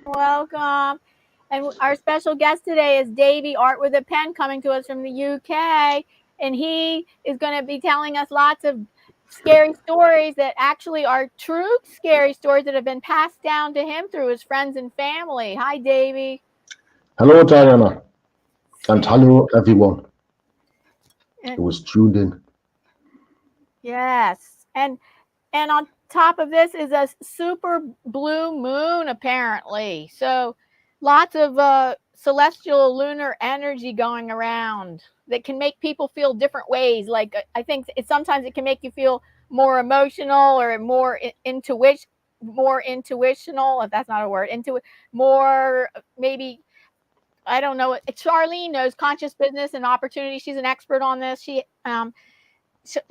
Welcome. And our special guest today is Davy, Art with a Pen, coming to us from the UK. And he is going to be telling us lots of scary stories that actually are true scary stories that have been passed down to him through his friends and family. Hi, Davy. Hello, Diana, and hello, everyone who was tuned in. Yes. And on top of this is a super blue moon, apparently. So lots of celestial lunar energy going around that can make people feel different ways. Like I think sometimes it can make you feel more emotional or more more intuitional, if that's not a word, more maybe. I don't know. Charlene knows conscious business and opportunity. She's an expert on this.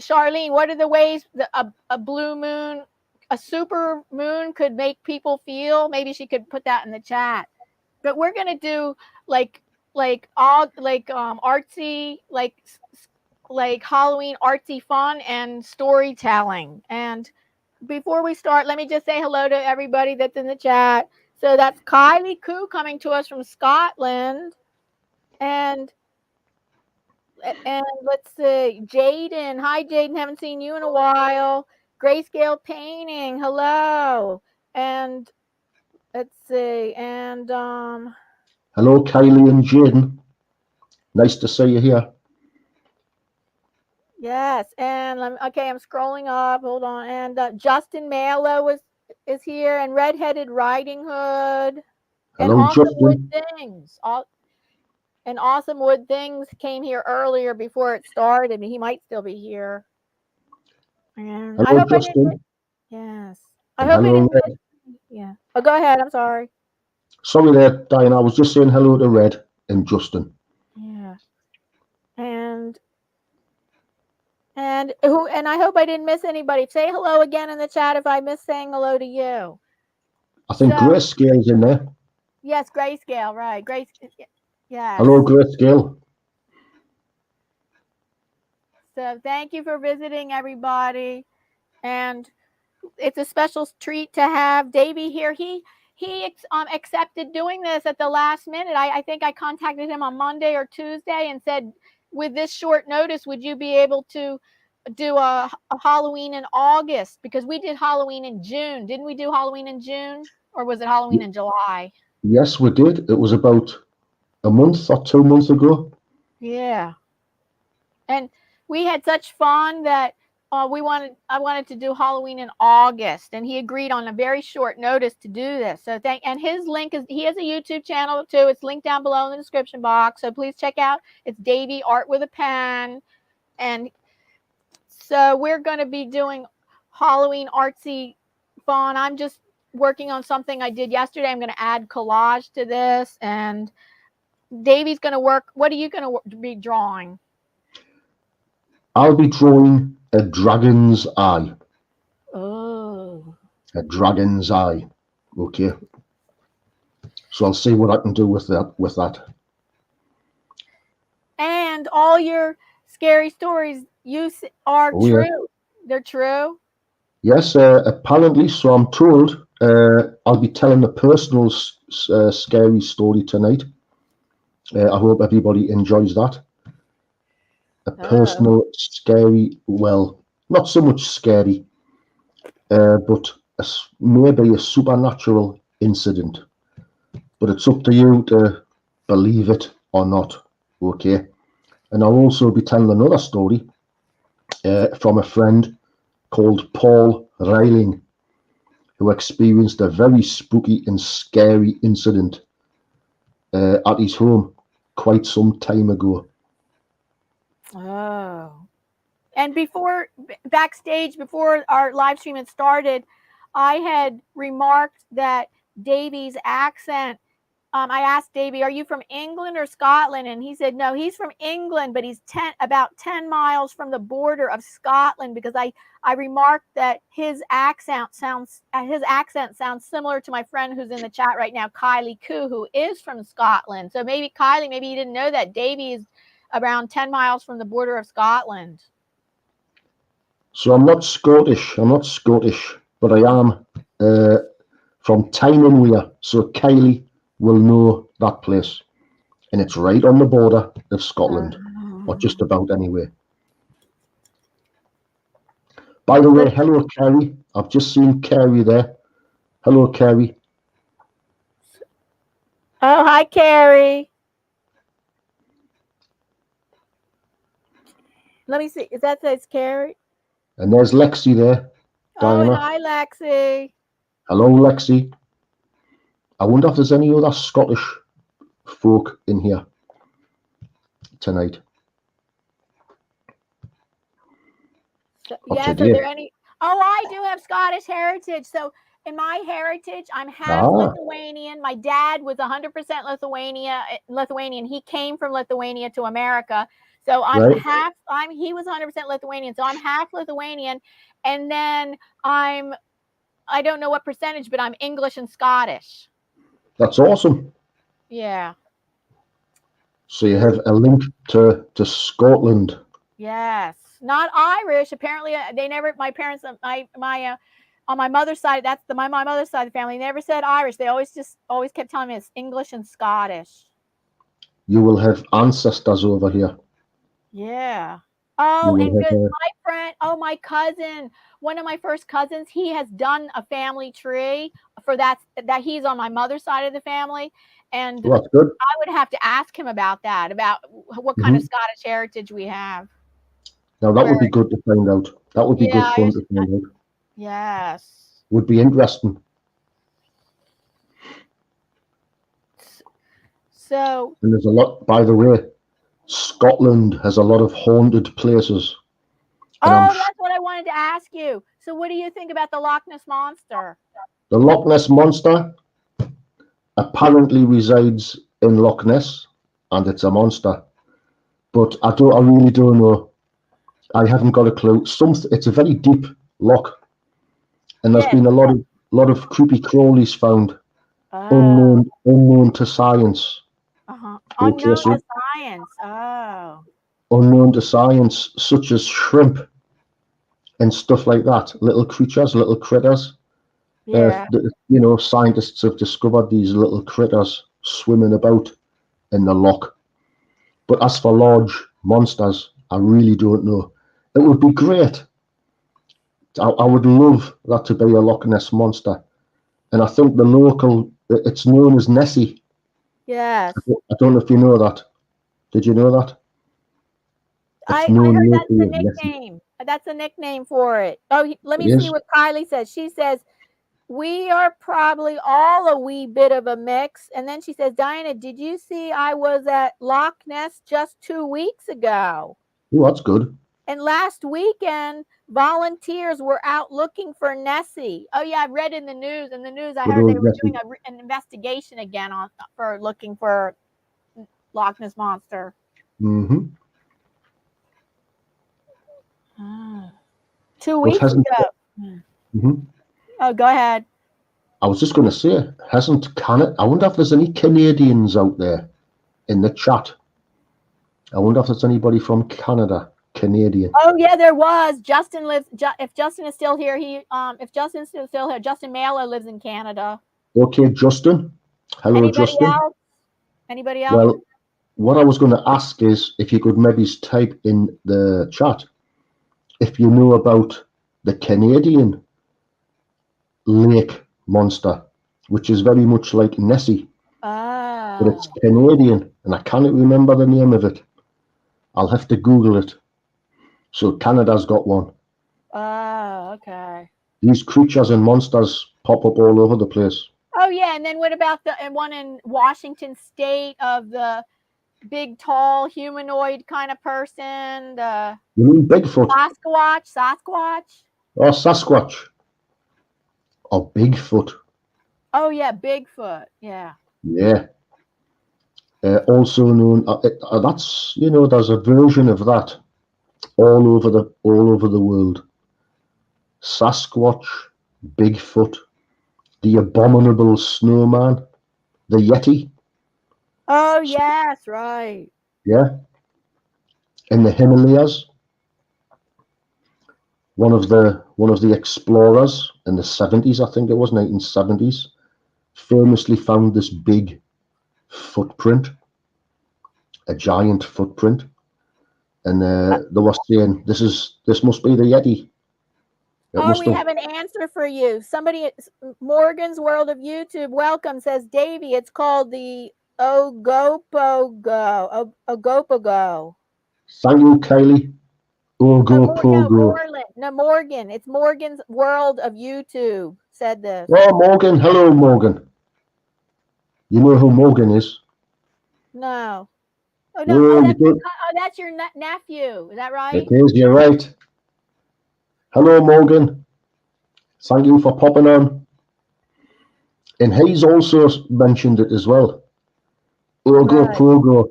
Charlene, what are the ways that a blue moon, a super moon could make people feel? Maybe she could put that in the chat. But we're gonna do artsy, like Halloween artsy fun and storytelling. And before we start, let me just say hello to everybody that's in the chat. So that's Kylie Koo coming to us from Scotland, and let's see, Jaden. Hi, Jaden. Haven't seen you in a while. Grayscale painting. Hello. And let's see. And Hello, Kylie and Jaden. Nice to see you here. yes. And okay. I'm scrolling up. Hold on. And Justin Malo is here. And Redheaded Riding Hood. And Hello, Awesome Wood Justin. Things. And Awesome Wood Things came here earlier before it started. He might still be here. And I Hello, hope I didn't. Justin. Yes. I And hope I hello, didn't Red. miss. Yeah. Oh, go ahead. I'm sorry. Sorry there, Diana. I was just saying hello to Red and Justin. Yeah. And I hope I didn't miss anybody. Say hello again in the chat if I missed saying hello to you. I think So Grayscale's in there. yes, Grayscale, right? Yes. Hello, Grayscale. So thank you for visiting, everybody. And it's a special treat to have Davy here. He accepted doing this at the last minute. I think I contacted him on Monday or Tuesday and said, with this short notice, would you be able to do a Halloween in August? Because we did Halloween in June. Didn't we do Halloween in June? Or was it Halloween in July? Yes, we did. It was about a month or 2 months ago. Yeah. And we had such fun that I wanted to do Halloween in August, and he agreed on a very short notice to do this. So and his link is, he has a YouTube channel too. It's linked down below in the description box. So please check out. It's Davy Art with a Pen. And so we're going to be doing Halloween artsy fun. I'm just working on something I did yesterday. I'm going to add collage to this, and Davy's going to work. What are you going to be drawing? I'll be drawing a dragon's eye. Oh. A dragon's eye. Okay. So I'll see what I can do with that. And all your scary stories are true. Yeah. They're true. Yes, apparently. So I'm told I'll be telling a personal scary story tonight. I hope everybody enjoys that. A personal scary, well, not so much scary, but maybe a supernatural incident. But it's up to you to believe it or not. Okay. And I'll also be telling another story from a friend called Paul Reiling, who experienced a very spooky and scary incident at his home quite some time ago. Oh. And backstage, before our live stream had started, I had remarked that Davy's accent, I asked Davy, are you from England or Scotland? And he said, no, he's from England, but he's about 10 miles from the border of Scotland, because I remarked that his accent sounds similar to my friend who's in the chat right now, Kylie Koo, who is from Scotland. So maybe Kylie, maybe you didn't know that Davy is around 10 miles from the border of Scotland. So I'm not Scottish, but I am from Tyne-in-Wear. So Kylie will know that place. And it's right on the border of Scotland, or just about anywhere. By the way, hello, Kerry. I've just seen Kerry there. Hello, Kerry. Oh, hi, Carrie. Let me see. Is that says Carrie? And there's Lexi there. Oh, and Diana. hi, Lexi. Hello, Lexi. I wonder if there's any other Scottish folk in here tonight. So, yes, are there any? Oh, I do have Scottish heritage. So in my heritage, I'm half Lithuanian. My dad was 100% Lithuanian. He came from Lithuania to America. So I'm half, he was 100% Lithuanian. So I'm half Lithuanian. And then I don't know what percentage, but I'm English and Scottish. That's awesome. Yeah. So you have a link to Scotland. Yes. Not Irish. Apparently they never, my parents, on my mother's side, that's my mother's side of the family, never said Irish. They always kept telling me it's English and Scottish. You will have ancestors over here. Yeah. Oh, and good. My friend, my cousin, one of my first cousins, he has done a family tree for that he's on my mother's side of the family. And that's good. I would have to ask him about that, about what kind of Scottish heritage we have. Now that would be good to find out. That would be good fun to find out. Yes. Would be interesting. So. And there's a lot, by the way, Scotland has a lot of haunted places. Oh, that's what I wanted to ask you. So what do you think about the Loch Ness Monster? The Loch Ness Monster apparently resides in Loch Ness, and it's a monster. But I really don't know. I haven't got a clue. It's a very deep loch, and there's been a lot of creepy crawlies found, unknown to science. Unknown to science. Oh. Unknown to science, such as shrimp and stuff like that. Little creatures, little critters. Yeah. Scientists have discovered these little critters swimming about in the loch. But as for large monsters, I really don't know. It would be great. I would love that to be a Loch Ness Monster. And I think it's known as Nessie. Yes. I don't know if you know that. Did you know that? I heard that's the nickname. That's a nickname for it. Oh, let me see what Kylie says. She says, we are probably all a wee bit of a mix. And then she says, Diana, did you see I was at Loch Ness just 2 weeks ago? Oh, that's good. And last weekend, volunteers were out looking for Nessie. Oh, yeah, I read in the news. In the news, I heard they were doing an investigation again for looking for Loch Ness Monster. Mm-hmm. 2 weeks ago. Mm-hmm. Oh, go ahead. I was just going to say, I wonder if there's any Canadians out there in the chat. I wonder if there's anybody from Canada. Canadian. Oh yeah, there was. Justin lives. If Justin is still here, Justin Mailer lives in Canada. Okay, Justin. Hello, Justin. Anybody else? Well, what I was going to ask is if you could maybe type in the chat if you know about the Canadian lake monster, which is very much like Nessie. Oh. But it's Canadian, and I can't remember the name of it. I'll have to Google it. So Canada's got one. Oh, okay. These creatures and monsters pop up all over the place. Oh, yeah. And then what about the one in Washington State of the big, tall, humanoid kind of person? You mean Bigfoot? Sasquatch? Oh, Sasquatch. Or Bigfoot. Oh, yeah, Bigfoot. Yeah. Yeah. Also known, that's, there's a version of that all over the world. Sasquatch, Bigfoot, the abominable snowman, the Yeti. Oh yes, right. Yeah. In the Himalayas, one of the explorers in the 70s, I think it was 1970s, famously found this big footprint, a giant footprint, and they were saying this must be the Yeti. We have an answer for you. Somebody at Morgan's World of YouTube, welcome, says, Davy, it's called the Ogopogo. Ogopogo. Thank you, Kylie. Ogopogo. No, Morgan. It's Morgan's World of YouTube said this. Oh, Morgan. Hello, Morgan. You know who Morgan is? No. Oh, no. Well, that's your nephew. Is that right? It is. You're right. Hello, Morgan. Thank you for popping on. And he's also mentioned it as well. Ogopogo.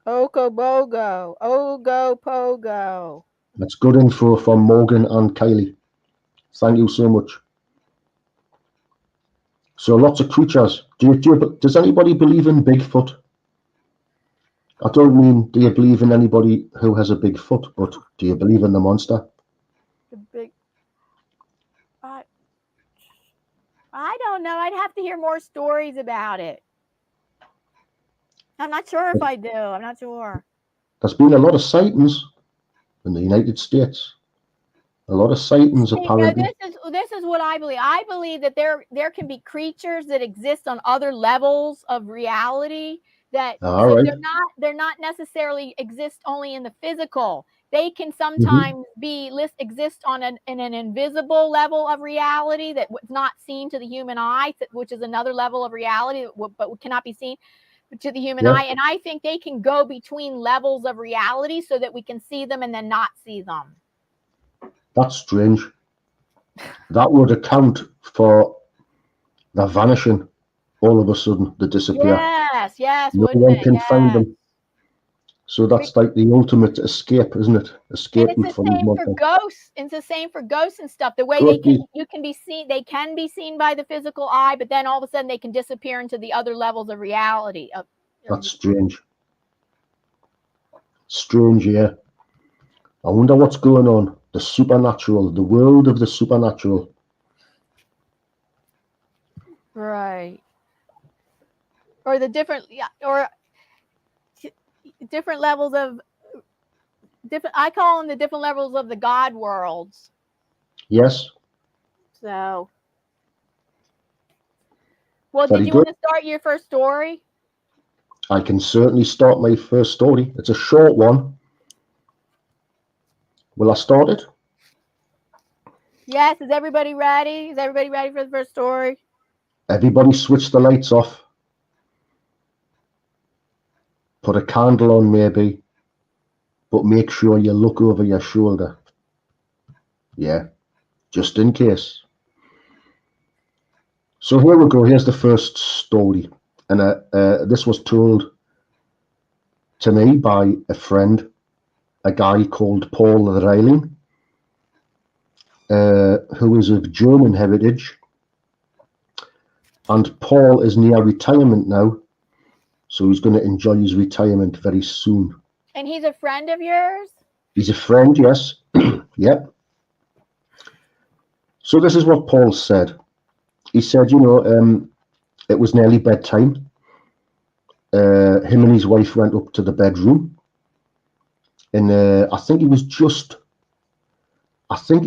Ogopogo. Ogopogo. That's good info from Morgan and Kylie. Thank you so much. So lots of creatures. Does anybody believe in Bigfoot? I don't mean do you believe in anybody who has a big foot, but do you believe in the monster? The big. I don't know. I'd have to hear more stories about it. I'm not sure if I do. I'm not sure. There's been a lot of sightings in the United States. A lot of sightings, apparently. This is what I believe. I believe that there can be creatures that exist on other levels of reality that they're not necessarily exist only in the physical. They can sometimes exist on in an invisible level of reality that was not seen to the human eye, which is another level of reality, but cannot be seen to the human eye. And I think they can go between levels of reality so that we can see them and then not see them. That's strange. That would account for the vanishing. All of a sudden, they disappear. Yes. No one can find them. So that's like the ultimate escape, isn't it? Escaping from these monsters. It's the same for ghosts and stuff. The way they can be seen by the physical eye, but then all of a sudden they can disappear into the other levels of reality. That's strange. Strange, yeah. I wonder what's going on. The supernatural, the world of the supernatural. Right. Or the different levels of I call them the different levels of the God worlds. Yes. So, well, did you want to start your first story? I can certainly start my first story. It's a short one. Will I start it? Yes. Is everybody ready? Is everybody ready for the first story? Everybody switch the lights off. Put a candle on maybe, but make sure you look over your shoulder. Yeah, just in case. So here we go. Here's the first story. And this was told to me by a friend, a guy called Paul Reiling, who is of German heritage. And Paul is near retirement now, so he's going to enjoy his retirement very soon. And he's a friend of yours? He's a friend, yes. Yep. So this is what Paul said. He said, it was nearly bedtime. Him and his wife went up to the bedroom. And I think he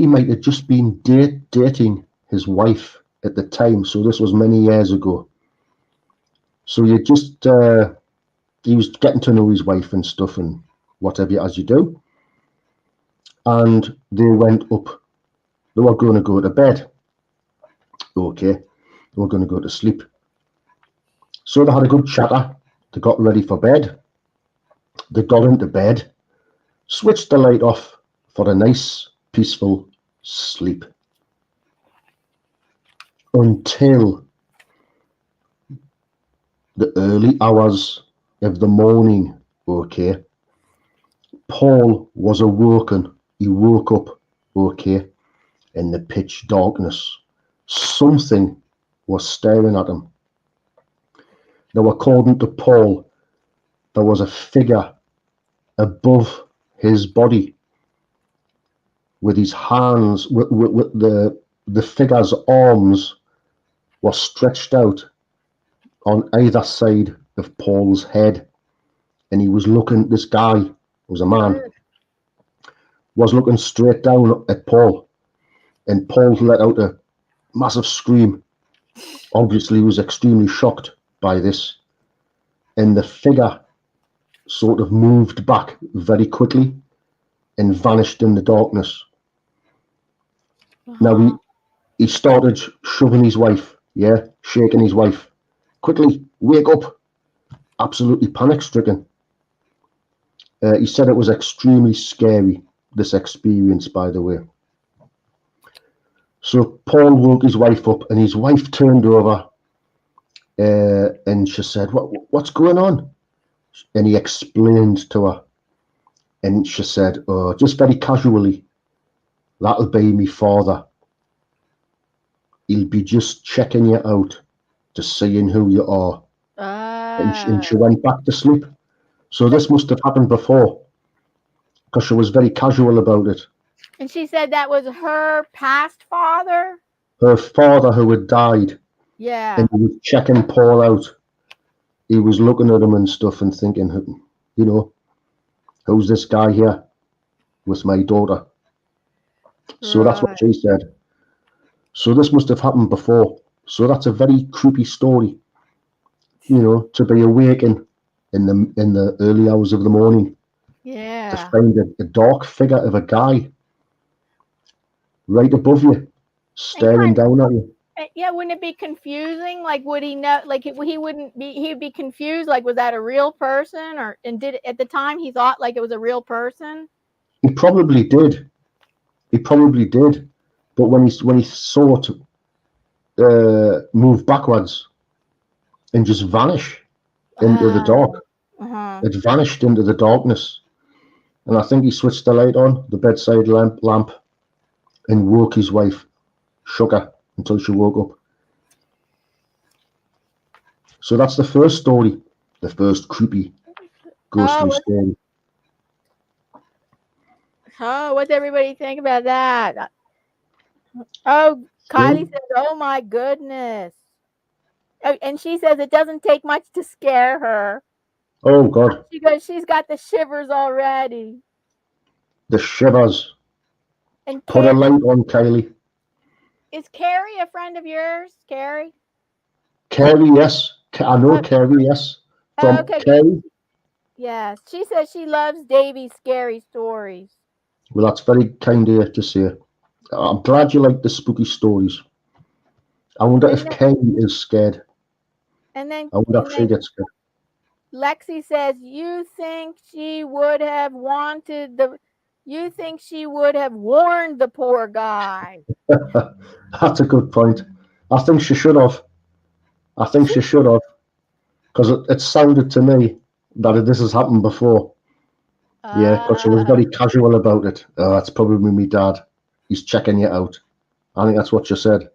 might have just been dating his wife at the time. So this was many years ago. So he was getting to know his wife and stuff and whatever as you do. And they went up. They were going to go to bed. Okay. They were going to go to sleep. So they had a good chatter. They got ready for bed. They got into bed, switched the light off for a nice, peaceful sleep. Until the early hours of the morning, okay, Paul was awoken. He woke up, okay, in the pitch darkness. Something was staring at him. Now, according to Paul, there was a figure above his body with his hands, with the figure's arms were stretched out on either side of Paul's head, and he was looking. This guy was a man, was looking straight down at Paul, and Paul let out a massive scream. Obviously, he was extremely shocked by this, and the figure sort of moved back very quickly and vanished in the darkness. Now he started shoving his wife, shaking his wife. Quickly, wake up! Absolutely panic-stricken. He said it was extremely scary, this experience, by the way. So Paul woke his wife up, and his wife turned over, and she said, "What's going on?" And he explained to her, and she said, "Oh, just very casually, that'll be me father. He'll be just checking you out to seeing who you are." And she went back to sleep. So this must have happened before, because she was very casual about it. And she said that was her past father? Her father, who had died. Yeah. And he was checking Paul out. He was looking at him and stuff and thinking, you know, who's this guy here with my daughter? So that's what she said. So this must have happened before. So that's a very creepy story, you know, to be awakened in the early hours of the morning. Yeah. To find a dark figure of a guy right above you, staring down at you. Yeah, wouldn't it be confusing? Like, would he know? Like, he'd be confused. Like, was that a real person, at the time he thought like it was a real person? He probably did. But when he saw it move backwards and just vanish into the dark, it vanished into the darkness. And I think he switched the light on, the bedside lamp, and woke his wife, shook her until she woke up. So that's the first story, the first creepy, ghostly story. Oh, what's everybody think about that? Oh, Kylie says, "Oh my goodness," and she says it doesn't take much to scare her. Oh God! She goes, she's got the shivers already. The shivers. And put a light on, Kylie. Is Carrie a friend of yours, Carrie? Carrie, yes. I know Carrie, yes. From Carrie. Yes, she says she loves Davy's scary stories. Well, that's very kind of you to say. I'm glad you like the spooky stories. I wonder if Carrie is scared. And then I wonder if she gets scared. Lexi says, you think she would have warned the poor guy. That's a good point. I think she should have. Because it sounded to me that this has happened before. Yeah, because she was very casual about it. It's probably me dad. He's checking you out. I think that's what she said.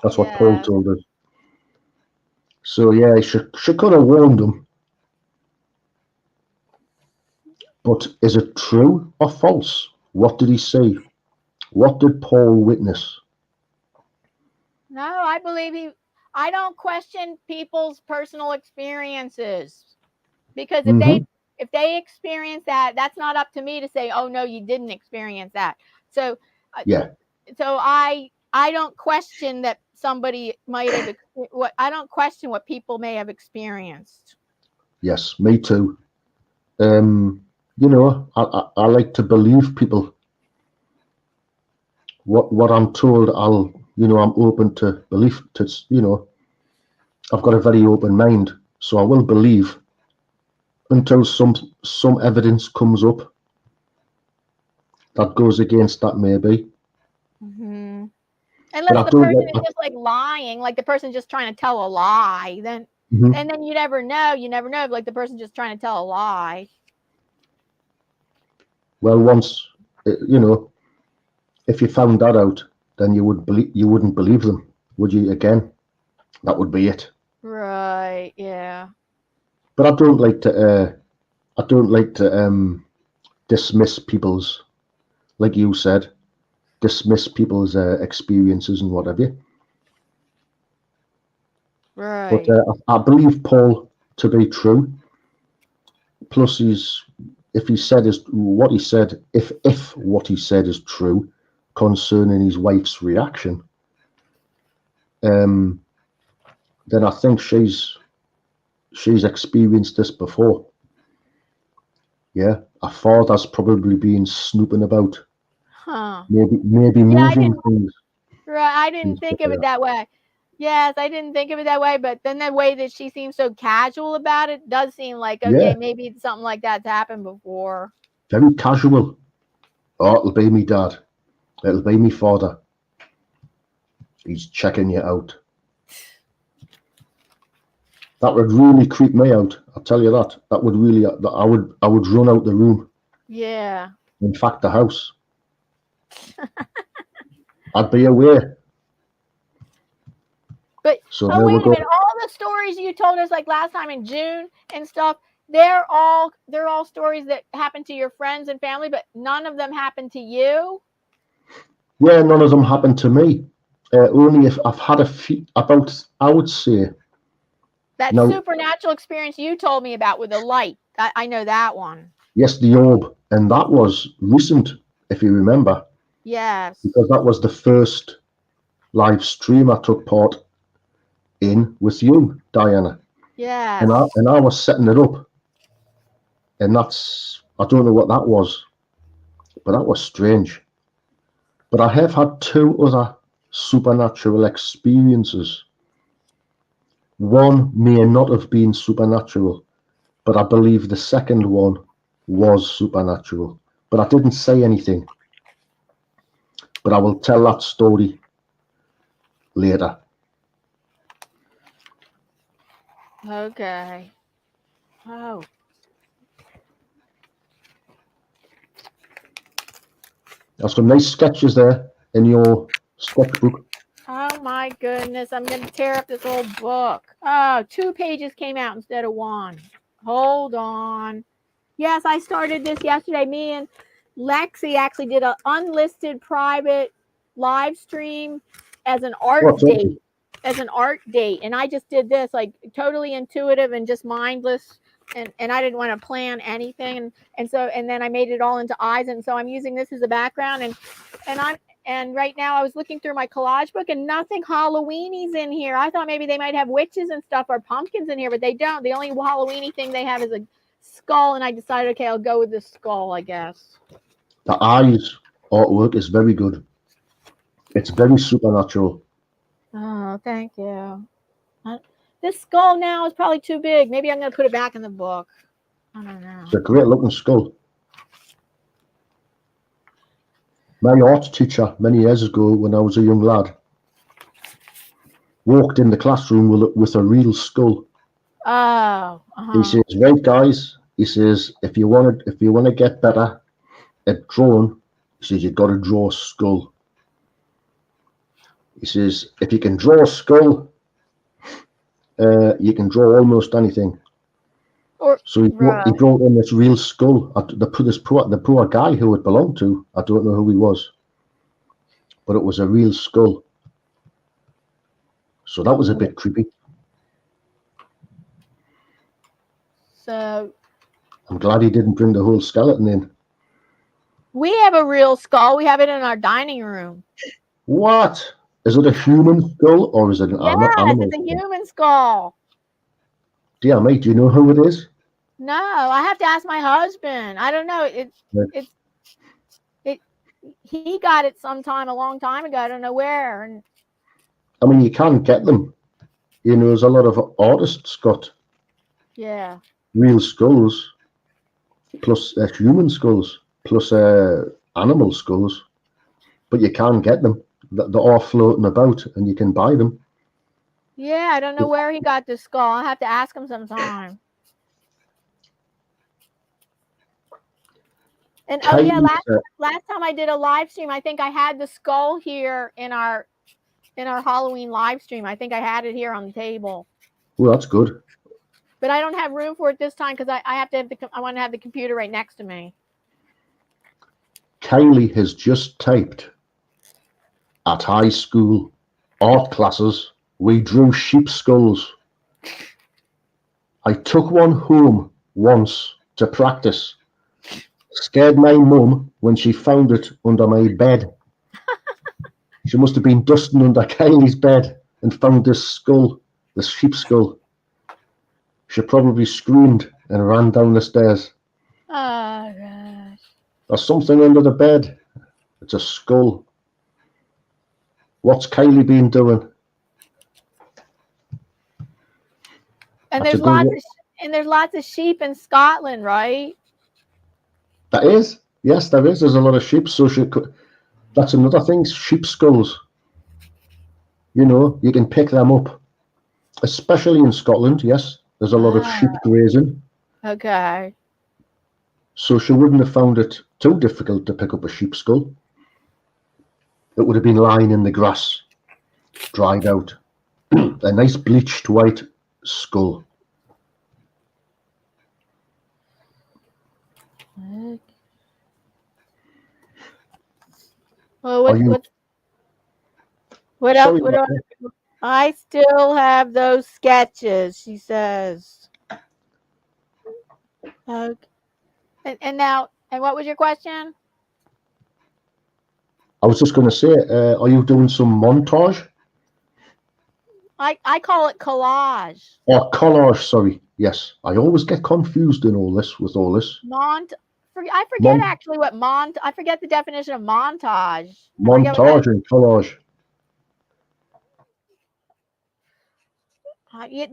That's what Paul told us. So yeah, she could have warned him. But is it true or false? What did he see? What did Paul witness? No, I don't question people's personal experiences, because if they experience that, that's not up to me to say, oh no, you didn't experience that. So yeah. So I don't question that somebody might have I don't question what people may have experienced. Yes, me too. You know, I like to believe people. What I'm told, I'm open to belief. I've got a very open mind, so I will believe until some evidence comes up that goes against that, maybe. Mm-hmm. Unless the person is just like lying, like the person just trying to tell a lie, then and then you never know. You never know if like the person just trying to tell a lie. Well, once if you found that out, then you wouldn't believe them, would you? Again, that would be it. Right. Yeah. But I don't like to dismiss people's, like you said, experiences and what have you. But Right. I believe Paul to be true. Plus, if he said what he said, if what he said is true concerning his wife's reaction, then I think she's experienced this before. Yeah, her father's probably been snooping about, Huh. maybe Yeah, I moving didn't. things Right. I and didn't stuff think of like it that. that way. Yes, I didn't think of it that way. But then the way that she seems so casual about it does seem like Yeah, okay, maybe something like that's happened before. very casual. Oh, it'll be me dad. It'll be me father. He's checking you out. That would really creep me out. I'll tell you that. That would really. I would run out the room. Yeah. In fact, the house. I'd be aware. But So oh, there we wait a go. minute. All the stories you told us like last time in June and stuff, they're all stories that happened to your friends and family, but none of them happened to you. Yeah, none of them happened to me. Only if I've had a few about. I would say That now. supernatural experience you told me about with the light. I know that one. Yes, the orb, and that was recent, if you remember, Yes. because that was the first live stream I took part in with you, Diana, Yes. and I was setting it up, and I don't know what that was, but that was strange. But I have had two other supernatural experiences. One may not have been supernatural, but I believe the second one was supernatural. But I didn't say anything. But I will tell that story later. Okay. Oh. There's some nice sketches there in your sketchbook. Oh my goodness. I'm going to tear up this old book. Oh, 2 pages came out instead of one. Hold on. Yes, I started this yesterday. Me and Lexi actually did an unlisted private live stream as an art What's up? date. As an art date. And I just did this like totally intuitive and just mindless. And I didn't want to plan anything. And then I made it all into eyes. And so I'm using this as a background. And right now I was looking through my collage book and nothing Halloweenies in here. I thought maybe they might have witches and stuff or pumpkins in here, but they don't. The only Halloweeny thing they have is a skull, and I decided, okay, I'll go with the skull, I guess. The eyes artwork is very good. It's very supernatural. Oh, thank you. This skull now is probably too big. Maybe I'm going to put it back in the book. I don't know. It's a great looking skull. My art teacher many years ago, when I was a young lad, walked in the classroom with a real skull. Oh, He says, "Right, guys," he says, if you want to get better at drawing," he says, "you've got to draw a skull." He says, "If you can draw a skull, you can draw almost anything." So he brought in this real skull. The poor guy who it belonged to, I don't know who he was, but it was a real skull. So that was a bit creepy. So I'm glad he didn't bring the whole skeleton in. we have a real skull. We have it in our dining room. What? Is it a human skull or is it an Yes, animal it's a skull? human skull. Dear mate, do you know who it is? No, I have to ask my husband. I don't know. He got it sometime a long time ago. I don't know where. And I mean, you can get them. You know, there's a lot of artists got yeah. real skulls, plus human skulls, plus animal skulls, but you can get them. They're all floating about, and you can buy them. Yeah, I don't know where he got the skull. I'll have to ask him sometime. And oh yeah, last time I did a live stream, I think I had the skull here in our Halloween live stream. I think I had it here on the table. Well, that's good. But I don't have room for it this time because I have to have I want to have the computer right next to me. Kylie has just typed at high school art classes we drew sheep skulls. I took one home once to practice. Scared my mum when she found it under my bed. She must have been dusting under Kylie's bed and found this skull, this sheep skull. She probably screamed and ran down the stairs. Oh, gosh. There's something under the bed. It's a skull. What's Kylie been doing? And That's there's a good one. there's lots of sheep in Scotland, right? That is. Yes, there is. There's a lot of sheep. So that's another thing. Sheep skulls. You know, you can pick them up, especially in Scotland. Yes, there's a lot of sheep grazing. Okay. So she wouldn't have found it too difficult to pick up a sheep skull. It would have been lying in the grass, dried out. A nice bleached white skull. Well, what else? Sorry, I still have those sketches, she says. Okay. And now, and what was your question? I was just going to say, are you doing some montage? I call it collage. Or collage, sorry. Yes, I always get confused in all this with all this. I forget actually what I forget the definition of montage. Montage and collage.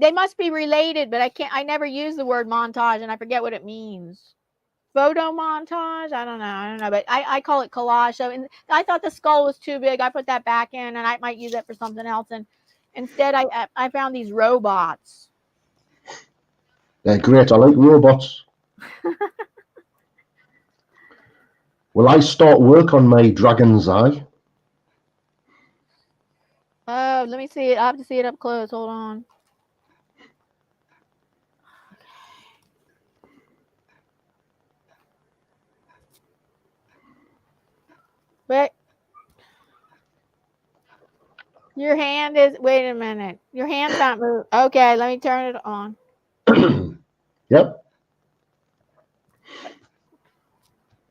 They must be related, but I never use the word montage and I forget what it means. Photo montage? I don't know, but I call it collage. So I thought the skull was too big. I put that back in and I might use it for something else. And instead I found these robots. They're great. I like robots. Will I start work on my dragon's eye? Oh, let me see it. I have to see it up close. Hold on. Wait. Your hand is, wait a minute. Your hand's not moving. Okay, let me turn it on. Yep.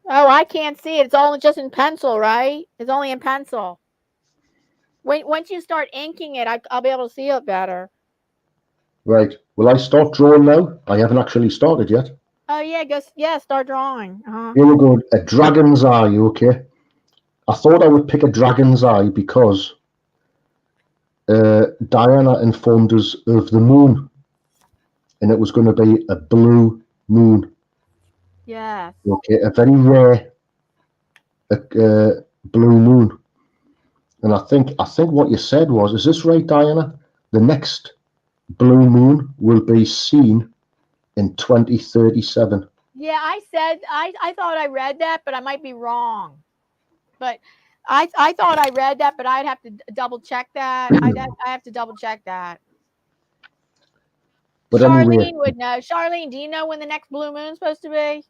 Oh, I can't see it. It's all just in pencil, right? It's only in pencil. Once you start inking it, I'll be able to see it better. Right. Will I start drawing now? I haven't actually started yet. Oh, yeah, start drawing. Here we go. A dragon's eye, okay? I thought I would pick a dragon's eye because Diana informed us of the moon. And it was going to be a blue moon. Yes. Okay, a very rare blue moon. And I think what you said was, is this right, Diana? The next blue moon will be seen in 2037. Yeah, I thought I read that, but I might be wrong. But I thought I read that, but I'd have to double check that. I have to double check that. But Charlene anyway, would know. Charlene, do you know when the next blue moon's supposed to be?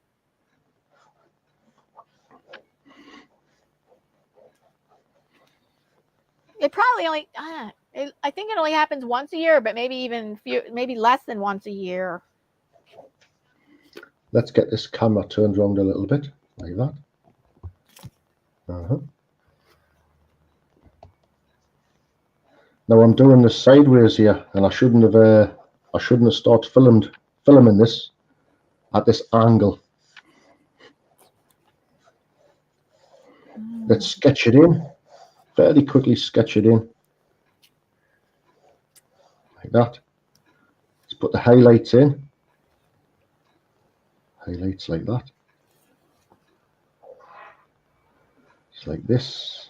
It probably only, I think it only happens once a year, but maybe less than once a year. Let's get this camera turned around a little bit, like that. Now I'm doing this sideways here, and I shouldn't have started filming this at this angle. Let's sketch it in. Fairly quickly sketch it in. Like that. Let's put the highlights in. Highlights like that. It's like this.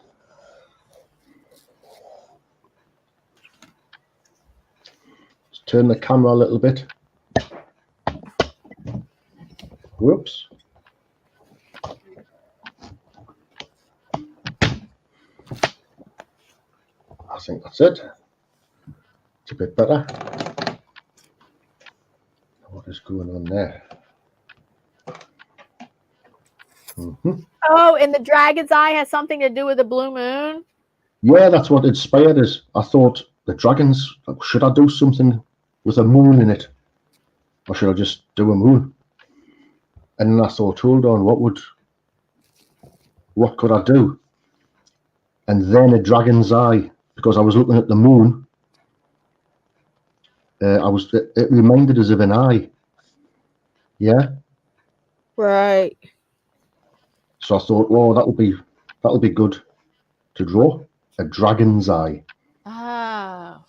Let's turn the camera a little bit. Whoops. I think that's it. It's a bit better. What is going on there? Oh, and the dragon's eye has something to do with the blue moon? Yeah, that's what inspired us. I thought the dragons, should I do something with a moon in it? Or should I just do a moon? And then I thought, hold on, what could I do? And then a dragon's eye, because I was looking at the moon, it reminded us of an eye. Yeah. Right. So I thought, oh, that'll be good to draw, a dragon's eye. Oh.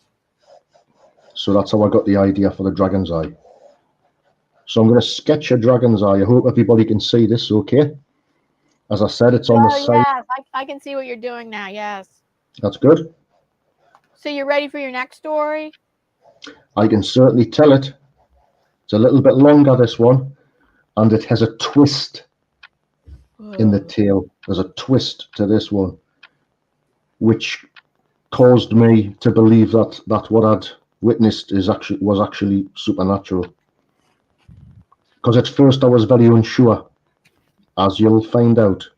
So that's how I got the idea for the dragon's eye. So I'm going to sketch a dragon's eye. I hope everybody can see this, okay? As I said, it's on the side. Yes, I can see what you're doing now, yes. That's good. So you're ready for your next story? I can certainly tell it. It's a little bit longer, this one, and it has a twist in the tail. There's a twist to this one, which caused me to believe that what I'd witnessed was actually supernatural. Because at first I was very unsure, as you'll find out.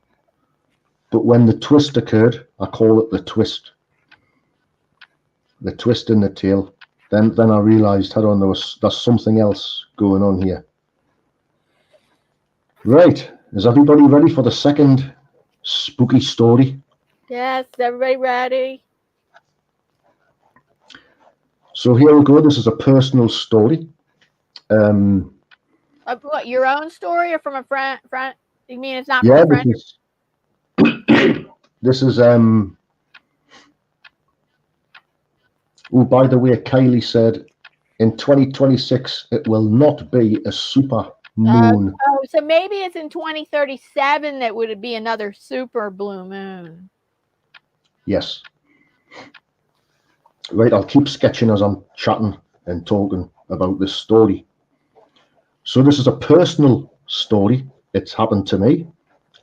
But when the twist occurred, I call it the twist. The twist in the tail. Then I realised, hold on, there's something else going on here. Right, is everybody ready for the second spooky story? Yes, everybody ready? So here we go. This is a personal story. What, your own story or from a friend? You mean it's not Yeah, from a friend? this is oh, by the way, Kylie said in 2026 it will not be a super moon. So maybe it's in 2037 that would be another super blue moon. Yes. Right, I'll keep sketching as I'm chatting and talking about this story. So this is a personal story. It's happened to me.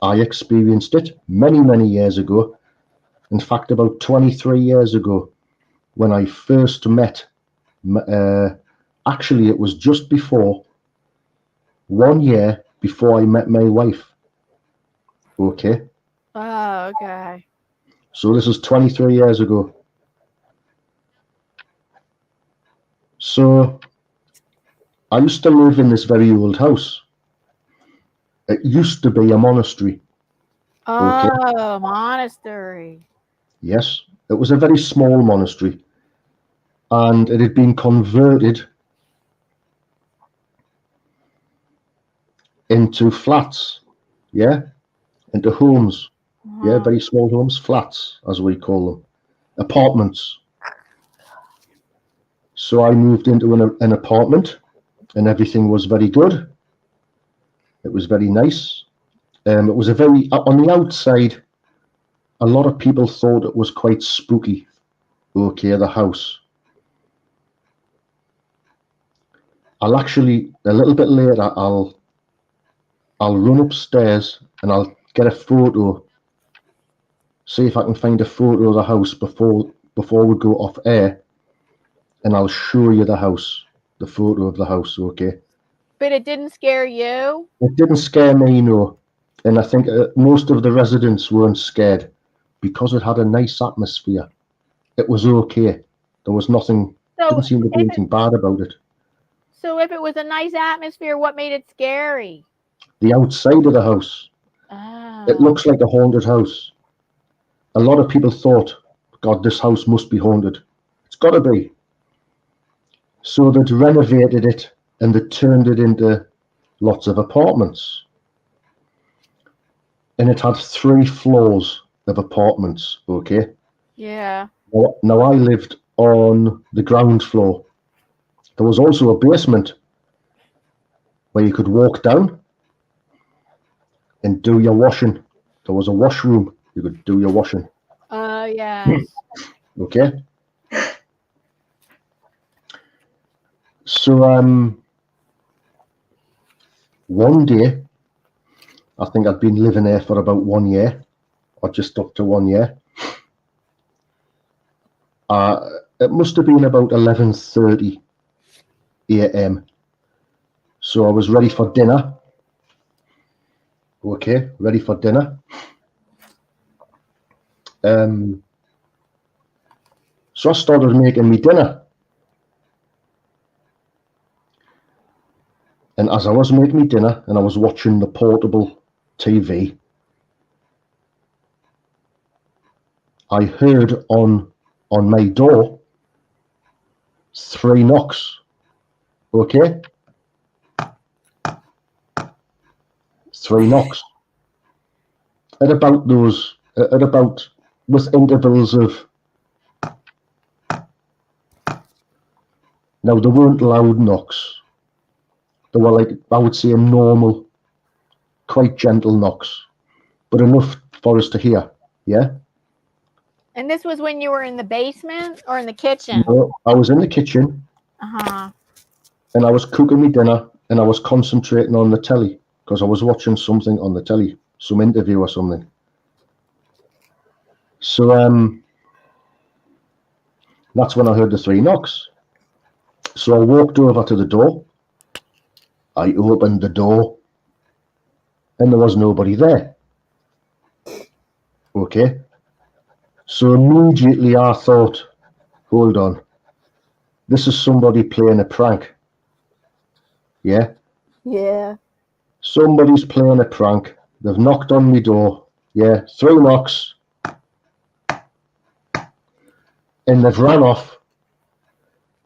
I experienced it many, many years ago. In fact, about 23 years ago, when I first met, actually it was just before, 1 year before I met my wife. Okay. Oh, okay. So this is 23 years ago. So I used to live in this very old house. It used to be a monastery. Oh, Okay. monastery. Yes, it was a very small monastery, and it had been converted into flats. Yeah, into homes. Yeah, very small homes, flats as we call them, apartments. So I moved into an apartment, and everything was very good. It was very nice. It was on the outside, a lot of people thought it was quite spooky. Okay, the house. I'll actually, a little bit later, I'll run upstairs and I'll get a photo. See if I can find a photo of the house before we go off air, and I'll show you the house, the photo of the house. Okay. But it didn't scare you? It didn't scare me, no. And I think most of the residents weren't scared because it had a nice atmosphere. It was okay. There was nothing, didn't seem to be anything bad about it. So if it was a nice atmosphere, what made it scary? The outside of the house. Oh. It looks like a haunted house. A lot of people thought, God, this house must be haunted. It's got to be. So they'd renovated it and they turned it into lots of apartments. And it had 3 floors of apartments, okay? Yeah. Now I lived on the ground floor. There was also a basement where you could walk down and do your washing. There was a washroom. You could do your washing. Yes. Okay. So one day, I think I'd been living there for about 1 year, or just up to 1 year. It must have been about 11:30 a.m. So I was ready for dinner. Okay, ready for dinner. So I started making me dinner. And as I was making me dinner and I was watching the portable TV, I heard on my door 3 knocks. Okay? 3 knocks. At about with intervals of, now they weren't loud knocks. They were like, I would say, normal, quite gentle knocks, but enough for us to hear. Yeah? And this was when you were in the basement or in the kitchen? No, I was in the kitchen. Uh-huh. And I was cooking me dinner and I was concentrating on the telly because I was watching something on the telly, some interview or something. So that's when I heard the 3 knocks. So I walked over to the door. I opened the door and there was nobody there. Okay. So immediately I thought, hold on, this is somebody playing a prank. Yeah. Yeah. Somebody's playing a prank. They've knocked on my door. Yeah. 3 knocks. And they've ran off.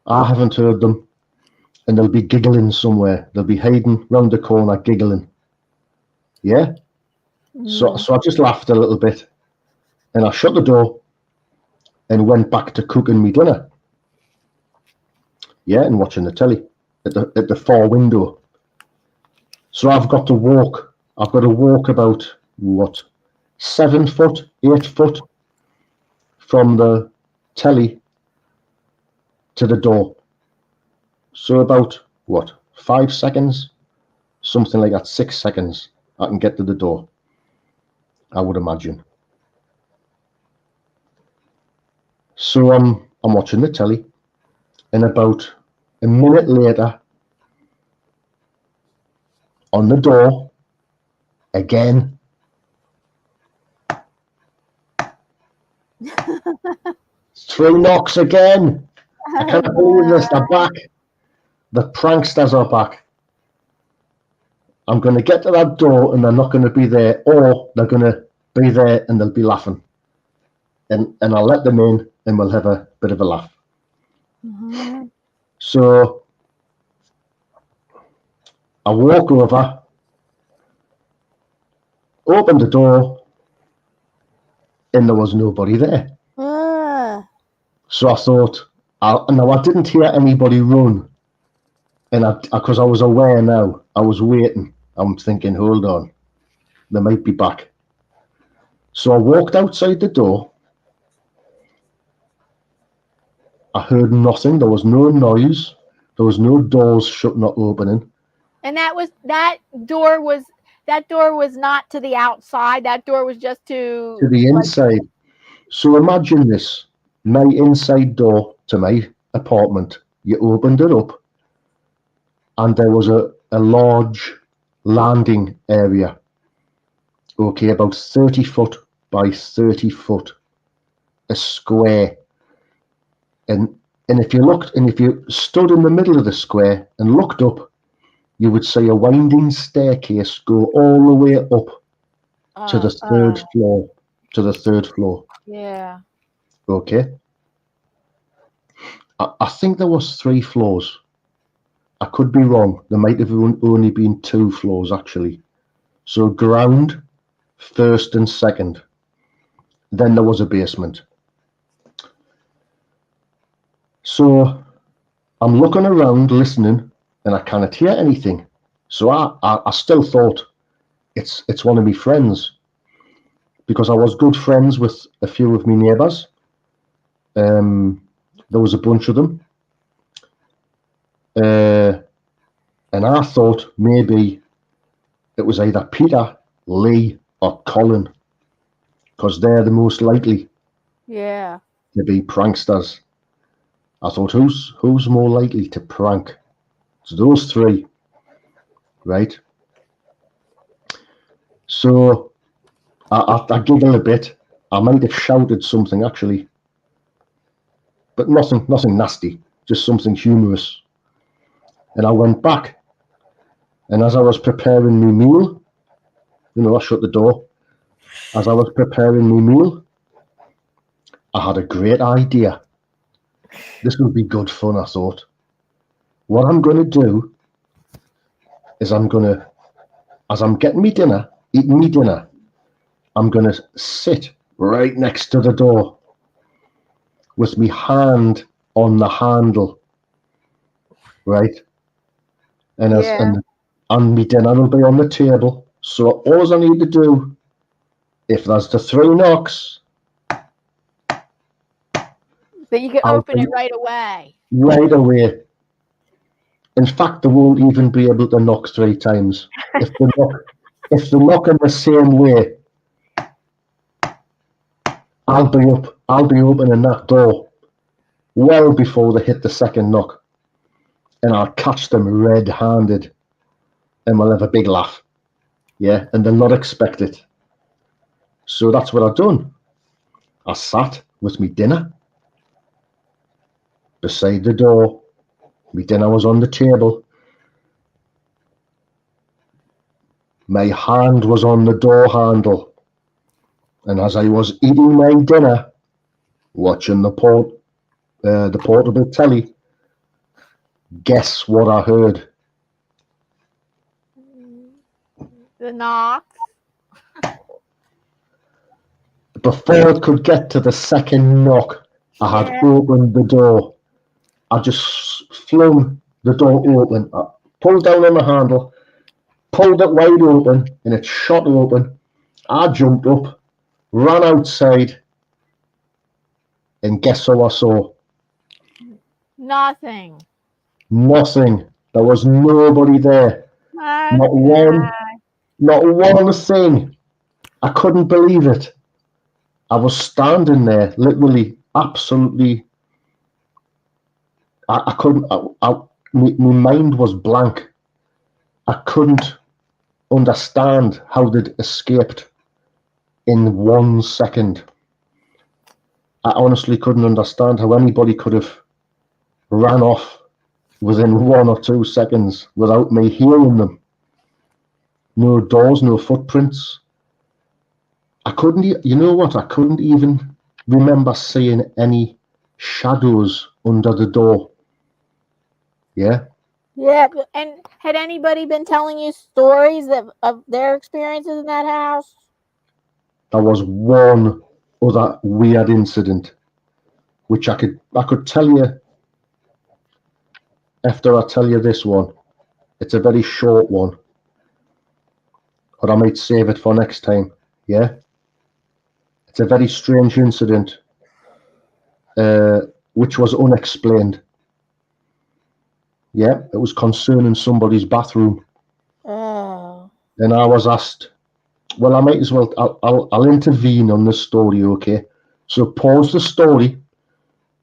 I haven't heard them. And they'll be giggling somewhere. They'll be hiding round the corner giggling. Yeah? So I just laughed a little bit. And I shut the door and went back to cooking me dinner. Yeah, and watching the telly at the far window. So I've got to walk about, what, 7 foot, 8 foot from the telly to the door. So about, what, 5 seconds? Something like that, 6 seconds, I can get to the door, I would imagine. So I'm watching the telly, and about a minute later, on the door, again. 3 knocks again. I can't believe this, they're back. The pranksters are back. I'm going to get to that door and they're not going to be there, or they're going to be there and they'll be laughing. And I'll let them in and we'll have a bit of a laugh. Mm-hmm. So I walk over, open the door, and there was nobody there. So I thought, now I didn't hear anybody run. And because I was aware now, I was waiting. I'm thinking, hold on, they might be back. So I walked outside the door. I heard nothing. There was no noise. There was no doors shutting or opening. And that door was not to the outside. That door was just to the inside. So imagine this: my inside door to my apartment. You opened it up, and there was a large landing area. Okay, about 30 foot by 30 foot, a square. And if you stood in the middle of the square and looked up, you would see a winding staircase go all the way up to the third floor. To the 3rd floor. Yeah. Okay. I think there was 3 floors. I could be wrong. There might have only been 2 floors actually. So ground, 1st and 2nd. Then there was a basement. So I'm looking around, listening, and I cannot hear anything. So I still thought it's one of my friends, because I was good friends with a few of my neighbours. There was a bunch of them. And I thought maybe it was either Peter, Lee, or Colin, because they're the most likely to be pranksters. I thought, who's more likely to prank? It's those 3, right? So I giggled a bit. I might have shouted something actually. but nothing nasty, just something humorous. And I went back, and as I was preparing my meal, I shut the door. As I was preparing my meal, I had a great idea. This would be good fun, I thought. What I'm going to do is as I'm getting me dinner, eating me dinner, I'm going to sit right next to the door with my hand on the handle, right? And and my dinner will be on the table. So all I need to do, if there's the 3 knocks, so you can open it right away. Right away. In fact, they won't even be able to knock 3 times. If they knock in the same way, I'll be opening that door well before they hit the second knock, and I'll catch them red-handed, and we'll have a big laugh, yeah, and they'll not expect it. So that's what I've done. I sat with me dinner beside the door. My dinner was on the table. My hand was on the door handle, and as I was eating my dinner, watching the portable telly, guess what I heard? The knocks. Before it could get to the second knock, I had opened the door. I just flung the door open. I pulled down on the handle, pulled it wide open, and it shot open. I jumped up, ran outside, and guess who I saw? Nothing. There was nobody there. Okay. Not one thing. I couldn't believe it. I was standing there, literally, absolutely. I couldn't. My mind was blank. I couldn't understand how they'd escaped in 1 second. I honestly couldn't understand how anybody could have ran off within 1 or 2 seconds without me hearing them. No doors, no footprints. I couldn't, you know what? I couldn't even remember seeing any shadows under the door. Yeah. Yeah, and had anybody been telling you stories of their experiences in that house? There was one other weird incident, which I could tell you after I tell you this one. It's a very short one, or I might save it for next time. Yeah. It's a very strange incident, which was unexplained. Yeah, it was concerning somebody's bathroom. Oh. And I was asked, well, I might as well, I'll intervene on this story, okay? So pause the story,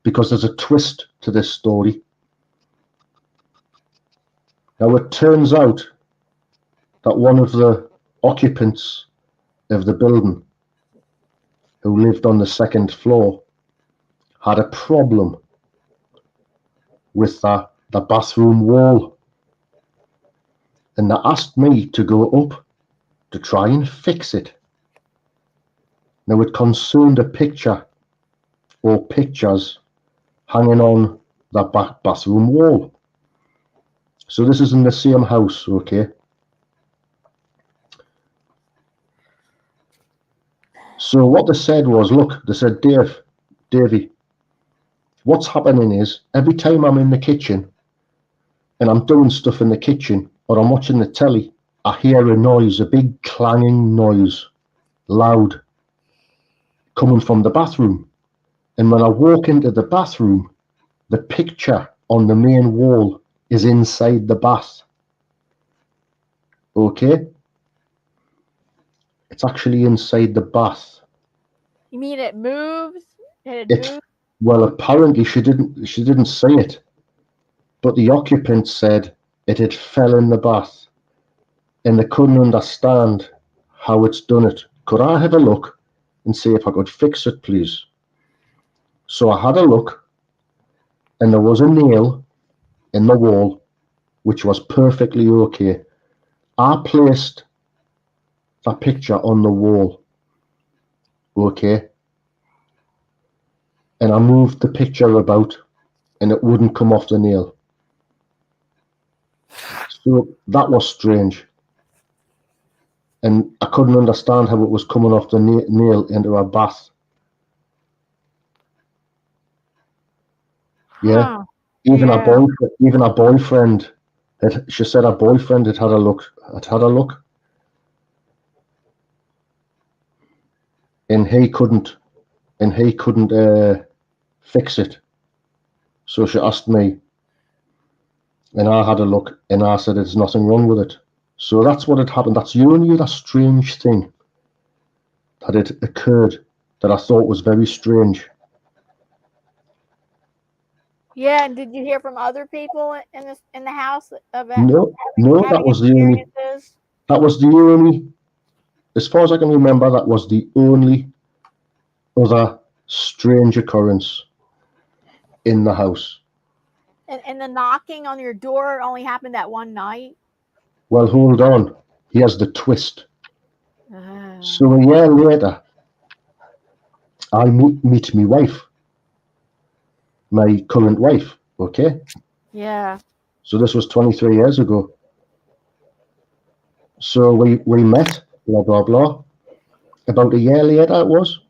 because there's a twist to this story. Now, it turns out that one of the occupants of the building, who lived on the 2nd floor, had a problem with the bathroom wall. And they asked me to go up to try and fix it. Now, it concerned a picture or pictures hanging on the bathroom wall. So this is in the same house, okay? So what they said was, look, they said, Davy, what's happening is every time I'm in the kitchen and I'm doing stuff in the kitchen or I'm watching the telly, I hear a noise, a big clanging noise, loud, coming from the bathroom. And when I walk into the bathroom, the picture on the main wall is inside the bath. Okay? It's actually inside the bath. You mean it moves? Well, apparently she didn't see it, but the occupant said it had fell in the bath, and they couldn't understand how it's done it. Could I have a look and see if I could fix it, please? So I had a look, and there was a nail in the wall which was perfectly okay. I placed that picture on the wall, okay, and I moved the picture about and it wouldn't come off the nail. So that was strange. And I couldn't understand how it was coming off the nail into a bath. Yeah. Huh. Even Yeah. her boyfriend, she said her boyfriend had had a look, and he couldn't fix it. So she asked me, and I had a look, and I said there's nothing wrong with it. So that's what had happened. That's the only other strange thing that had occurred that I thought was very strange. Yeah, and did you hear from other people in the house about No, having experiences? that was the only, as far as I can remember, that was the only other strange occurrence in the house. And the knocking on your door only happened that one night? Well, hold on. Here's the twist. Ah. So a year later, I meet my wife, my current wife, okay? Yeah. So this was 23 years ago. So we met, blah, blah, blah. About a year later it was.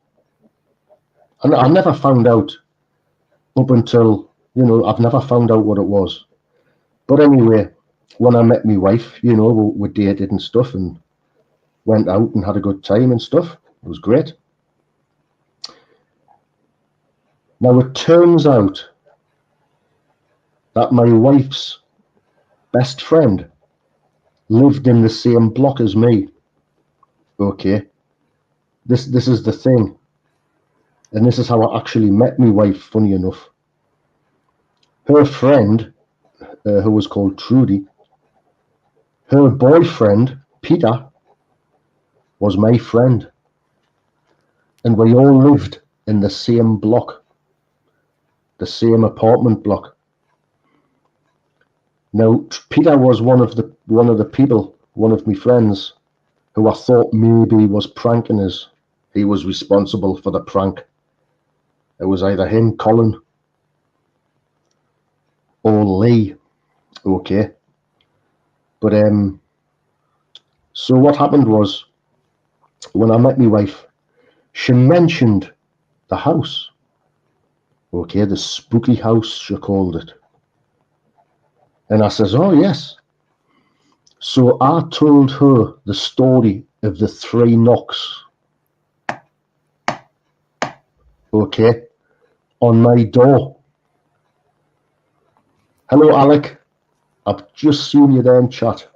And I never found out up until, I've never found out what it was. But anyway, when I met my wife, we dated and stuff and went out and had a good time and stuff. It was great. Now it turns out that my wife's best friend lived in the same block as me. Okay. This is the thing. And this is how I actually met my wife, funny enough. Her friend, who was called Trudy, her boyfriend, Peter, was my friend. And we all lived in the same block, the same apartment block. Now, Peter was one of the people, one of my friends, who I thought maybe was pranking us. He was responsible for the prank. It was either him, Colin, or Lee. Okay. But so what happened was, when I met my wife, she mentioned the house. Okay, the spooky house, she called it. And I says, oh yes. So I told her the story of the 3 knocks. Okay, on my door. Hello, Alec. I've just seen you there in chat.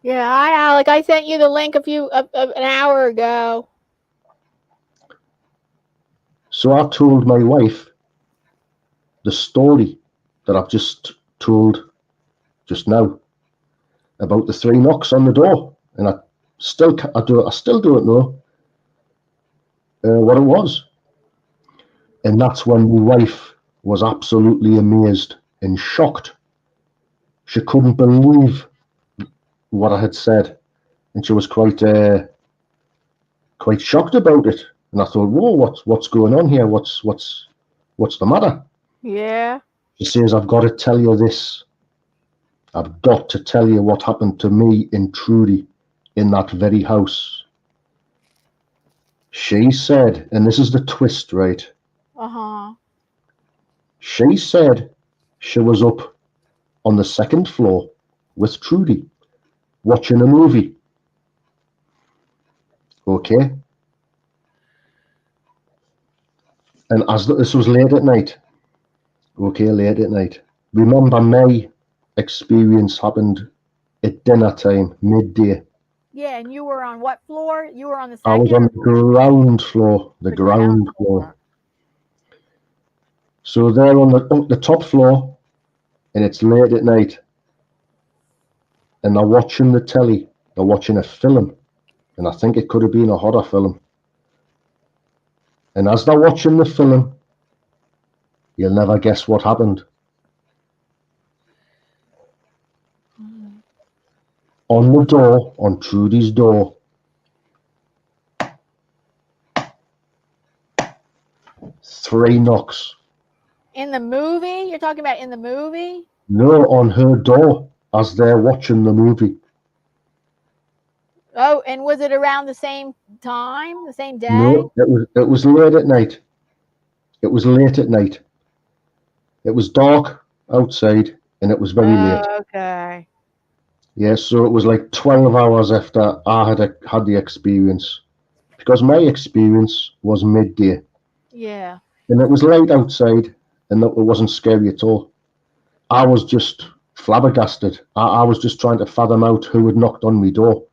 Yeah, hi Alec. I sent you the link an hour ago. So I told my wife the story that I've just told just now about the 3 knocks on the door, and I still don't know what it was. And that's when my wife was absolutely amazed and shocked. She couldn't believe what I had said, and she was quite shocked about it. And I thought, whoa, what's going on here? What's the matter? Yeah. She says, I've got to tell you this. I've got to tell you what happened to me and Trudy in that very house. She said, and this is the twist, right? Uh-huh. She said she was up on the 2nd floor with Trudy watching a movie. Okay? And as this was late at night. Okay, late at night. Remember, my experience happened at dinner time, midday. Yeah, and you were on what floor? You were on the 2nd? I was on the ground floor. The ground floor. So they're on the top floor, and it's late at night. And they're watching the telly. They're watching a film. And I think it could have been a horror film. And as they're watching the film, You'll never guess what happened. On the door, on Trudy's door, 3 knocks. In the movie? You're talking about in the movie? No, on her door as they're watching the movie. Oh, and was it around the same time, the same day? No, it was late at night. It was late at night. It was dark outside and it was very late. Okay. Yeah, so it was like 12 hours after I had the experience, because my experience was midday. Yeah. And it was light outside and it wasn't scary at all. I was just flabbergasted. I was just trying to fathom out who had knocked on my door.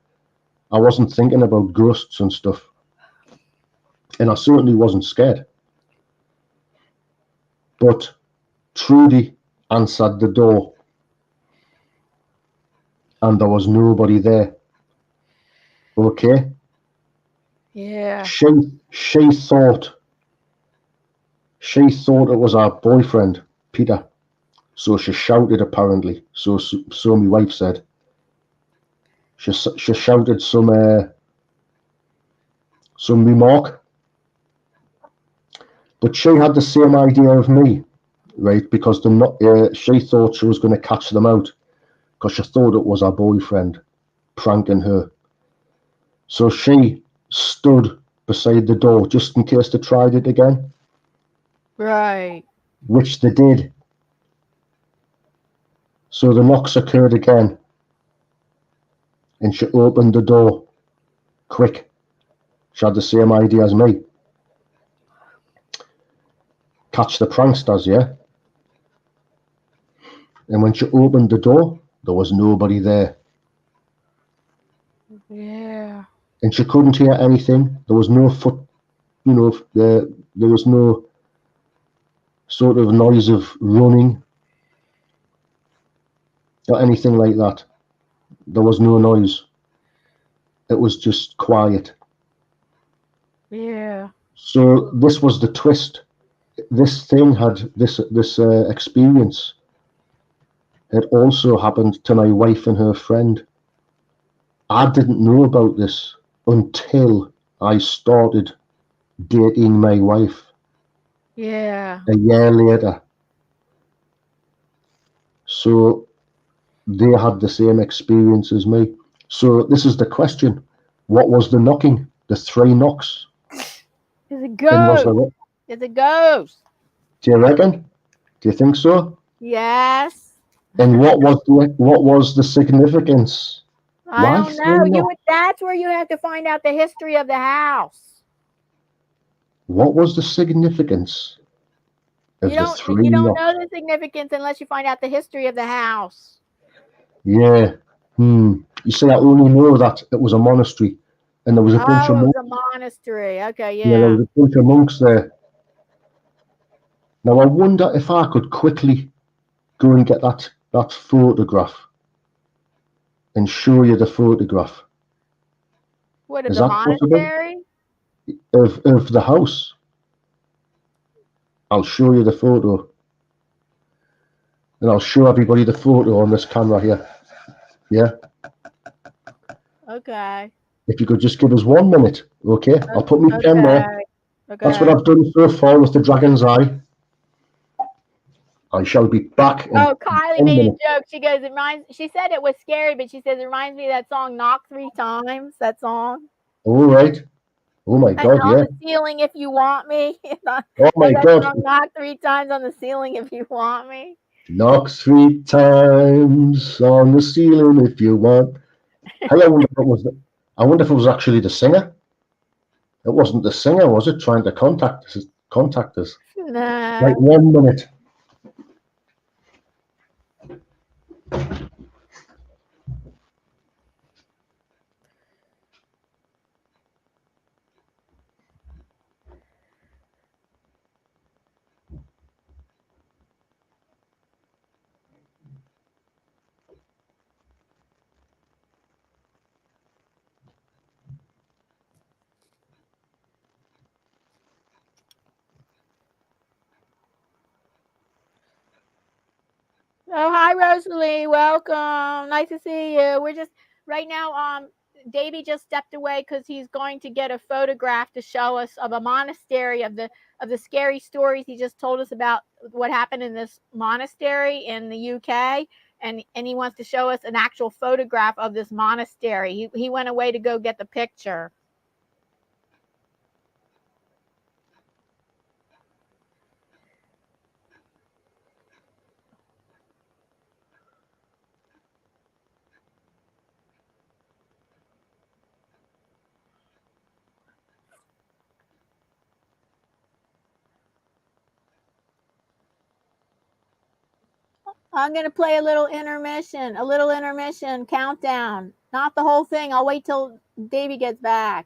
I wasn't thinking about ghosts and stuff. And I certainly wasn't scared. But Trudy answered the door and there was nobody there. Okay? Yeah. She thought it was our boyfriend, Peter. So she shouted, apparently. So my wife said. She shouted some remark. But she had the same idea of me, right? Because she thought she was going to catch them out because she thought it was our boyfriend pranking her. So she stood beside the door just in case they tried it again. Right. Which they did. So the knocks occurred again. And she opened the door quick. She had the same idea as me. Catch the pranksters, yeah? And when she opened the door, there was nobody there. Yeah. And she couldn't hear anything. There was no foot, there was no sort of noise of running or anything like that. There was no noise. It was just quiet. Yeah. So this was the twist. This thing had this experience had also happened to my wife and her friend. I didn't know about this until I started dating my wife. Yeah. A year later. So they had the same experience as me. So this is the question. What was the knocking? The 3 knocks. It's a And was ghost. there, It's a ghost. do you reckon? Do you think so? Yes. And what was the significance? I Why don't 3 know. knocks? That's where you have to find out the history of the house. What was the significance of the 3 You don't knocks? know the significance unless you find out the history of the house. Yeah. You see, I only know that it was a monastery, and there was a bunch of Oh, it was monks. a monastery. Okay, Yeah, there yeah. was a bunch of monks there. Now I wonder if I could quickly go and get that photograph and show you the photograph. What, of Is the that possible? monastery? Of the house? I'll show you the photo, and I'll show everybody the photo on this camera here. Yeah. Okay. If you could just give us 1 minute, okay? I'll put my pen there. Okay. That's what Okay. I've done so far with the dragon's eye. I shall be back in Oh, Kylie 10 made a minutes. joke. She goes, she said it was scary, but she says it reminds me of that song Knock 3 Times. That song. All right. Oh my And God, on yeah. the ceiling if you want me. Oh my That God. song Knock 3 Times on the ceiling if you want me. Knock 3 times on the ceiling if you want. I wonder if it was. I wonder if it was actually the singer. It wasn't the singer, was it? Trying to contact us. Contact us. Like No. 1 minute. Oh, hi, Rosalie. Welcome. Nice to see you. We're just right now. Davy just stepped away because he's going to get a photograph to show us of a monastery of the scary stories he just told us about what happened in this monastery in the UK, and he wants to show us an actual photograph of this monastery. He went away to go get the picture. I'm going to play a little intermission countdown. Not the whole thing. I'll wait till Davy gets back.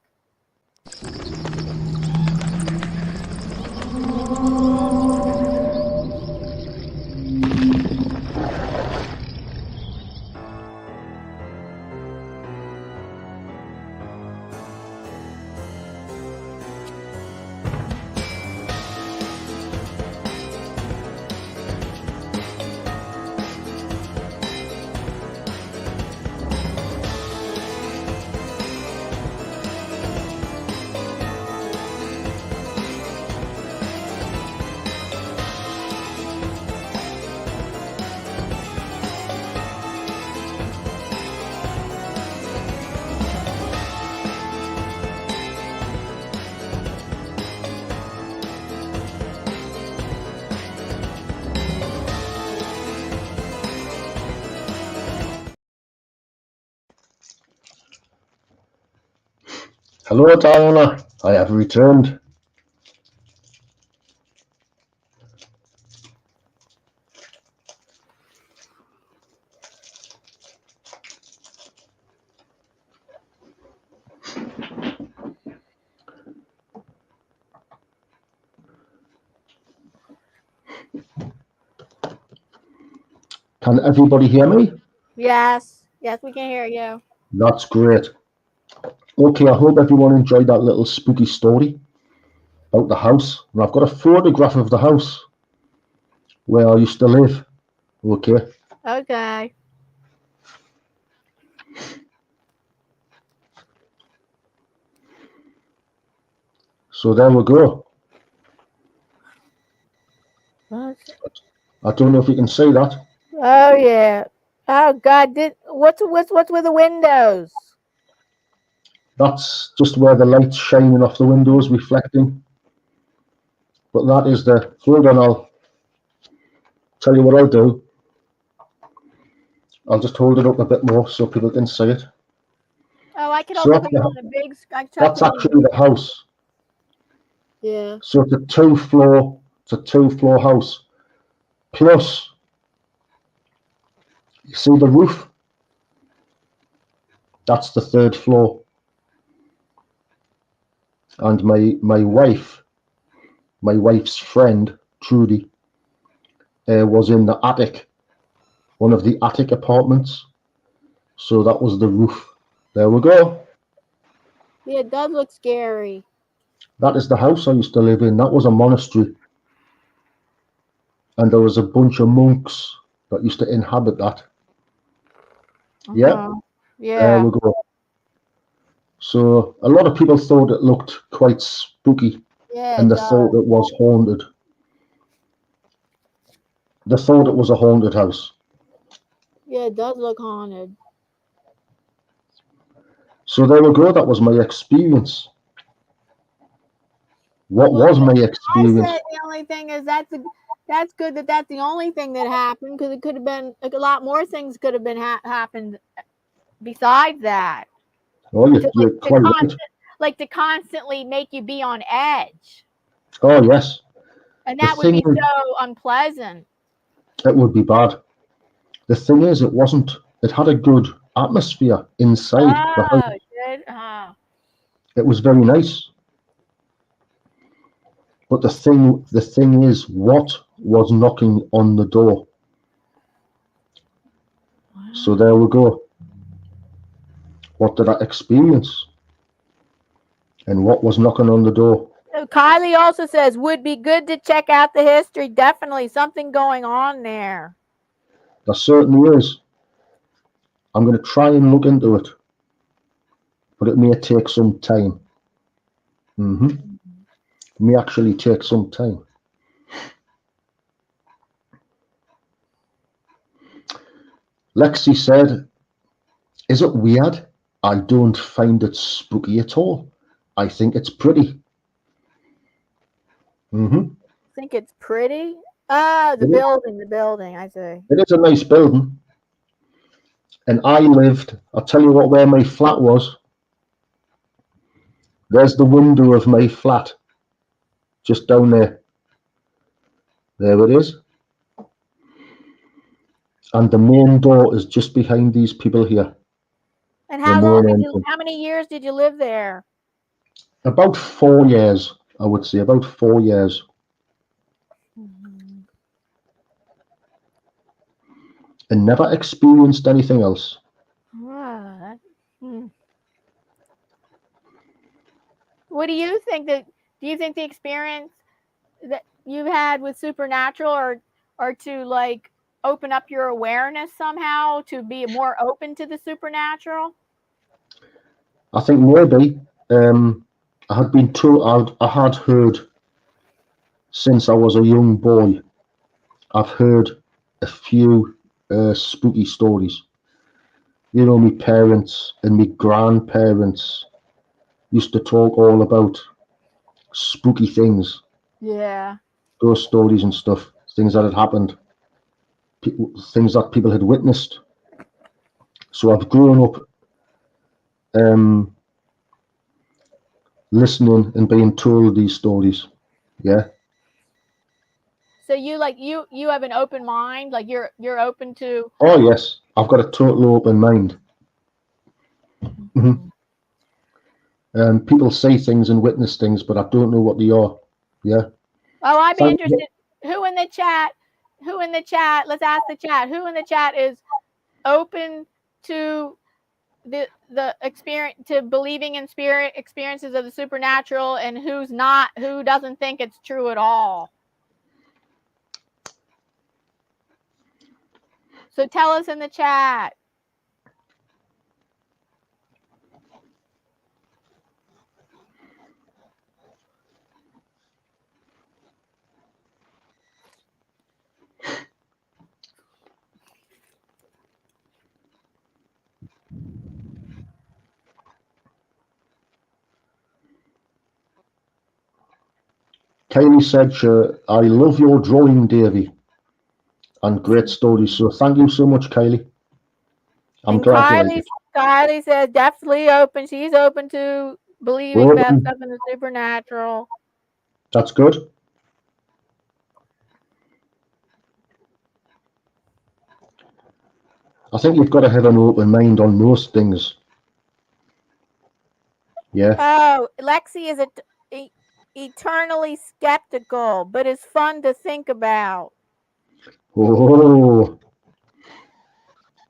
Hello, Diana. I have returned. Can everybody hear me? Yes, we can hear you. That's great. Okay, I hope everyone enjoyed that little spooky story about the house. And I've got a photograph of the house where I used to live. Okay. Okay. So there we go. I don't know if you can see that. Oh yeah. Oh God. What's with the windows? That's just where the light's shining off the windows, reflecting. But that is the. Hold on, I'll tell you what I'll do. I'll just hold it up a bit more so people can see it. Oh, I could So also put it on the big. that's actually the house. Yeah. So it's a two-floor house. Plus, you see the roof? That's the third floor. And my wife's friend, Trudy, was in the attic, one of the attic apartments. So that was the roof. There we go. Yeah, it does look scary. That is the house I used to live in. That was a monastery. And there was a bunch of monks that used to inhabit that. Yeah. There we go. So a lot of people thought it looked quite spooky. Yeah, and they thought it was haunted. They thought it was a haunted house. Yeah, it does look haunted. So there we go. That was my experience. What was my experience? I said the only thing is that's good that that's the only thing that happened, because it could have been like a lot more things could have been happened besides that. Oh, you're quite right. Like to constantly make you be on edge. Oh yes. And that would be so unpleasant. It would be bad. The thing is, it wasn't. It had a good atmosphere inside the house. Good. It was very nice. But the thing is, what was knocking on the door? Wow. So there we go. What did I experience? And what was knocking on the door? Kylie also says, would be good to check out the history. Definitely something going on there. There certainly is. I'm going to try and look into it, but it may take some time. It may actually take some time. Lexi said, "Is it weird? I don't find it spooky at all. I think it's pretty." Think it's pretty? Ah, the building, I see. It is a nice building. And I'll tell you what, where my flat was. There's the window of my flat. Just down there. There it is. And the main door is just behind these people here. And how many years did you live there? About 4 years, I would say. About 4 years. And never experienced anything else. What do you think do you think the experience that you've had with supernatural or to like open up your awareness somehow to be more open to the supernatural? I think maybe I had been told, I had heard since I was a young boy, I've heard a few spooky stories. You know, my parents and my grandparents used to talk all about spooky things. Yeah. Ghost stories and stuff, things that had happened, things that people had witnessed. So I've grown up listening and being told these stories. Yeah. So you have an open mind, like you're open to. Oh yes, I've got a total open mind. People say things and witness things, but I don't know what they are. Yeah. Oh, I'd be interested. Who in the chat? Let's ask the chat. Who in the chat is open to the experience, to believing in spirit experiences of the supernatural, and who's not? Who doesn't think it's true at all? So tell us in the chat. Kaylee said, "I love your drawing, Davy, and great stories." So thank you so much, Kaylee. I'm glad you like it. Kylie says definitely open. She's open to believing about stuff in the supernatural. That's good. I think you've got to have an open mind on most things. Yeah. Oh, Lexi is eternally skeptical, but it's fun to think about. Oh.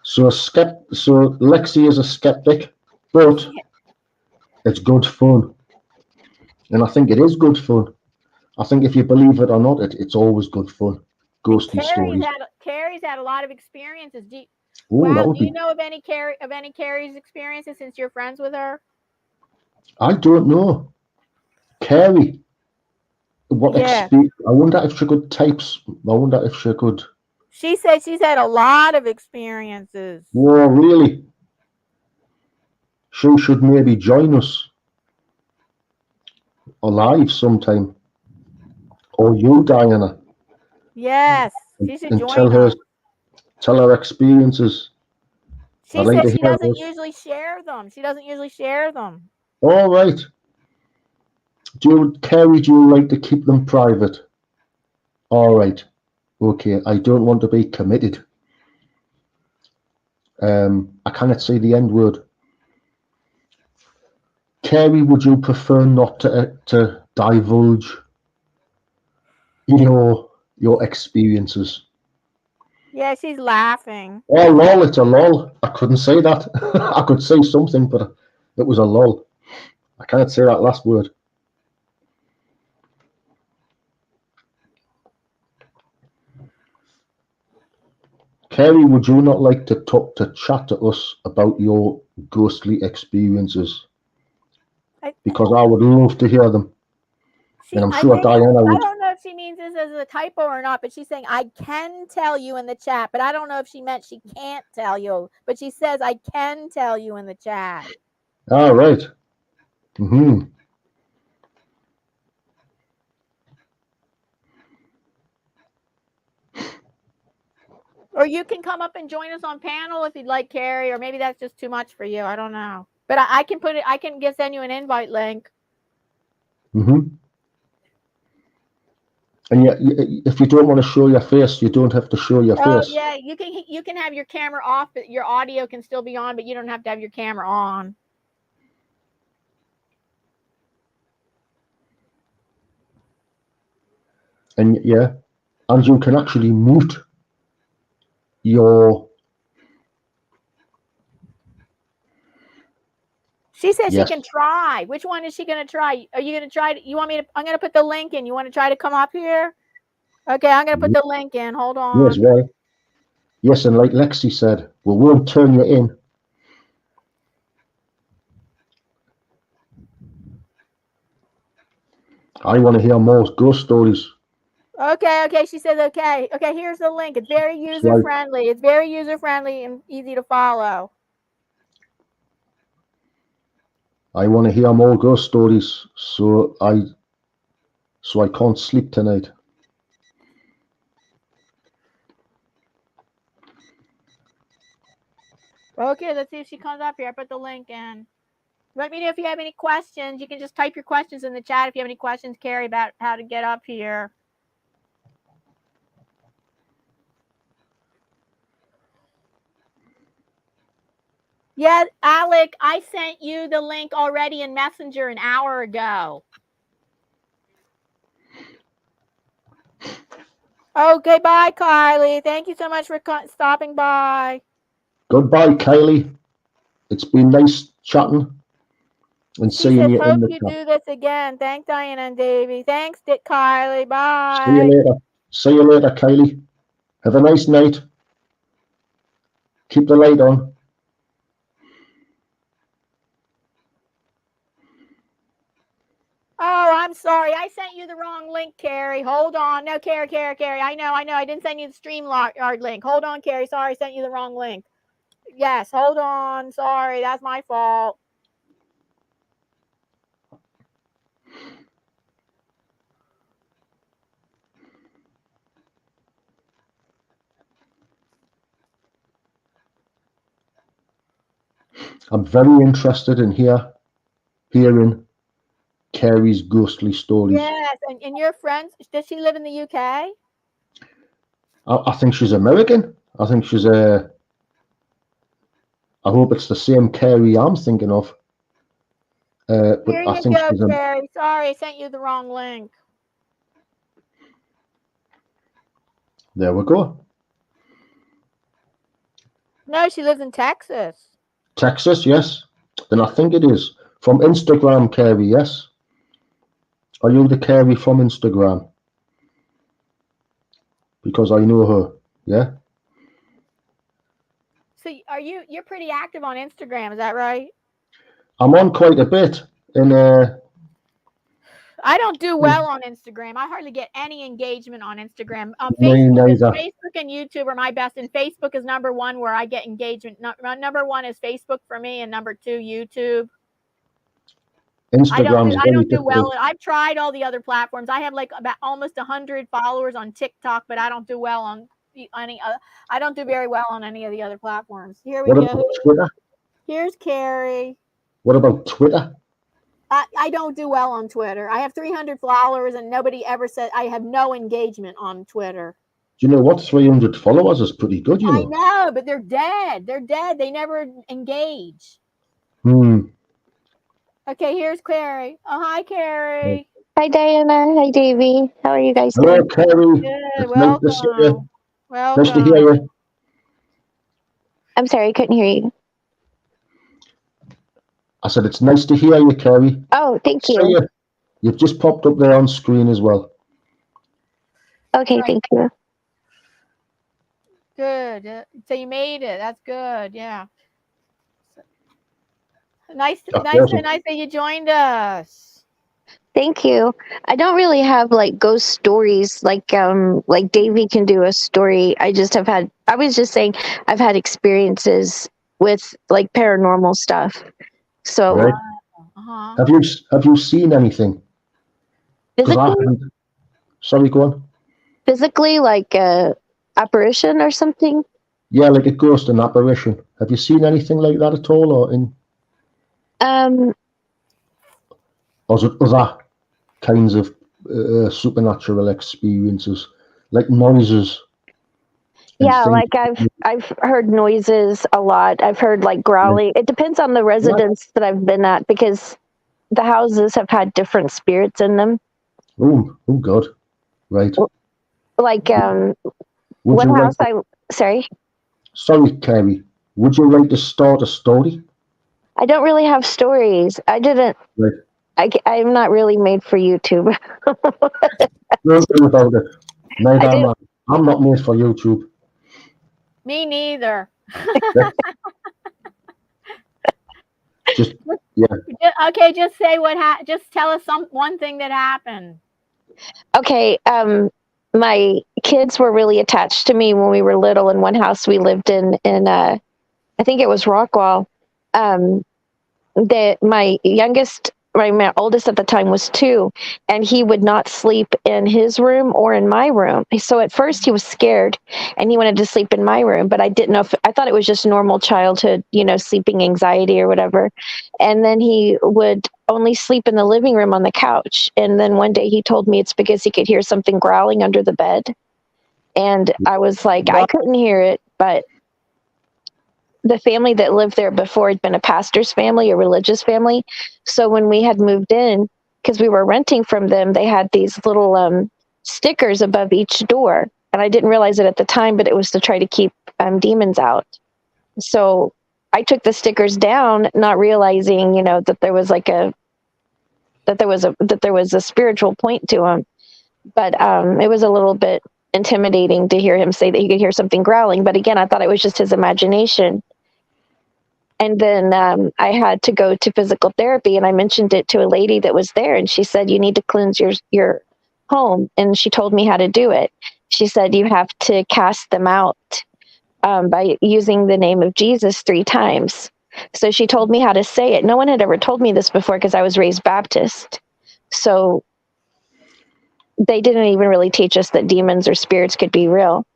So Lexi is a skeptic, but it's good fun. And I think it is good fun. I think if you believe it or not, it's always good fun. Ghosty stories. Carrie's had a lot of experiences. Do you know of any Carrie's experiences since you're friends with her? I don't know. Carrie. I wonder if she could types. I wonder if she could. She said she's had a lot of experiences. Whoa, really? She should maybe join us live sometime. Or you, Diana. Yes, she should join us. Tell her experiences. She said she doesn't usually share them. All right. Carrie, do you like to keep them private? All right. Okay, I don't want to be committed. I cannot say the N word. Carrie, would you prefer not to divulge your experiences? Yeah, she's laughing. Oh, lol, it's a lol. I couldn't say that. I could say something, but it was a lol. I can't say that last word. Carrie, would you not like to chat to us about your ghostly experiences? Because I would love to hear them. And I'm sure Diana I would. don't know if she means this as a typo or not, but she's saying, I can tell you in the chat, but I don't know if she meant she can't tell you, but she says, I can tell you in the chat. All right. Mm-hmm. Or you can come up and join us on panel if you'd like, Carrie, or maybe that's just too much for you. I don't know. But I can put it, I can send you an invite link. Mm-hmm. And yet, if you don't want to show your face, you don't have to show your face. Yeah, you can have your camera off, but your audio can still be on, but you don't have to have your camera on. And yeah, and you can actually mute your. She says she can try. Which one is she going to try? Are you going to try? You want me to? I'm going to put the link in. You want to try to come up here? Okay, I'm going to put the link in. Hold on. Yes, well. Yes, and like Lexi said, we won't turn you in. I want to hear more ghost stories. Okay, she says okay. Okay, here's the link. It's very user-friendly. It's very user-friendly and easy to follow. I want to hear more ghost stories, so I can't sleep tonight. Okay, let's see if she comes up here. I put the link in. Let me know if you have any questions. You can just type your questions in the chat if you have any questions, Carrie, about how to get up here. Yeah, Alec, I sent you the link already in Messenger an hour ago. Okay, bye, Kylie. Thank you so much for stopping by. Goodbye, Kylie. It's been nice chatting and seeing you in the chat. Hope you do this again. Thanks, Diana and Davy. Thanks, Dick, Kylie. Bye. See you later. See you later, Kylie. Have a nice night. Keep the light on. Oh, I'm sorry. I sent you the wrong link, Carrie. Hold on. No, Carrie. I know. I didn't send you the StreamYard link. Hold on, Carrie. Sorry, I sent you the wrong link. Yes, hold on. Sorry, that's my fault. I'm very interested in hearing Carrie's ghostly stories. Yes, and your friends, does she live in the UK? I think she's American. I think she's I hope it's the same Carrie I'm thinking of. But Here you I think go, she's Carrie. Sorry, I sent you the wrong link. There we go. No, she lives in Texas. Texas, yes. Then I think it is. From Instagram, Carrie, yes. Are you the Carrie from Instagram? Because I know her, yeah. So you're pretty active on Instagram, is that right? I'm on quite a bit in I don't do well on Instagram. I hardly get any engagement on Instagram. Me neither. Facebook and YouTube are my best, and Facebook is number one where I get engagement. Number one is Facebook for me, and number two, YouTube. Instagram. I don't do well. I've tried all the other platforms. I have like about almost 100 followers on TikTok, but I don't do well on any other. I don't do very well on any of the other platforms. Here we go. About Twitter? Here's Carrie. What about Twitter? I don't do well on Twitter. I have 300 followers, and nobody ever said I have no engagement on Twitter. Do you know what? 300 followers is pretty good, you know. I know, but they're dead. They're dead. They never engage. Okay, here's Carrie. Oh, hi, Carrie. Hi, Diana. Hi, Davy. How are you guys doing? Hello, Carrie. Good. Welcome. Nice to see you. Welcome. Nice to hear you. I'm sorry, I couldn't hear you. I said it's nice to hear you, Carrie. Oh, thank you. You've just popped up there on screen as well. Okay, thank you. Good. So you made it. That's good. Yeah. Nice, That's nice, awesome. nice that you joined us. Thank you. I don't really have like ghost stories like Davy can do a story. I was just saying I've had experiences with like paranormal stuff. So Right. Uh-huh. Have you seen anything? Because I physically haven't. Sorry, go on. physically like a apparition or something. Yeah, like a ghost, an apparition. Have you seen anything like that at all, Um or is it other kinds of supernatural experiences, like noises and yeah, things? like I've heard noises a lot. I've heard like Yeah. growling. It depends on the What? residence that I've been at because the houses have had different spirits in them. Oh God. Right. Like Would one you house like? sorry. Sorry, Carrie. Would you like to start a story? I don't really have stories. I didn't. Right. I'm not really made for YouTube. Don't worry about it. I Neither am did. I. I'm not made for YouTube. Me neither. Let's just yeah. Okay, just say just tell us one thing that happened. Okay. My kids were really attached to me when we were little. In one house we lived in I think it was Rockwall. Um, my oldest at the time was 2, and he would not sleep in his room or in my room. So at first he was scared and he wanted to sleep in my room, but I didn't know if I thought it was just normal childhood, sleeping anxiety or whatever. And then he would only sleep in the living room on the couch. And then one day he told me it's because he could hear something growling under the bed. And I was like, I couldn't hear it, but the family that lived there before had been a pastor's family, a religious family. So when we had moved in, because we were renting from them, they had these little stickers above each door. And I didn't realize it at the time, but it was to try to keep demons out. So I took the stickers down, not realizing, that there was a spiritual point to them. But it was a little bit intimidating to hear him say that he could hear something growling. But again, I thought it was just his imagination. And then I had to go to physical therapy, and I mentioned it to a lady that was there, and she said, you need to cleanse your home. And she told me how to do it. She said, you have to cast them out by using the name of Jesus 3 times. So she told me how to say it. No one had ever told me this before because I was raised Baptist. So they didn't even really teach us that demons or spirits could be real.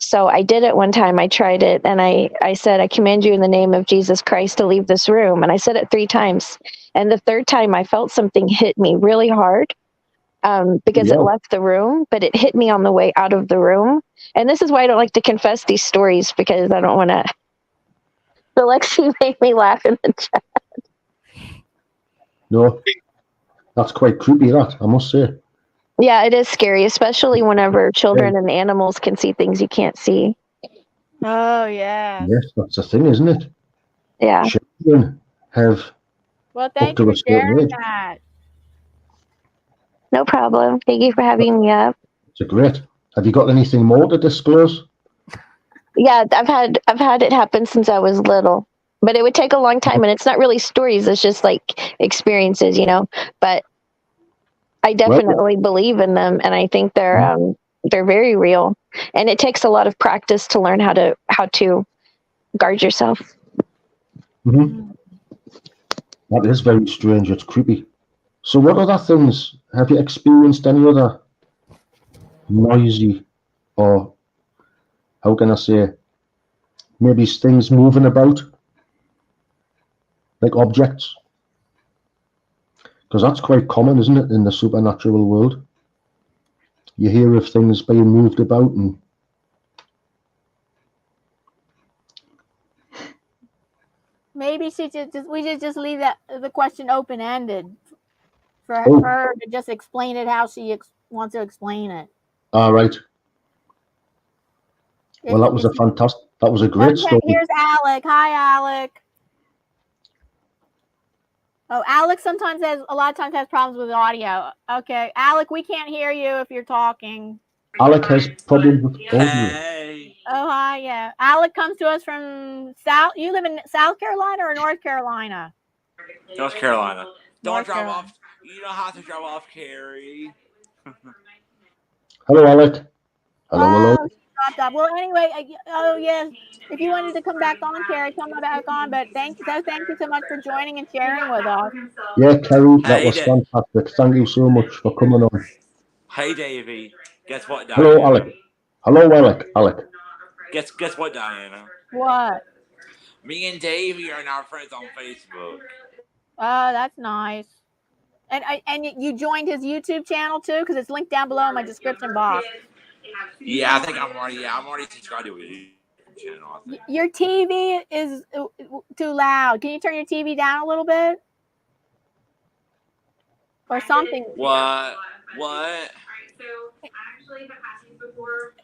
So I did it one time. I tried it, and I said, I command you in the name of Jesus Christ to leave this room. And I said it 3 times. And the 3rd time I felt something hit me really hard because it Yeah. left the room, but it hit me on the way out of the room. And this is why I don't like to confess these stories, because I don't want to. So Lexi made me laugh in the chat. No, that's quite creepy. That I must say. Yeah, it is scary, especially whenever children and animals can see things you can't see. Oh yeah. Yes, that's the thing, isn't it? Yeah. Children have Well, up thank to you a for certain sharing age. that. No problem. Thank you for having me up. It's a great. Have you got anything more to disclose? Yeah, I've had it happen since I was little, but it would take a long time, and it's not really stories. It's just like experiences, But I Well, definitely believe in them, and I think they're very real. And it takes a lot of practice to learn how to guard yourself. mhm. That is very strange. It's creepy. So, what other things have you experienced? Any other noisy, or how can I say, maybe things moving about, like objects? Because that's quite common, isn't it, in the supernatural world? You hear of things being moved about, and Maybe we should just leave the question open ended for oh, her to just explain it how she wants to explain it. all right. Well, that was a great Okay, story. here's Alec. Hi, Alec. Oh, Alex a lot of times has problems with audio. Okay, Alec, we can't hear you if you're talking. Alec has problems with audio. Hey. Oh, hi, yeah. Alec comes to us from South. You live in South Carolina or North Carolina? North Carolina. Don't North drop Carolina. off. You don't have to drop off, Carrie. Hello, Alec. Hello. Oh, she dropped off. Well, anyway, oh yes. If you wanted to come back on, Carrie, come back on. But thank you so much for joining and sharing with us. Yeah, Kerry, that Hey, was fantastic. Thank you so much for coming on. Hey, Davy. Guess what, Diana? Hello, Alec. Hello, Alec. Guess what, Diana? What? Me and Davy are now friends on Facebook. Oh, that's nice. And you joined his YouTube channel too, because it's linked down below in my description box. Yeah, I think I'm already subscribed to his YouTube channel. I think. Your TV is too loud. Can you turn your TV down a little bit? Or something. What?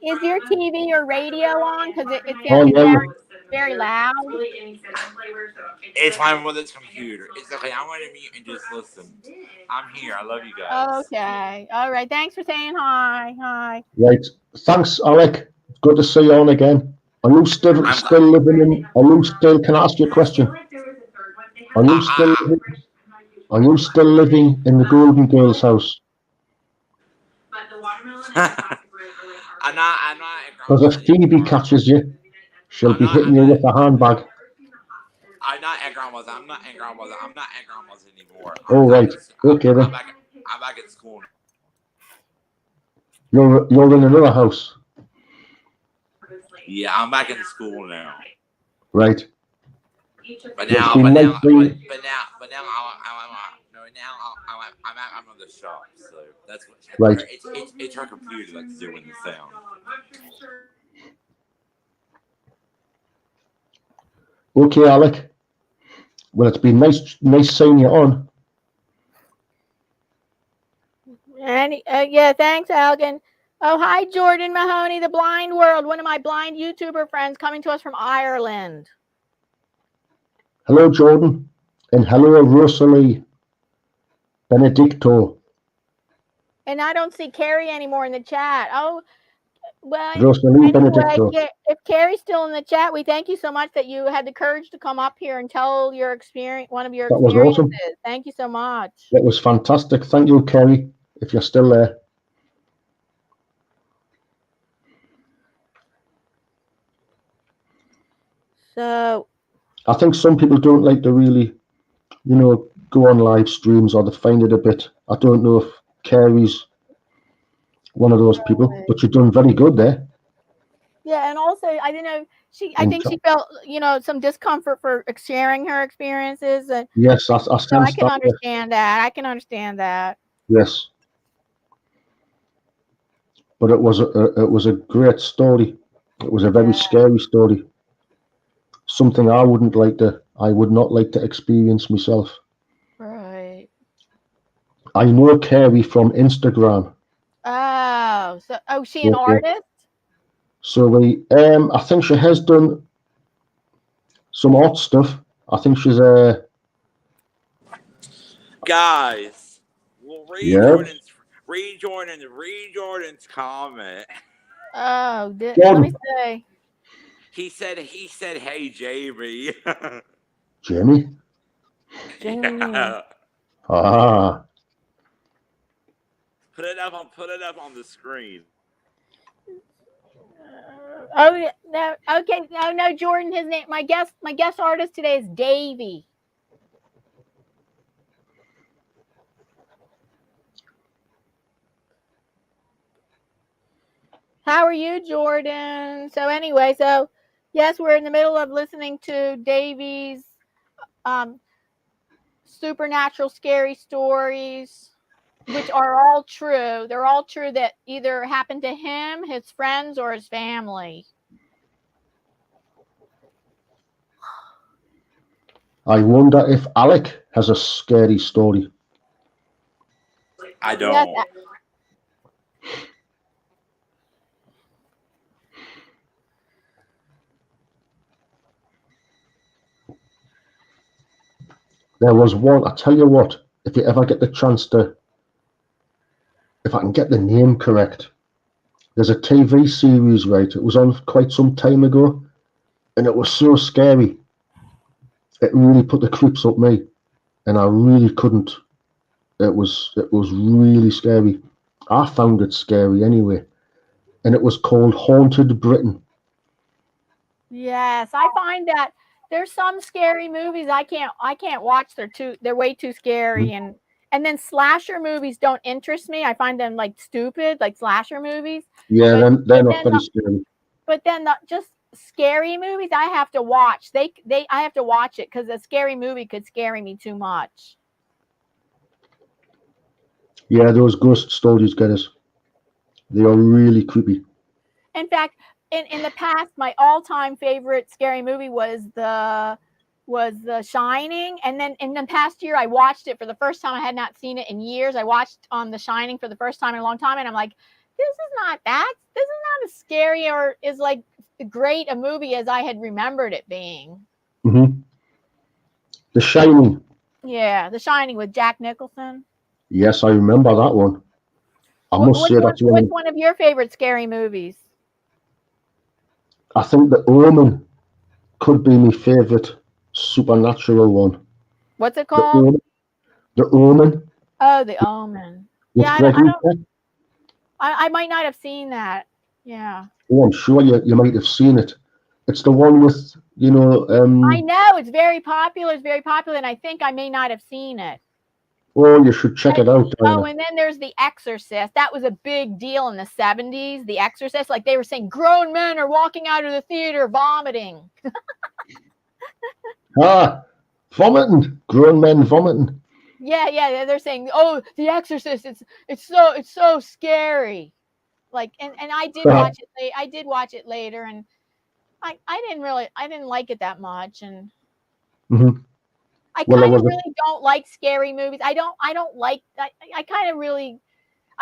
Is your TV or radio on? Because it's yeah. very loud. It's my mother's computer. It's okay. I'm going to mute and just listen. I'm here. I love you guys. Okay. All right. Thanks for saying hi. Hi. Right. Thanks, Alec. Good to see you on again. Are you still living in? Can I ask you a question? Are you still living in the Golden Girls house? I'm not. Because if Phoebe catches you, she'll be hitting you with a handbag. I'm not at grandma's. I'm not at grandma's anymore. Oh, right. Okay, then. I'm back at school. You're in another house. Yeah, I'm back in school now. Right. But now I'm at the shop. So that's what. Right. It's her computer that's doing the sound. Okay, Alec. Well, it's been nice seeing you on. And yeah, thanks, Algan. Oh, hi, Jordan Mahoney, the Blind World, one of my blind YouTuber friends coming to us from Ireland. Hello, Jordan, and hello, Rosalie Benedicto. And I don't see Carrie anymore in the chat. Oh, well, Rosalie Benedicto. If Carrie's still in the chat, we thank you so much that you had the courage to come up here and tell your experience, one of your experiences. Was awesome. Thank you so much. That was fantastic. Thank you, Carrie, if you're still there. So I think some people don't like to really, go on live streams, or they find it a bit. I don't know if Carrie's one of those people, but you've done very good there. Yeah, and also I don't know. I think she felt, some discomfort for sharing her experiences. And yes, I can understand that. I can understand that. Yes, but it was a great story. It was a very scary story. Something I would not like to experience myself. Right. I know Carrie from Instagram. Oh, so she an artist? So I think she has done some art stuff. I think she's guys. We'll read Jordan's comment. Oh, let me see. He said, "Hey, Jamie." Jamie. Yeah. Ah. Put it up on the screen. Oh no! Okay, no, Jordan. His name. My guest artist today is Davy. How are you, Jordan? So anyway, yes, we're in the middle of listening to Davy's supernatural scary stories, which are all true. They're all true that either happened to him, his friends, or his family. I wonder if Alec has a scary story. I don't. Yes, there was one, I tell you what, if you ever get the chance to, if I can get the name correct, There's a TV series, right? It was on quite some time ago, and it was so scary. It really put the creeps up me, and I really couldn't. It was really scary. I found it scary anyway, and it was called Haunted Britain. Yes, I find that there's some scary movies I can't watch. They're way too scary, and then slasher movies don't interest me. I find them like stupid, like slasher movies. Yeah, But they're but not then very scary. but then just scary movies I have to watch. I have to watch it because a scary movie could scare me too much. Yeah, those ghost stories get us. They are really creepy. In fact, in the past, my all-time favorite scary movie was The Shining, and then in the past year, I watched it for the first time. I had not seen it in years. I watched The Shining for the first time in a long time, and I'm like, this is not as scary or is like great a movie as I had remembered it being. Mm-hmm. The Shining. Yeah, The Shining with Jack Nicholson. Yes, I remember that one. I must say that's What's one of your favorite scary movies? I think The Omen could be my favourite supernatural one. What's it called? The Omen. Oh, The Omen. With Yeah, I might not have seen that. Yeah. Oh, I'm sure you might have seen it. It's the one with, I know it's very popular. It's very popular, and I think I may not have seen it. Oh, you should check it out, Diana. Oh, and then there's The Exorcist. That was a big deal in the 70s. The Exorcist, like they were saying, grown men are walking out of the theater vomiting. Vomiting. Grown men vomiting. Yeah. They're saying, oh, The Exorcist. It's so scary. Like, and I did watch it. I did watch it later, and I didn't like it that much, and I kind of really don't like scary movies. I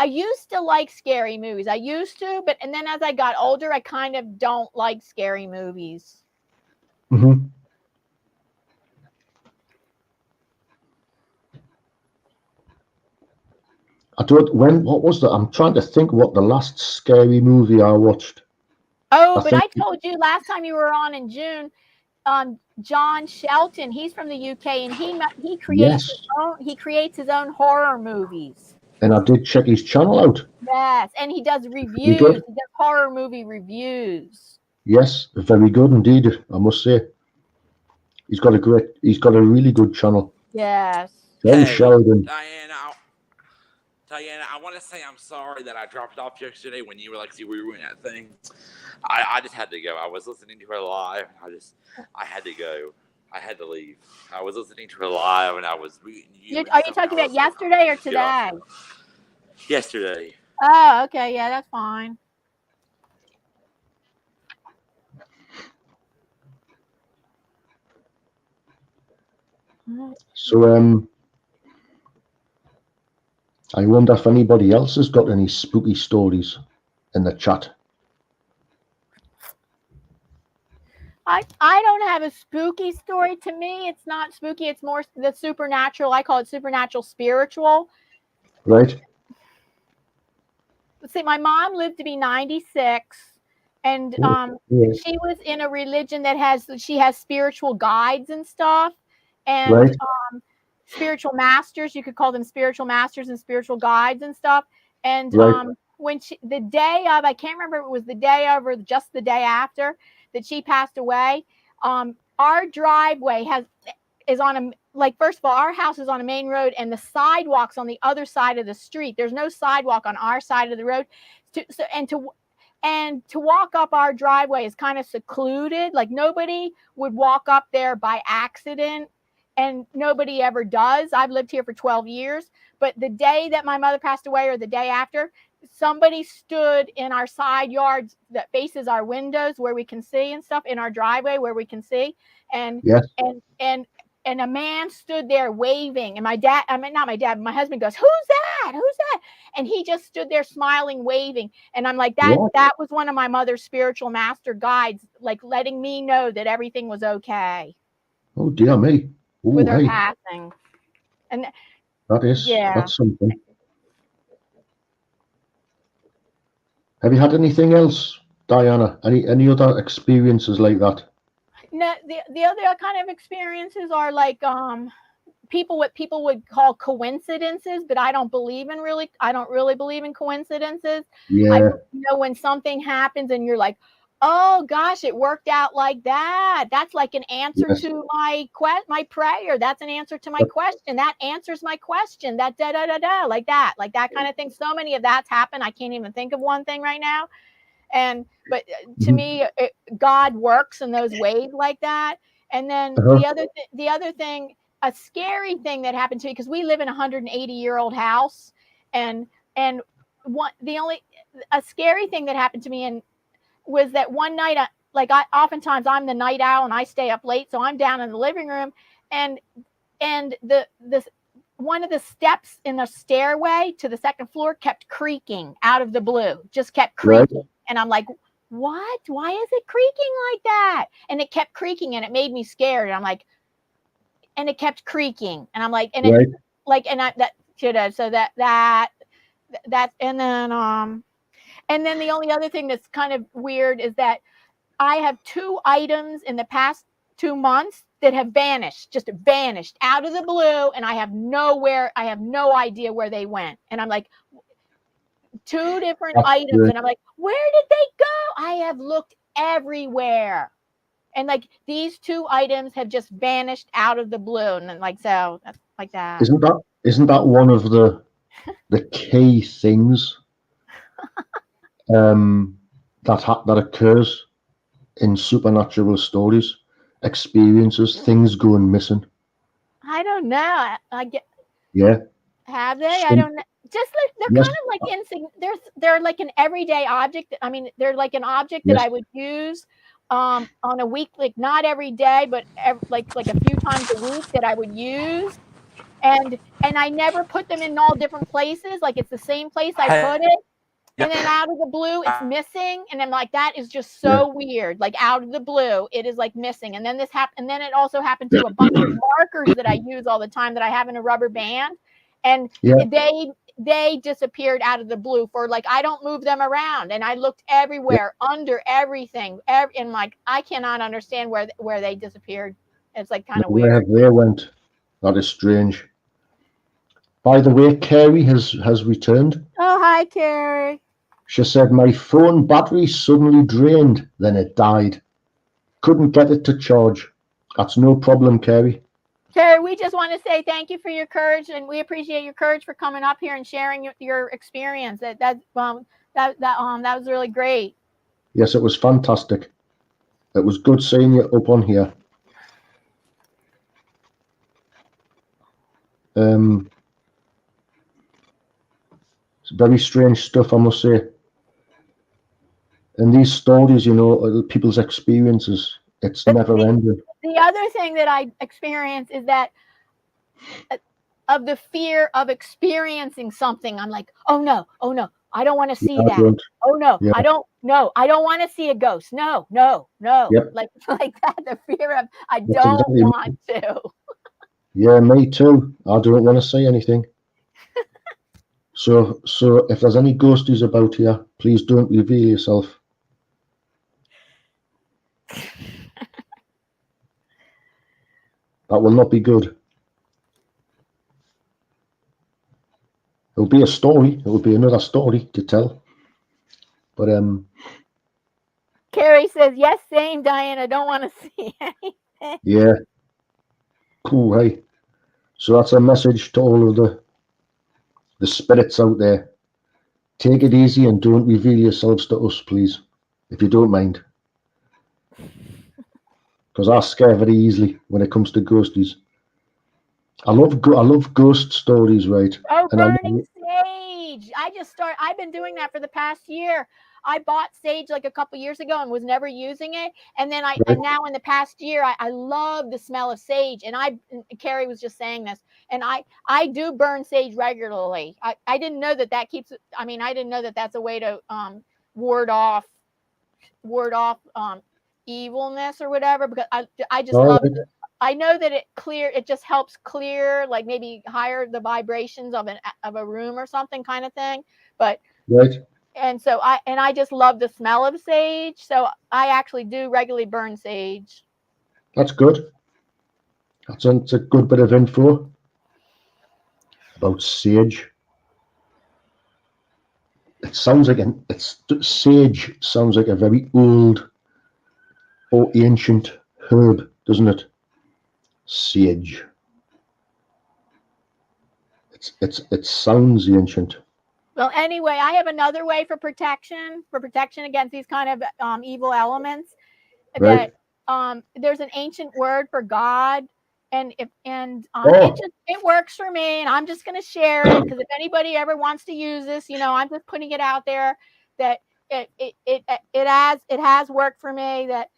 used to like scary movies. I used to, and then as I got older, I kind of don't like scary movies. Mm-hmm. What was that? I'm trying to think what the last scary movie I watched. Oh, but I told you last time you were on in June, John Shelton, he's from the UK, and he creates his own horror movies. And I did check his channel out. Yes, and he does reviews. He does horror movie reviews. Yes, very good indeed, I must say. He's got a really good channel. Yes. John Sheldon. Diana, I want to say I'm sorry that I dropped off yesterday when you were like, see, we were doing that thing. I just had to go. I was listening to her live. I had to go. I had to leave. I was listening to her live, and I was reading you. Are you talking about yesterday or today? Yesterday. Oh, okay. Yeah, that's fine. So, I wonder if anybody else has got any spooky stories in the chat. I don't have a spooky story. To me, it's not spooky. It's more the supernatural. I call it supernatural spiritual. Right. See, my mom lived to be 96, and she was in a religion that has spiritual guides and stuff, and spiritual masters. You could call them spiritual masters and spiritual guides and stuff. And when the day of, I can't remember if it was the day of or just the day after that she passed away, our driveway is on a, like, first of all, our house is on a main road and the sidewalk's on the other side of the street. There's no sidewalk on our side of the road. To walk up our driveway is kind of secluded. Like, nobody would walk up there by accident, and nobody ever does. I've lived here for 12 years. But the day that my mother passed away, or the day after, somebody stood in our side yards that faces our windows where we can see and stuff, in our driveway where we can see. And a man stood there waving. And my husband goes, "Who's that? Who's that?" And he just stood there smiling, waving. And I'm like, that was one of my mother's spiritual master guides, like letting me know that everything was okay. Oh, dear me. Ooh, with her passing. And that's something. Have you had anything else, Diana? Any other experiences like that? No, the other kind of experiences are like what people would call coincidences, but I don't really believe in coincidences. Yeah. When something happens and you're like, oh gosh, it worked out like that. That's like an answer Yes. to my prayer. That's an answer to my question. That answers my question. That da da da da, like that kind of thing. So many of that's happened. I can't even think of one thing right now. But to me, God works in those ways like that. And then the other thing, a scary thing that happened to me, because we live in a 180-year-old house, and a scary thing that happened to me was that one night, oftentimes I'm the night owl and I stay up late, so I'm down in the living room, and the one of the steps in the stairway to the second floor kept creaking out of the blue, just kept creaking. Right. And I'm like, what? Why is it creaking like that? And it kept creaking and it made me scared. And I'm like, and it kept creaking. And I'm like, and right. It like, and I, that, you know, so that, and then the only other thing that's kind of weird is that I have 2 items in the past 2 months that have just vanished out of the blue. And I have no idea where they went. And I'm like, 2 different items. Good. And I'm like, where did they go? I have looked everywhere. And like these 2 items have just vanished out of the blue. And then so that's like that. Isn't that one of the key things that occurs in supernatural stories, experiences, things going missing? I don't know. Yeah. Have they? I don't know. Just like they're kind of like they're like an everyday object. I mean, they're like an object that I would use on a week, like not every day, but like a few times a week that I would use. And I never put them in all different places. Like it's the same place I put it. And then out of the blue, it's missing. And I'm like, that is just so weird. Like out of the blue, it is like missing. And then this happened. And then it also happened to a bunch of markers that I use all the time that I have in a rubber band. And they disappeared out of the blue for like, I don't move them around. And I looked everywhere, under everything. And like, I cannot understand where they disappeared. It's like kind of weird. Where have they went? That is strange. By the way, Carrie has returned. Oh, hi, Carrie. She said, my phone battery suddenly drained, then it died. Couldn't get it to charge. That's no problem, Carrie. Carrie, we just want to say thank you for your courage, and we appreciate your courage for coming up here and sharing your experience. That was really great. Yes, it was fantastic. It was good seeing you up on here. It's very strange stuff, I must say. And these stories, you know, people's experiences, it's never ending. The other thing that I experience is that of the fear of experiencing something. I'm like, oh no, I don't want to see that. Oh no, I don't want to see a ghost. No. Yep. Like that, the fear of I don't want to. Yeah, me too. I don't want to see anything. So if there's any ghosties about here, please don't reveal yourself. That will not be good. It'll be a story. It will be another story to tell. But Carrie says, yes, same, Diane. I don't want to see anything. Yeah. Cool, hey. So that's a message to all of the spirits out there. Take it easy and don't reveal yourselves to us, please, if you don't mind. Because I scare very easily when it comes to ghosties. I love ghost stories, right? Oh, burning sage! I've been doing that for the past year. I bought sage like a couple years ago and was never using it. And then and now in the past year, I love the smell of sage. And Carrie was just saying this, and I do burn sage regularly. I didn't know that keeps. I mean, I didn't know that that's a way to ward off evilness or whatever. Because I just love it. I know that it just helps clear, like maybe higher the vibrations of a room or something kind of thing. But right. and so I just love the smell of sage. So I actually do regularly burn sage. That's good. That's a good bit of info about sage. It sounds like sage sounds like a very old or ancient herb, doesn't it? Sage. It sounds ancient. Well, anyway, I have another way for protection against these kind of evil elements. Right. That there's an ancient word for God, and Oh. it works for me, and I'm just going to share it because if anybody ever wants to use this, I'm just putting it out there that it has worked for me. That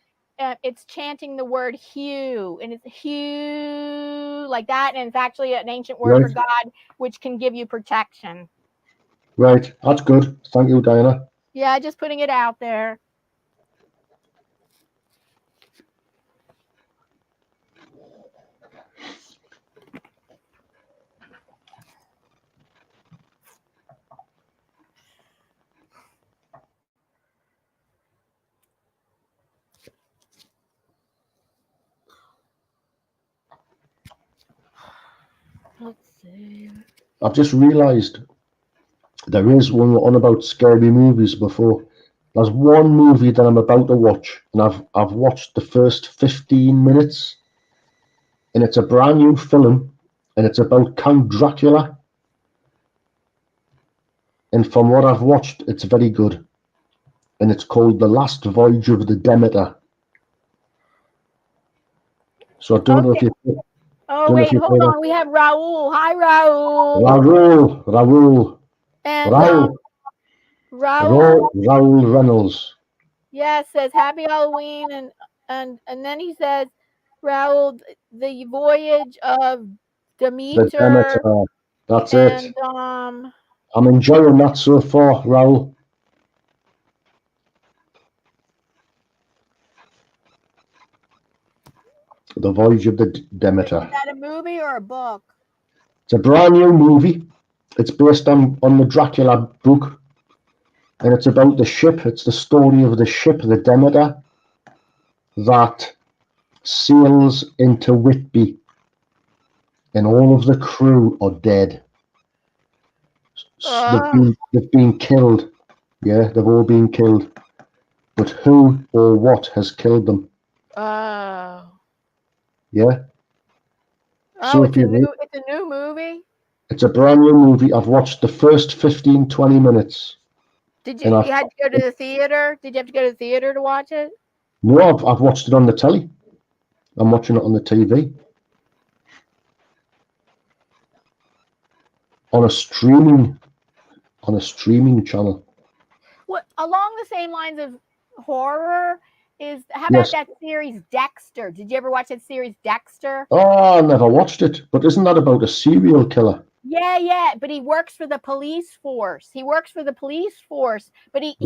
it's chanting the word hue, and it's hue like that, and it's actually an ancient word for God, which can give you protection. Right, that's good. Thank you, Diana. Yeah, just putting it out there. Let's see. I've just realised there is one on about scary movies before. There's one movie that I'm about to watch, and I've watched the first 15 minutes, and it's a brand new film, and it's about Count Dracula. And from what I've watched, it's very good, and it's called The Last Voyage of the Demeter. So I don't know if you. Oh wait, hold on. We have Raul. Hi, Raul. Raul. And Raul Reynolds. Yes, says Happy Halloween, and then he says, Raul, the voyage of Demeter. That's it. I'm enjoying that so far, Raul. The Voyage of the Demeter. Is that a movie or a book? It's a brand new movie. It's based on the Dracula book, and it's about the ship. It's the story of the ship, the Demeter, that sails into Whitby, and all of the crew are dead. They've been killed. Yeah, they've all been killed. But who or what has killed them? Yeah. Oh, it's a new movie? It's a brand new movie. I've watched the first 15, 20 minutes. Did you had to go to the theater? Did you have to go to the theater to watch it? No, I've watched it on the telly. I'm watching it on the TV. On a streaming channel. What along the same lines of horror how about that series Dexter? Did you ever watch that series Dexter? Oh, I never watched it. But isn't that about a serial killer? Yeah, but he works for the police force. But he's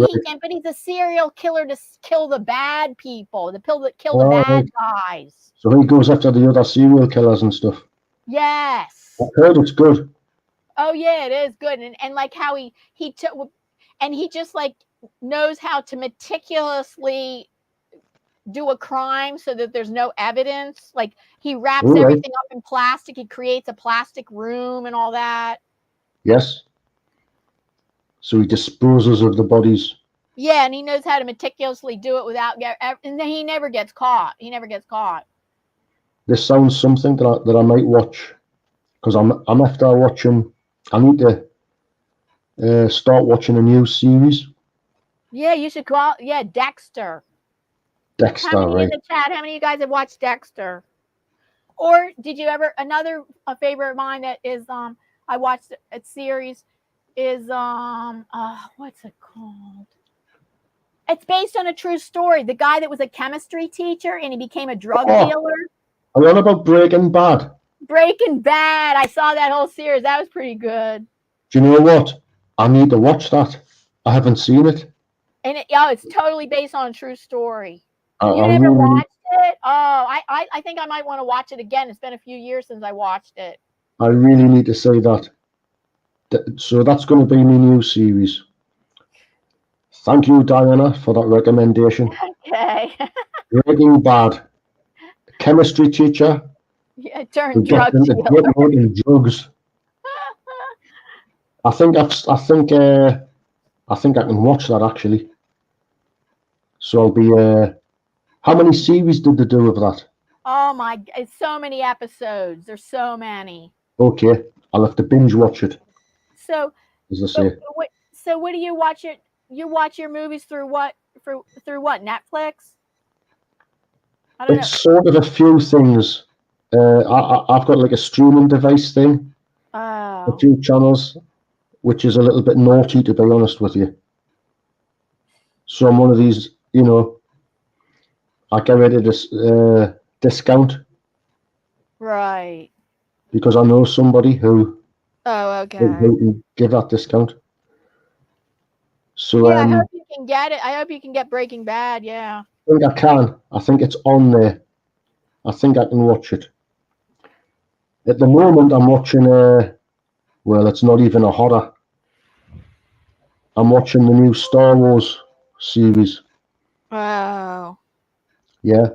a serial killer to kill the bad people, the bad guys. So he goes after the other serial killers and stuff. Yes. I've heard it's good. Oh yeah, it is good, and like how he just like knows how to meticulously do a crime so that there's no evidence. Like he wraps everything up in plastic. He creates a plastic room and all that. Yes. So he disposes of the bodies. Yeah, and he knows how to meticulously do it and then he never gets caught. This sounds something that I might watch, because I'm after watching. I need to start watching a new series. Yeah, you should call. Yeah, Dexter. Dexter, how many right? In the chat? How many of you guys have watched Dexter? Or did you ever? A favorite of mine that is I watched a series is what's it called? It's based on a true story. The guy that was a chemistry teacher and he became a drug dealer. Are you on about Breaking Bad? Breaking Bad. I saw that whole series. That was pretty good. Do you know what? I need to watch that. I haven't seen it. And it's totally based on a true story. You never watched it? Oh, I think I might want to watch it again. It's been a few years since I watched it. I really need to say that. So that's going to be my new series. Thank you, Diana, for that recommendation. Okay. Breaking Bad. Chemistry teacher Yeah, who turn gets drug into dealer. getting into drugs. I think I can watch that actually. So I'll be. How many series did they do of that? Oh my! It's so many episodes. There's so many. Okay, I'll have to binge watch it, So, as I but say. what? So what do you watch it? You watch your movies through what? Through what? Netflix? I don't know. It's sort of a few things. I've got like a streaming device thing, a Oh, few channels, which is a little bit naughty to be honest with you. So I'm one of these, I get rid of this discount right. because I know somebody who Oh, okay. can give that discount. So Yeah, I hope you can get it. I hope you can get Breaking Bad. Yeah. I think I can. I think it's on there. I think I can watch it. At the moment, I'm watching well, it's not even a horror. I'm watching the new Star Wars series. Wow. Yeah.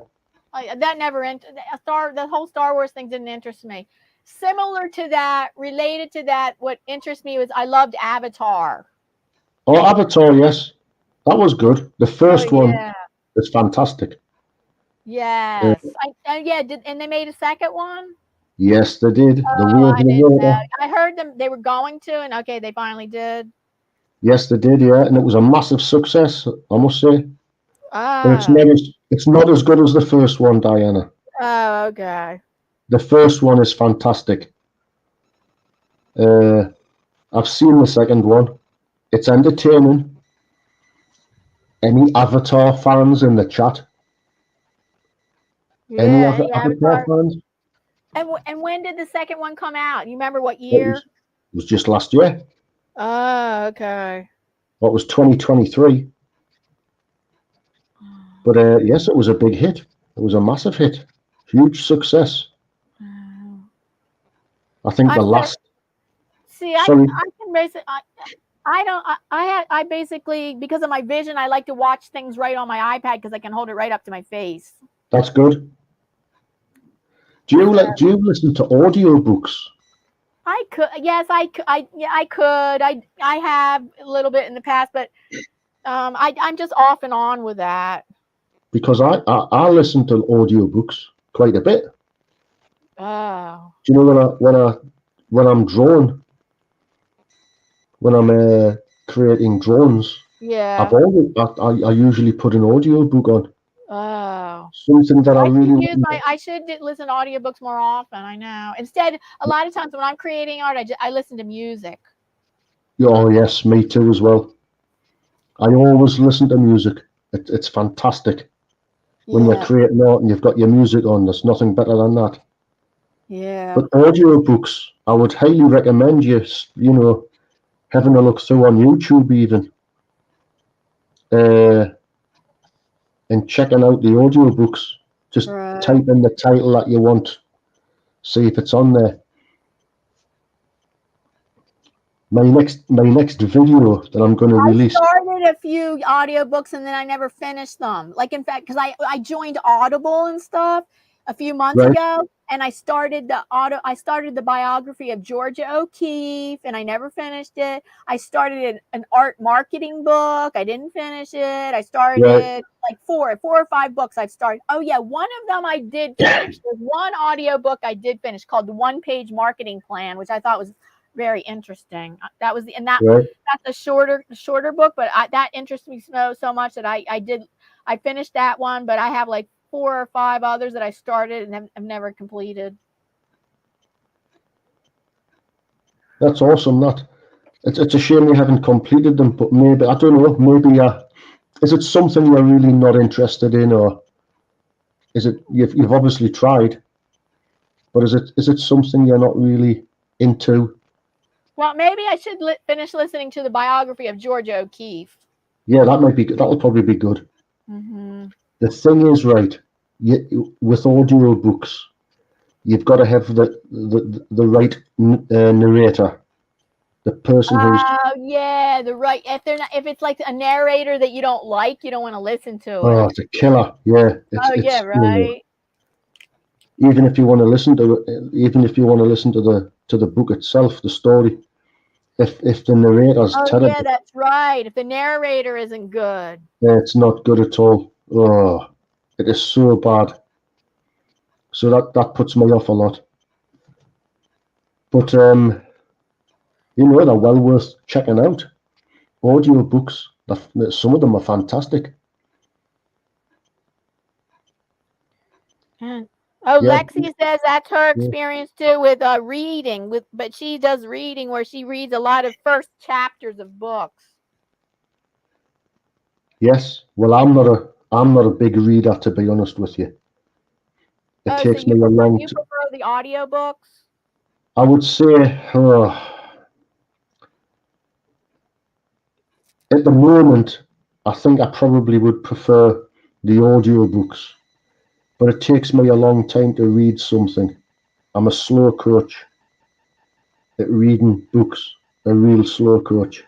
That never the whole Star Wars thing didn't interest me. Similar to that, related to that, what interests me was I loved Avatar. Oh, Avatar, yes. That was good. The first one Yeah. is fantastic. Yes. Yeah, and they made a second one? Yes, they did. The Oh, Way of I the didn't know. Water. I heard them they were going to, and okay, they finally did. Yes, they did, yeah. And it was a massive success, I must say. But Oh. it's not as good as the first one, Diana. Oh, okay. The first one is fantastic. I've seen the second one. It's entertaining. Any Avatar fans in the chat? Any Yeah, other any Avatar Avatar. fans? And when did the second one come out? You remember what It year? was just last year. Oh, okay. What was 2023? But yes, it was a big hit. It was a massive hit. Huge success. I think the last. See, Sorry. I can basically, I don't, I basically, because of my vision, I like to watch things right on my iPad because I can hold it right up to my face. That's good. Do you listen to audiobooks? I could, yes, yeah, I could. I have a little bit in the past, but I'm just off and on with that. Because I listen to audiobooks quite a bit. Oh. Do you know when I'm drawing, when I'm creating drawings, Yeah. I usually put an audiobook on. Oh. Something that I really I should listen to audiobooks more often. I know. Instead, a lot of times when I'm creating art, I listen to music. Oh yes, me too as well. I always listen to music. It's fantastic. When you're creating art and you've got your music on, there's nothing better than that. Yeah. But audiobooks, I would highly recommend you having a look through on YouTube even, and checking out the audiobooks. Just type in the title that you want, see if it's on there. My next video that I'm going to release. I started a few audiobooks and then I never finished them. Like, in fact, because I joined Audible and stuff a few months ago, and I started the biography of Georgia O'Keeffe, and I never finished it. I started an art marketing book. I didn't finish it. I started like four or five books I've started. Oh yeah, one of them I did finish. There's one audiobook I did finish called The One-Page Marketing Plan, which I thought was very interesting. That was that's a shorter book, but that interests me so much that I finished that one, but I have like 4 or 5 others that I started and have never completed. That's awesome. It's a shame you haven't completed them, but maybe, I don't know, maybe is it something you're really not interested in, or is it you've obviously tried, but is it something you're not really into? Well, maybe I should finish listening to the biography of Georgia O'Keeffe. Yeah, that might be good. That'll probably be good. Mm-hmm. The thing is, right, with audio books, you've got to have the right narrator. the person who's yeah, if it's like a narrator that you don't like, you don't want to listen to it. it's a killer. Yeah, Yeah, right. even if you want to listen to it, even if you want to listen to the book itself, the story, if the narrator's terrible, Yeah, that's right. If the narrator isn't good, it's not good at all. Oh, it is so bad. So that puts me off a lot. But they're well worth checking out. Audio books, some of them are fantastic. yeah. Yeah. Lexi says that's her experience too with reading. But she does reading where she reads a lot of first chapters of books. Yes. Well, I'm not a big reader, to be honest with you. It takes me a long. You prefer the audiobooks? I would say at the moment, I think I probably would prefer the audiobooks, but it takes me a long time to read something. I'm a slow coach at reading books, a real slow coach. It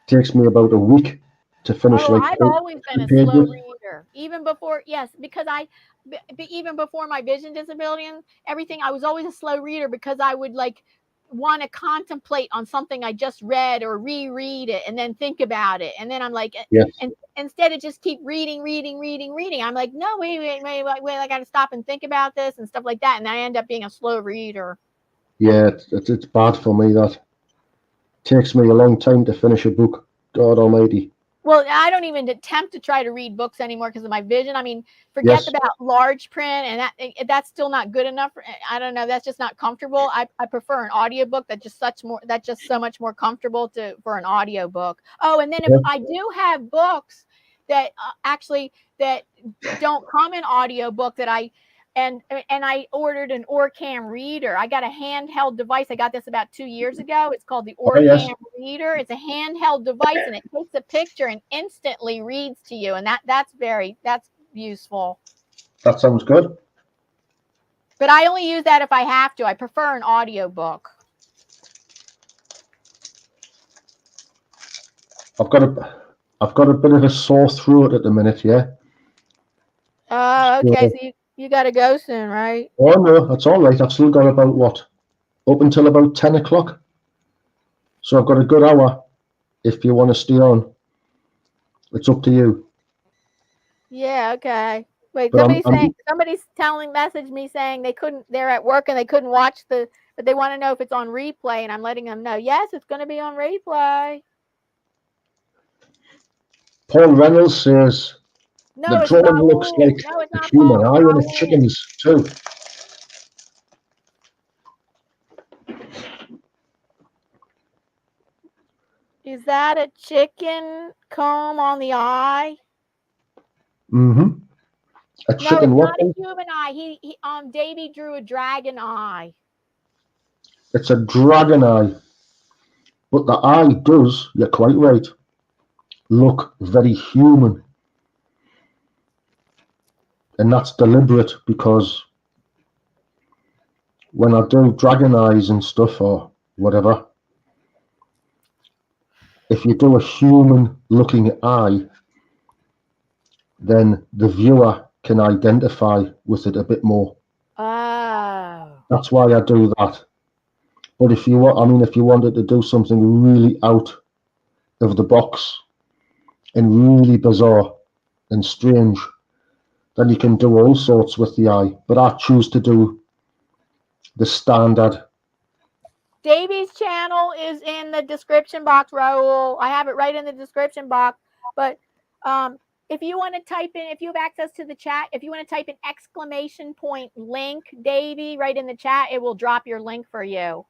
takes me about a week to finish. I've always been a slow reader, even before, because even before my vision disability and everything, I was always a slow reader because I would want to contemplate on something I just read or reread it and then think about it. And then I'm like, and instead of just keep reading, I'm like, no, wait, I got to stop and think about this and stuff like that. And I end up being a slow reader. Yeah, it's bad for me. That takes me a long time to finish a book. God almighty. Well, I don't even attempt to try to read books anymore because of my vision. I mean, forget about large print, and that's still not good enough. I don't know. That's just not comfortable. I prefer an audiobook. That's just so much more comfortable for an audiobook. Oh, and then if I do have books that that don't come in audiobook that I ordered an Orcam reader. I got a handheld device. I got this about 2 years ago. It's called the Orcam reader. It's a handheld device and it takes a picture and instantly reads to you. And that's useful. That sounds good. But I only use that if I have to. I prefer an audiobook. I've got a bit of a sore throat at the minute, yeah. Okay. So you got to go soon, right? Oh no, that's all right. I've still got about up until about 10 o'clock. So I've got a good hour. If you want to stay on, it's up to you. Yeah. Okay. Wait. Somebody's messaged me saying they're at work and they couldn't watch but they want to know if it's on replay, and I'm letting them know. Yes, it's going to be on replay. Paul Reynolds says the drawing looks like a human eye and a chicken's too. Is that a chicken comb on the eye? Mm-hmm. A chicken no, it's not a human eye. Davy drew a dragon eye. It's a dragon eye. But the eye does, you're quite right, look very human. And that's deliberate because when I do dragon eyes and stuff or whatever, if you do a human looking eye, then the viewer can identify with it a bit more. Oh. That's why I do that. But if you wanted to do something really out of the box and really bizarre and strange, then you can do all sorts with the eye. But I choose to do the standard. Davy's channel is in the description box, Raul. I have it right in the description box. But if you want to type in, if you have access to the chat, if you want to type in ! link, Davy, right in the chat, it will drop your link for you.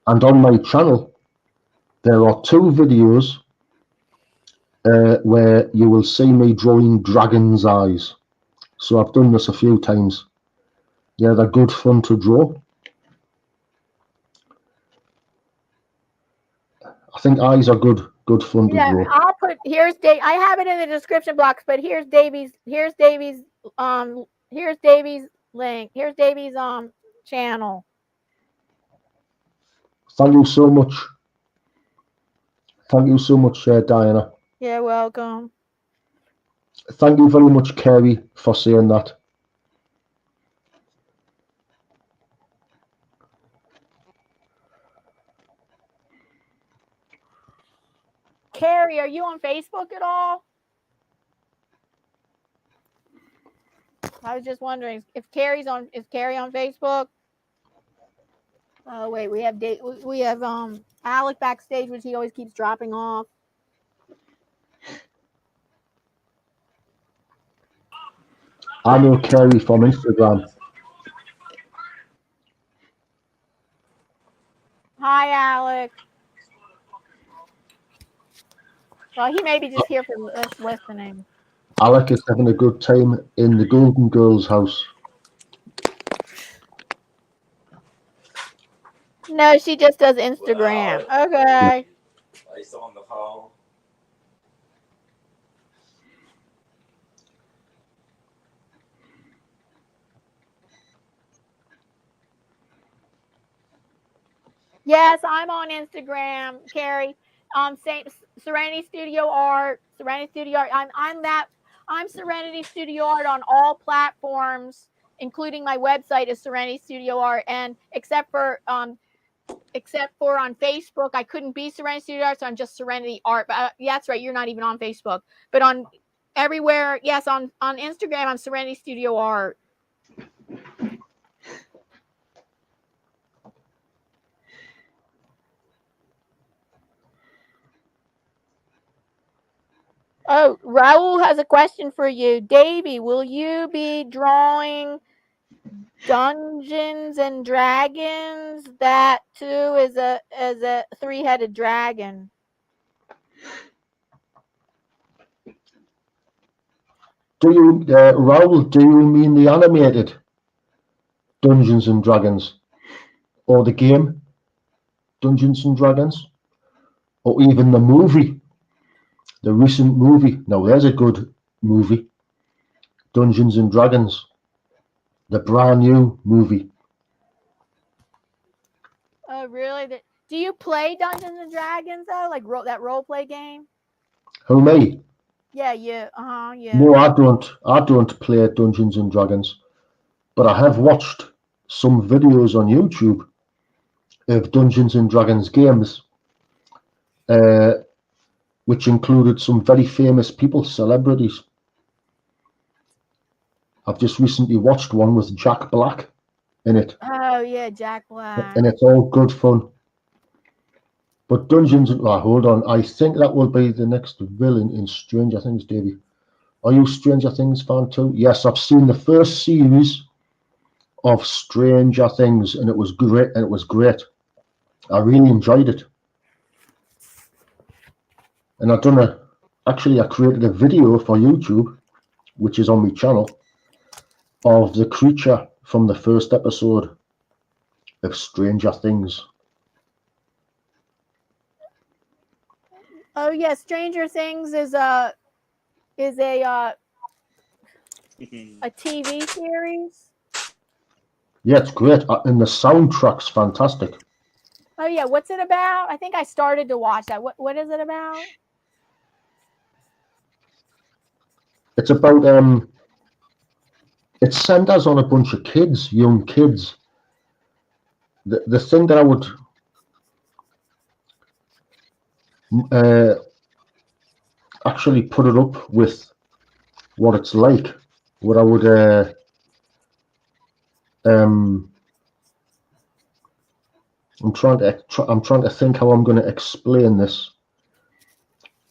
And on my channel, there are 2 videos where you will see me drawing dragon's eyes. So I've done this a few times. Yeah, they're good fun to draw. I think eyes are good fun to draw. I'll put I have it in the description box, but here's Davy's link. Here's Davy's channel. Thank you so much. Thank you so much, Diana. You're welcome. Thank you very much, Kerry, for saying that. Carrie, are you on Facebook at all? I was just wondering if Carrie's on. Is Carrie on Facebook? Oh wait, we have Alec backstage, which he always keeps dropping off. I know Kerry from Instagram. Hi, Alec. Well, he may be just here for us listening. Alec is having a good time in the Golden Girls house. No, she just does Instagram. Okay. Place on the phone. Yes, I'm on Instagram, Carrie. Same Serenity Studio Art, Serenity Studio Art. I'm Serenity Studio Art on all platforms, including my website is Serenity Studio Art, and except for on Facebook, I couldn't be Serenity Studio Art, so I'm just Serenity Art. But yeah, that's right, you're not even on Facebook. But on everywhere, yes, on Instagram, I'm Serenity Studio Art. Oh, Raul has a question for you. Davy, will you be drawing Dungeons and Dragons? That too is a three-headed dragon. Do you, Raoul, do you mean the animated Dungeons and Dragons? Or the game Dungeons and Dragons? Or even the movie? The recent movie? Now there's a good movie. Dungeons and Dragons. The brand new movie. Oh, really? Do you play Dungeons and Dragons though, like that role play game? Who, me? Yeah, you. Yeah. No, I don't play Dungeons and Dragons, but I have watched some videos on YouTube of Dungeons and Dragons games, which included some very famous people, celebrities. I've just recently watched one with Jack Black in it. Oh yeah, Jack Black. And it's all good fun. But Dungeons and hold on, I think that will be the next villain in Stranger Things, Davy. Are you Stranger Things fan too? Yes, I've seen the first series of Stranger Things, and it was great. I really enjoyed it. And I created a video for YouTube, which is on my channel, of the creature from the first episode of Stranger Things. Oh yeah, Stranger Things is a TV series. Yeah, it's great, and the soundtrack's fantastic. Oh yeah, what's it about? I think I started to watch that. What is it about? It's about it centers on a bunch of kids, young kids. The thing that I would actually put it up with what it's like, what I would I'm trying to think how I'm going to explain this.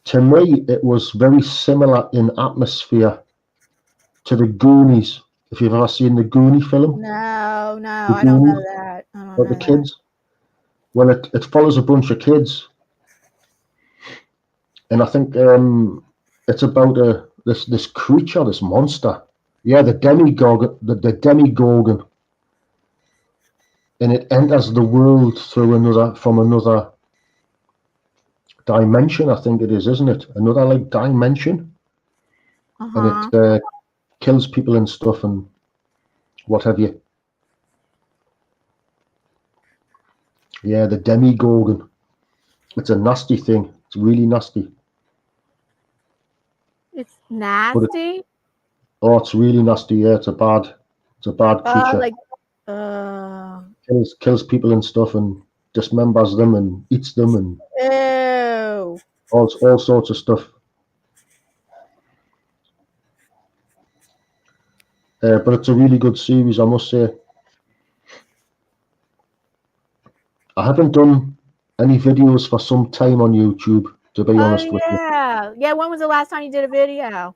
To me, it was very similar in atmosphere to the Goonies. If you've ever seen the Goonie film. No, I don't know that. I don't know the kids. Well, it follows a bunch of kids, and I think it's about this creature, this monster. Yeah, the Demigorgon, the Demigorgon, and it enters the world through another dimension. I think it is, isn't it? Another like dimension, and it kills people and stuff and what have you. Yeah, the Demigorgon. It's a nasty thing. It's really nasty. It's But nasty. it's really nasty. Yeah, it's a bad creature. Like, Kills people and stuff, and dismembers them and eats them, and ew. all sorts of stuff. But it's a really good series, I must say. I haven't done any videos for some time on YouTube, to be honest with you. Yeah. When was the last time you did a video?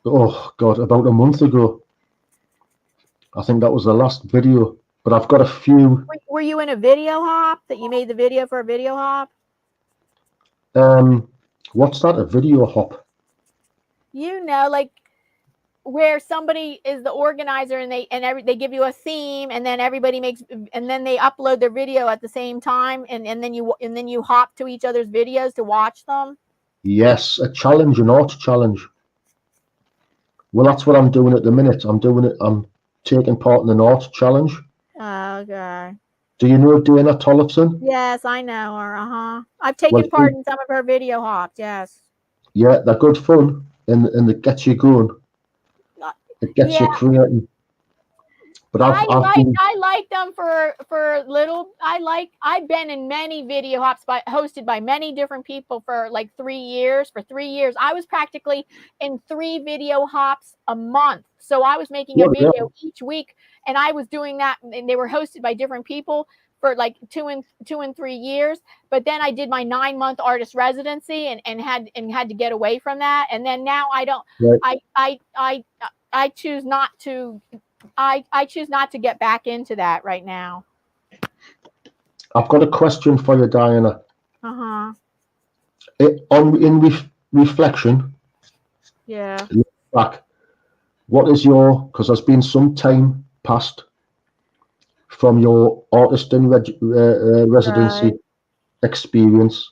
Oh God, about a month ago. I think that was the last video. But I've got a few. Were you in a video hop that you made the video for a video hop? What's that? A video hop? You know, like where somebody is the organizer and they give you a theme, and then everybody makes, and then they upload their video at the same time, and then you hop to each other's videos to watch them. Yes, a challenge, an art challenge. Well, that's what I'm doing at the minute. I'm taking part in an art challenge. Okay. Do you know Dana Tollefson? Yes, I know her. I've taken part in some of her video hops. Yes. Yeah, they're good fun, and it gets you going. It gets you creating. But I like them for little. I've been in many video hops hosted by many different people for like 3 years. For 3 years, I was practically in 3 video hops a month. So I was making a video each week, and I was doing that, and they were hosted by different people for like 2 and 3 years. But then I did my 9-month artist residency and had to get away from that. And then now I don't. Right. I choose not to. I choose not to get back into that right now. I've got a question for you, Diana. In reflection, back, what is because there's been some time passed from your artist in residency experience.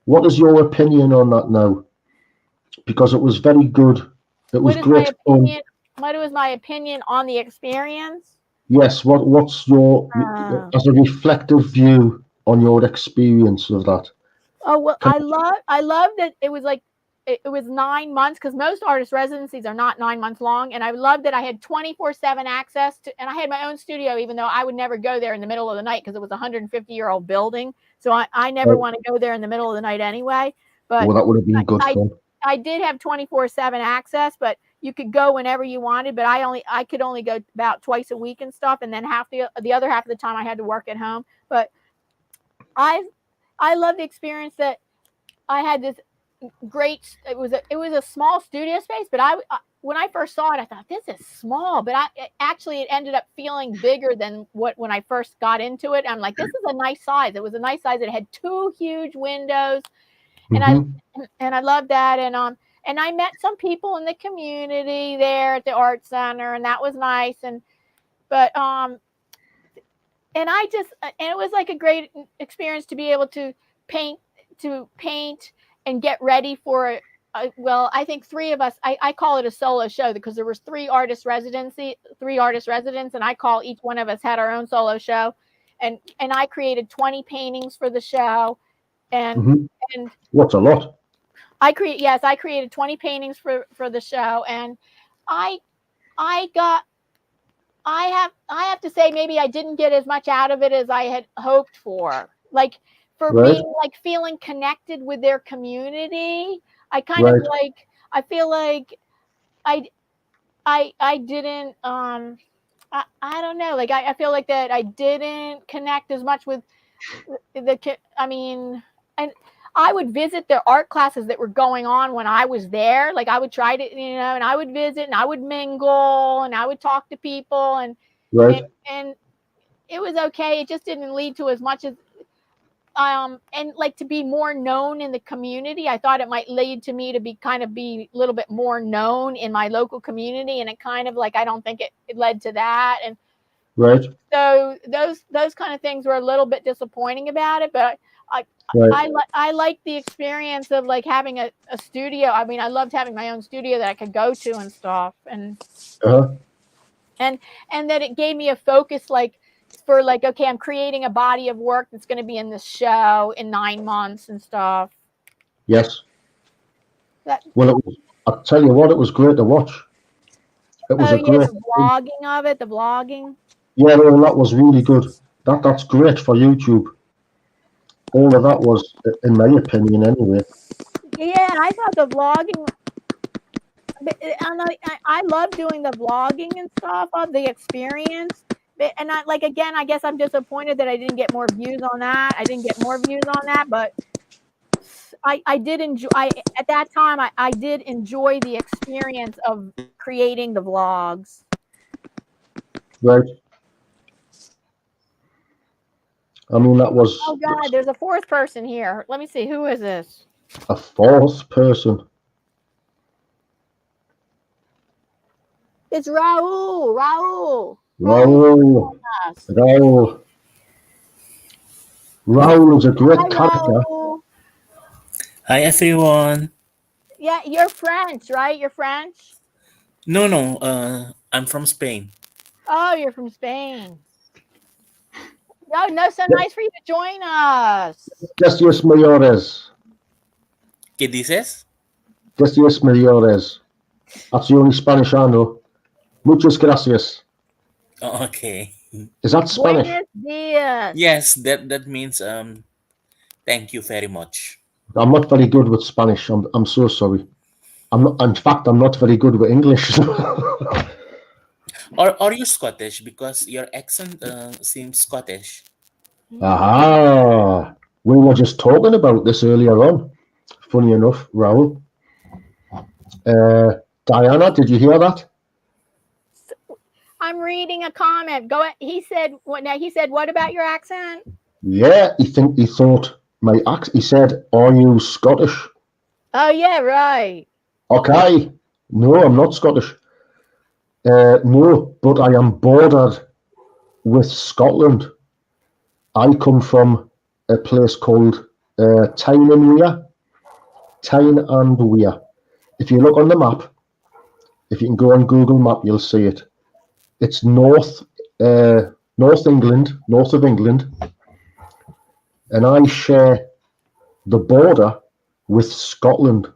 What is your opinion on that now? Because it was very good. It was great fun. What was my opinion on the experience? Yes. What's your as a reflective view on your experience of that? Oh well, I love that it was like it was 9 months, because most artist residencies are not 9 months long, and I love that I had 24/7 access to, and I had my own studio, even though I would never go there in the middle of the night because it was a 150-year-old building. So I never want to go there in the middle of the night anyway. But well, that would have been good fun. I did have 24/7 access, but you could go whenever you wanted. But I could only go about twice a week and stuff, and then the other half of the time I had to work at home. But I love the experience that I had this great. It was a small studio space, but when I first saw it, I thought, this is small. But it ended up feeling bigger than when I first got into it. I'm like, this is a nice size. It was a nice size. It had 2 huge windows. And I love that, and I met some people in the community there at the art center, and that was nice. And it was like a great experience to be able to paint and get ready for well, I think 3 of us. I call it a solo show because there was 3 artist residents, and I call each one of us had our own solo show, and I created 20 paintings for the show. And what's a lot? I created 20 paintings for the show, and I have to say, maybe I didn't get as much out of it as I had hoped for. Like being like feeling connected with their community. I kind of like, I feel like I didn't I don't know, like I feel like that I didn't connect as much with and I would visit their art classes that were going on when I was there. Like I would try to, and I would visit and I would mingle and I would talk to people and it was okay. It just didn't lead to as much as, and like to be more known in the community. I thought it might lead to me to be a little bit more known in my local community. And it kind of like, I don't think it led to that. And so those kind of things were a little bit disappointing about it, but I like the experience of like having a studio. I mean, I loved having my own studio that I could go to and stuff, and that it gave me a focus, like for like, okay, I'm creating a body of work that's going to be in the show in 9 months and stuff. Yes. That, Well, I'll tell you what, it was great to watch. It was oh a yeah, great. the vlogging of it, the vlogging. Yeah, no, that was really good. That's great for YouTube. All of that was, in my opinion, anyway. Yeah, I thought the vlogging. And I love doing the vlogging and stuff of the experience. And I like, again, I guess I'm disappointed that I didn't get more views on that. I didn't get more views on that, but I did enjoy. At that time I did enjoy the experience of creating the vlogs. Right. I mean, that was. Oh God, there's a fourth person here. Let me see, who is this? A fourth person. It's Raul. Raul. Raul is a great Hi, character. Raul. Hi everyone. Yeah, you're French, right? You're French? No, I'm from Spain. Oh, you're from Spain. No, so nice for you to join us. Gracias mayores. ¿Qué dices? Gracias mayores. That's the only Spanish I know. Muchas gracias. Oh, okay. Is that Spanish? Buenos dias. Yes, that means thank you very much. I'm not very good with Spanish. I'm so sorry. I'm not. In fact, I'm not very good with English. Or are you Scottish? Because your accent seems Scottish. Aha! We were just talking about this earlier on. Funny enough, Raul. Diana, did you hear that? I'm reading a comment. Go ahead. He said, what about your accent? Yeah, he thought my accent. He said, "Are you Scottish?" Oh yeah, right. Okay. No, I'm not Scottish. No, but I am bordered with Scotland. I come from a place called Tyne and Weir. Tyne and Weir. If you look on the map, if you can go on Google Map, you'll see it. It's north England, north of England, and I share the border with Scotland.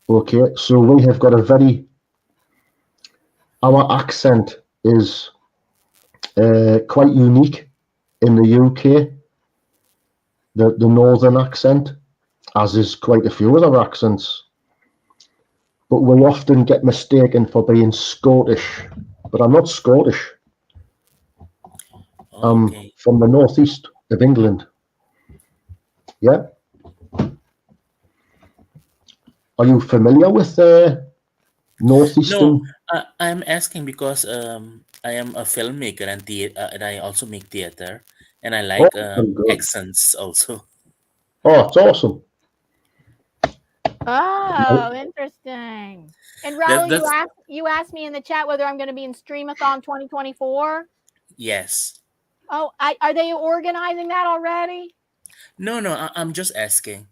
Okay, so we have got our accent is quite unique in the UK, the northern accent, as is quite a few other accents. But we often get mistaken for being Scottish, but I'm not Scottish. I'm Okay. from the northeast of England. Yeah. Are you familiar with northeastern? No, I'm asking because I am a filmmaker and I also make theater and I like very good. accents also. Oh, it's awesome. Oh, interesting. And Raul, That's you asked me in the chat whether I'm going to be in Streamathon 2024. yes. Oh, are they organizing that already? No, I'm just asking.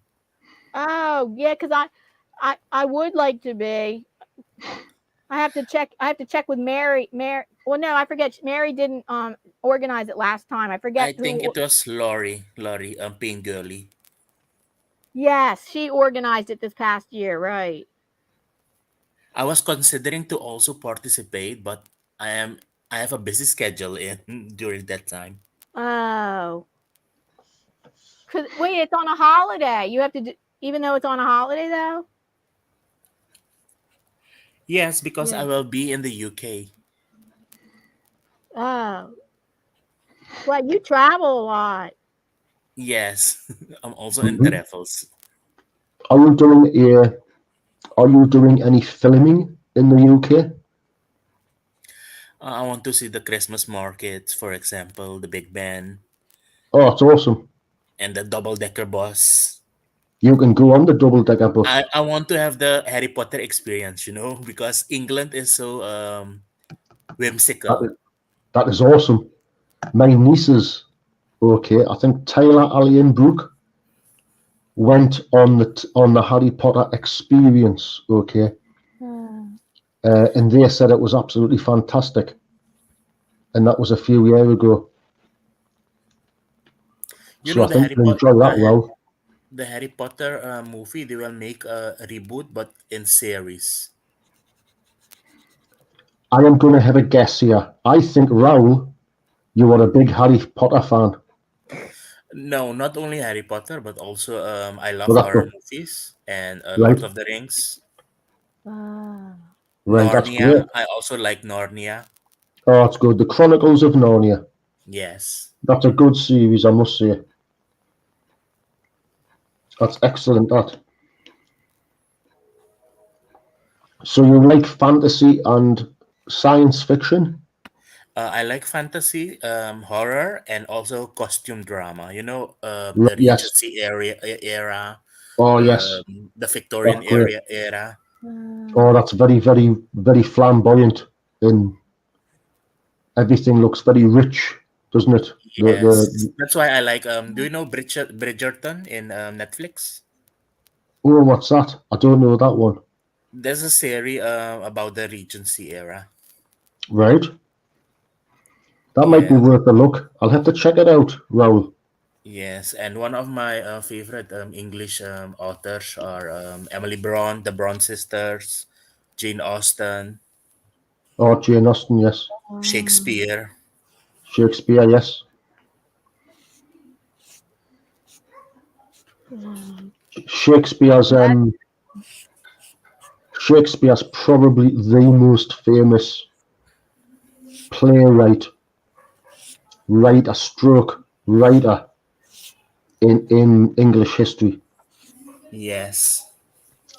Oh, yeah, because I would like to be. I have to check with Mary. Well, no, I forget. Mary didn't organize it last time. I forget. I think it was Lori, Pink Girly. Yes, she organized it this past year, right? I was considering to also participate, but I have a busy schedule in during that time. Oh, wait, it's on a holiday. You have to do, even though it's on a holiday, though. Yes, because Yeah. I will be in the UK. Oh, well, you travel a lot. Yes, I'm also in travels. Are you doing any filming in the UK? I want to see the Christmas markets, for example, the Big Ben Oh, it's awesome. and the double-decker bus. You can go on the double-decker bus. I want to have the Harry Potter experience, because England is so whimsical. That is awesome. My nieces, okay, I think Taylor, Ali, and Brooke went on the Harry Potter experience, okay, and they said it was absolutely fantastic. and that was a few years ago. You So know I think you'll enjoy that, well. the Harry Potter movie. They will make a reboot, but in series. I am going to have a guess here. I think, Raoul, you are a big Harry Potter fan. No, not only Harry Potter, but also I love Well, that's horror good. movies and Right, Lord of the Rings, Ah. right, that's great. Narnia. I also like Narnia. Oh, that's good. The Chronicles of Narnia. Yes. That's a good series, I must say. That's excellent, that. So you like fantasy and science fiction? I like fantasy, horror, and also costume drama. You know, Right, the yes. Regency era, Oh, yes. the That's Victorian great. era. Oh, that's very, very, very flamboyant, and everything looks very rich, doesn't it? Yes, that's why I like. Do you know Bridgerton in Netflix? Oh, what's that? I don't know that one. There's a series about the Regency era. Right. That might be Yes, worth a look. I'll have to check it out, Raoul. yes, and one of my favorite English authors are Emily Bronte, the Bronte sisters, Jane Austen, Oh, Jane Austen, yes. Shakespeare. Shakespeare, yes. Shakespeare's That, um Shakespeare's probably the most famous playwright, writer, stroke writer in English history. Yes,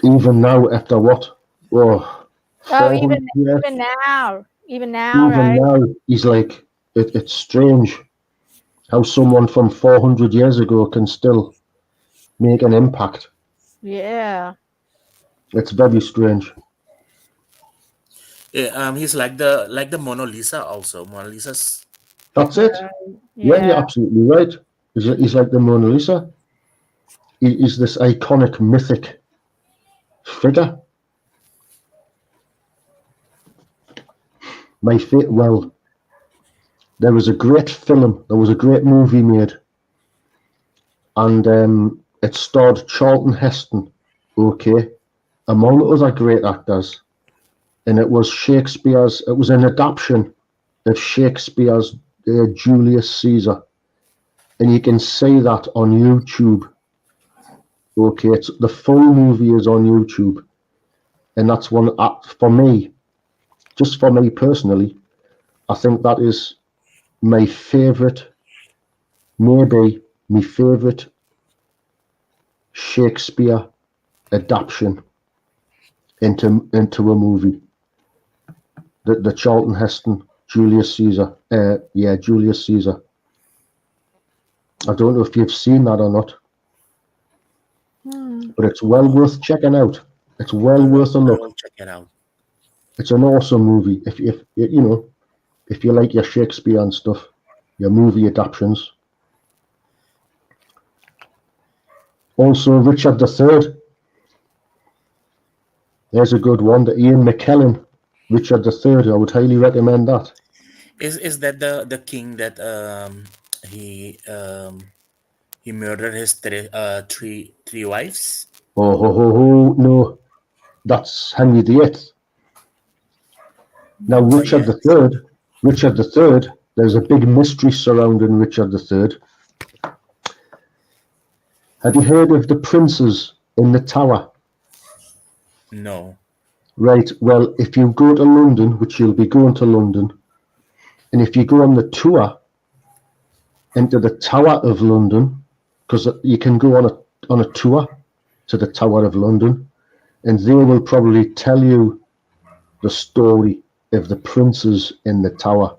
Even now, after what? Oh, oh, 400 years. even now, Even right? now, he's like, it's strange how someone from 400 years ago can still make an impact. Yeah. It's very strange. yeah, he's like the Mona Lisa also. Mona Lisa's That's it. Right. Yeah, you're Yeah. absolutely right. He's like the Mona Lisa. He's this iconic, mythic figure. Well, there was a great film, there was a great movie made, and it starred Charlton Heston, okay, among other great actors, and it was an adaptation of Shakespeare's Julius Caesar, and you can see that on YouTube, okay, the full movie is on YouTube, and that's one, for me, just for me personally, I think that is my favourite, maybe my favourite Shakespeare adaptation into a movie. The Charlton Heston Julius Caesar. Julius Caesar. I don't know if you've seen that or not, but it's well worth checking out. It's well worth a I look. will check it out. It's an awesome movie. If you know, if you like your Shakespeare and stuff, your movie adaptations. Also, Richard III. There's a good one. The Ian McKellen, Richard III. I would highly recommend that. Is that the king that he um he murdered his three wives? No, that's Henry VIII. Now, Oh yes. Richard III, there's a big mystery surrounding Richard III. Have you heard of the princes in the Tower? No. Right, well, if you go to London, which you'll be going to London, and if you go on the tour into the Tower of London, because you can go on a tour to the Tower of London, and they will probably tell you the story of the princes in the Tower.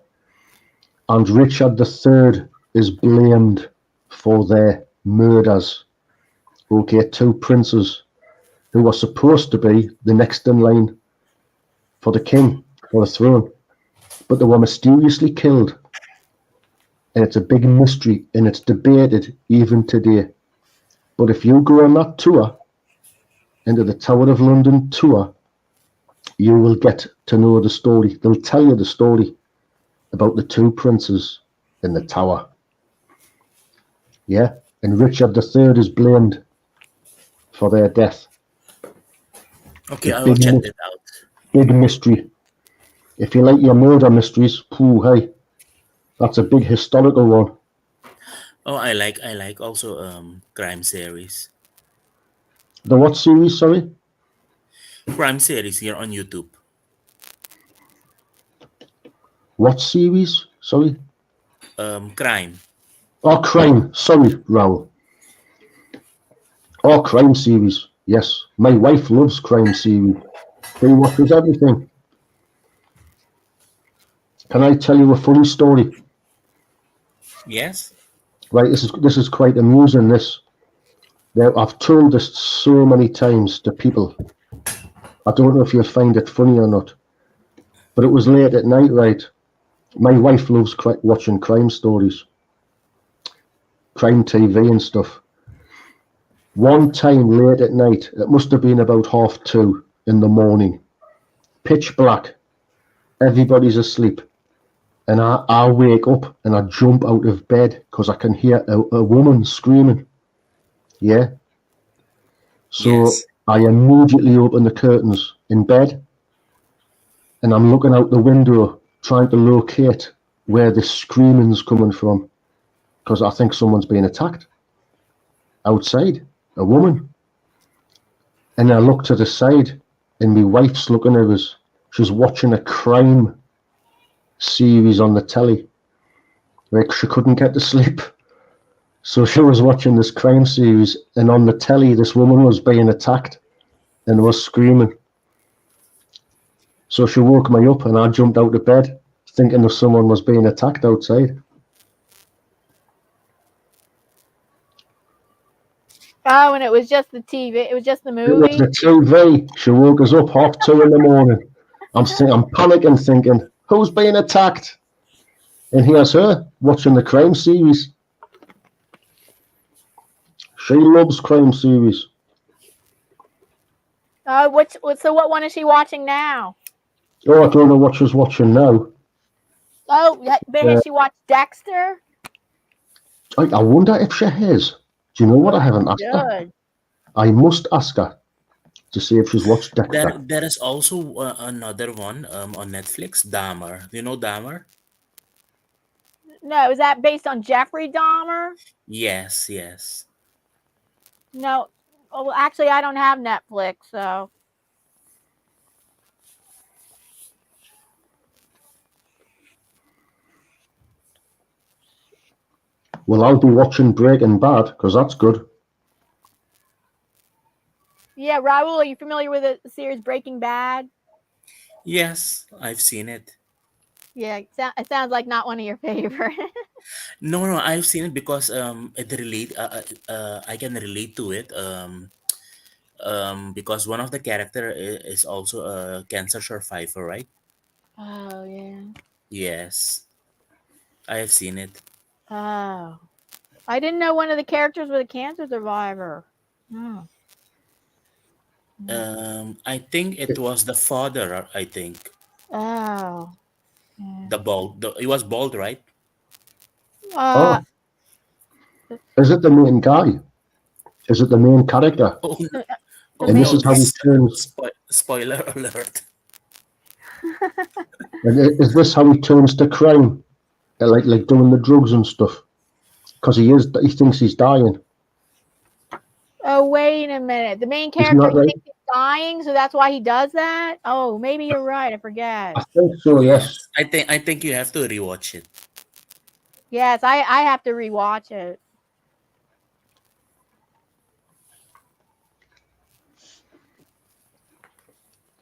And Richard III is blamed for their murders. Okay, two princes who were supposed to be the next in line for the king, for the throne, but they were mysteriously killed. And it's a big mystery, and it's debated even today. But if you go on that tour, into the Tower of London tour, you will get to know the story. They'll tell you the story. about the two princes in the tower. Yeah, and Richard III is blamed for their death. Okay, A I will check it out. big mystery. If you like your murder mysteries, pooh, hey, that's a big historical one. Oh, I like also crime series. The what series, sorry? Crime series here on YouTube. What series? Sorry? Crime. Oh, crime. Sorry, Raoul. Oh, crime series. Yes, my wife loves crime series. She watches everything. Can I tell you a funny story? Yes. Right, this is quite amusing. Now, I've told this so many times to people. I don't know if you'll find it funny or not, but it was late at night. Right, my wife loves watching crime stories, crime TV and stuff. One time late at night, it must have been about 2:30 in the morning, pitch black, everybody's asleep, and I wake up and I jump out of bed because I can hear a woman screaming. Yeah. So Yes. I immediately open the curtains in bed and I'm looking out the window trying to locate where the screaming's coming from because I think someone's being attacked outside, a woman. And I look to the side and my wife's looking at us. She's watching a crime series on the telly. Like she couldn't get to sleep. So she was watching this crime series and on the telly this woman was being attacked and was screaming. So she woke me up and I jumped out of bed thinking that someone was being attacked outside. Oh, and it was just the TV. It was just the It was movie. the TV. She woke us up 2:30 in the morning. I'm panicking thinking, who's being attacked? And here's her watching the crime series. She loves crime series. Oh, so what one is she watching now? Oh, I don't know what she's watching now. Oh, but has she watched Dexter? I wonder if she has. Do you know what? I haven't asked her. Good. I must ask her to see if she's watched Dexter. There is also another one on Netflix, Dahmer. Do you know Dahmer? No, is that based on Jeffrey Dahmer? Yes, yes. No. Oh, well, actually, I don't have Netflix, so. Well, I'll be watching Breaking Bad because that's good. Yeah, Raul, are you familiar with the series Breaking Bad? Yes, I've seen it. Yeah, it sounds like not one of your favorite. No, I've seen it because I can relate to it. Because one of the character is also a cancer survivor, right? Oh, yeah. Yes, I have seen it. Oh. I didn't know one of the characters was a cancer survivor. Oh. I think it was the father. I think Oh. Yeah. the bald. He was bald, right? Uh, Oh, is it the main guy? Is it the main character? Oh, the And this is how he turns. Spoiler alert. And is this how he turns to crime? Like doing the drugs and stuff? Because he thinks he's dying. Oh, wait a minute. The main Isn't character that right? thinks he's dying, so that's why he does that? Oh, maybe you're right. I forget. I think so. Yes. I think you have to rewatch it. Yes, I have to rewatch it.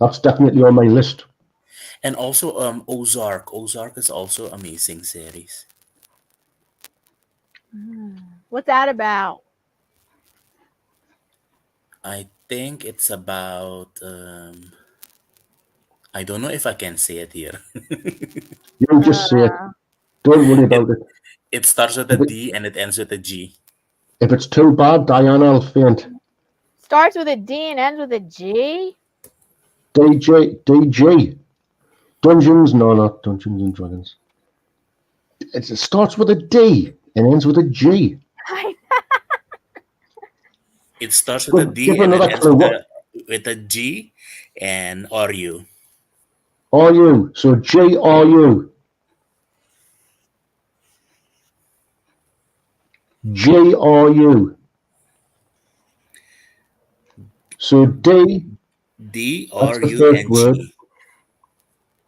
That's definitely on my list. And also Ozark. Ozark is also amazing series. What's that about? I think it's about I don't know if I can say it here. You just say it. Don't worry about it. It starts with a D and it ends with a G. If it's too bad, Diana, I'll faint. Starts with a D and ends with a G? DJ. Dungeons? No, not Dungeons and Dragons. It starts with a D and ends with a G. It starts with a Give, D give and it another ends clue. What with a G and RU. are you? So J-R-U. J-R-U. So D, D that's R the U first N word. G.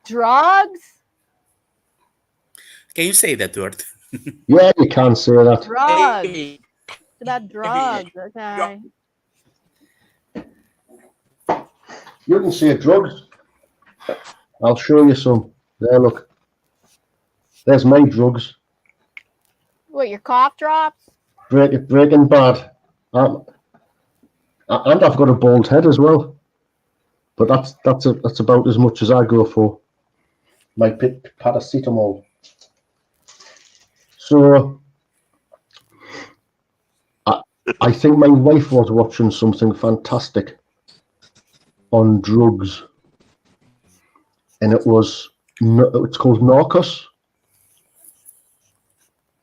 Drugs? Can you say that word? Yeah, you can say that. Drugs. Davy, It's about drugs. Okay. You can say drugs. I'll show you some. There, look. There's my drugs. What, your cough drops? Breaking Bad. And I've got a bald head as well. But that's about as much as I go for. My paracetamol. So I think my wife was watching something fantastic on drugs, and it's called Narcos.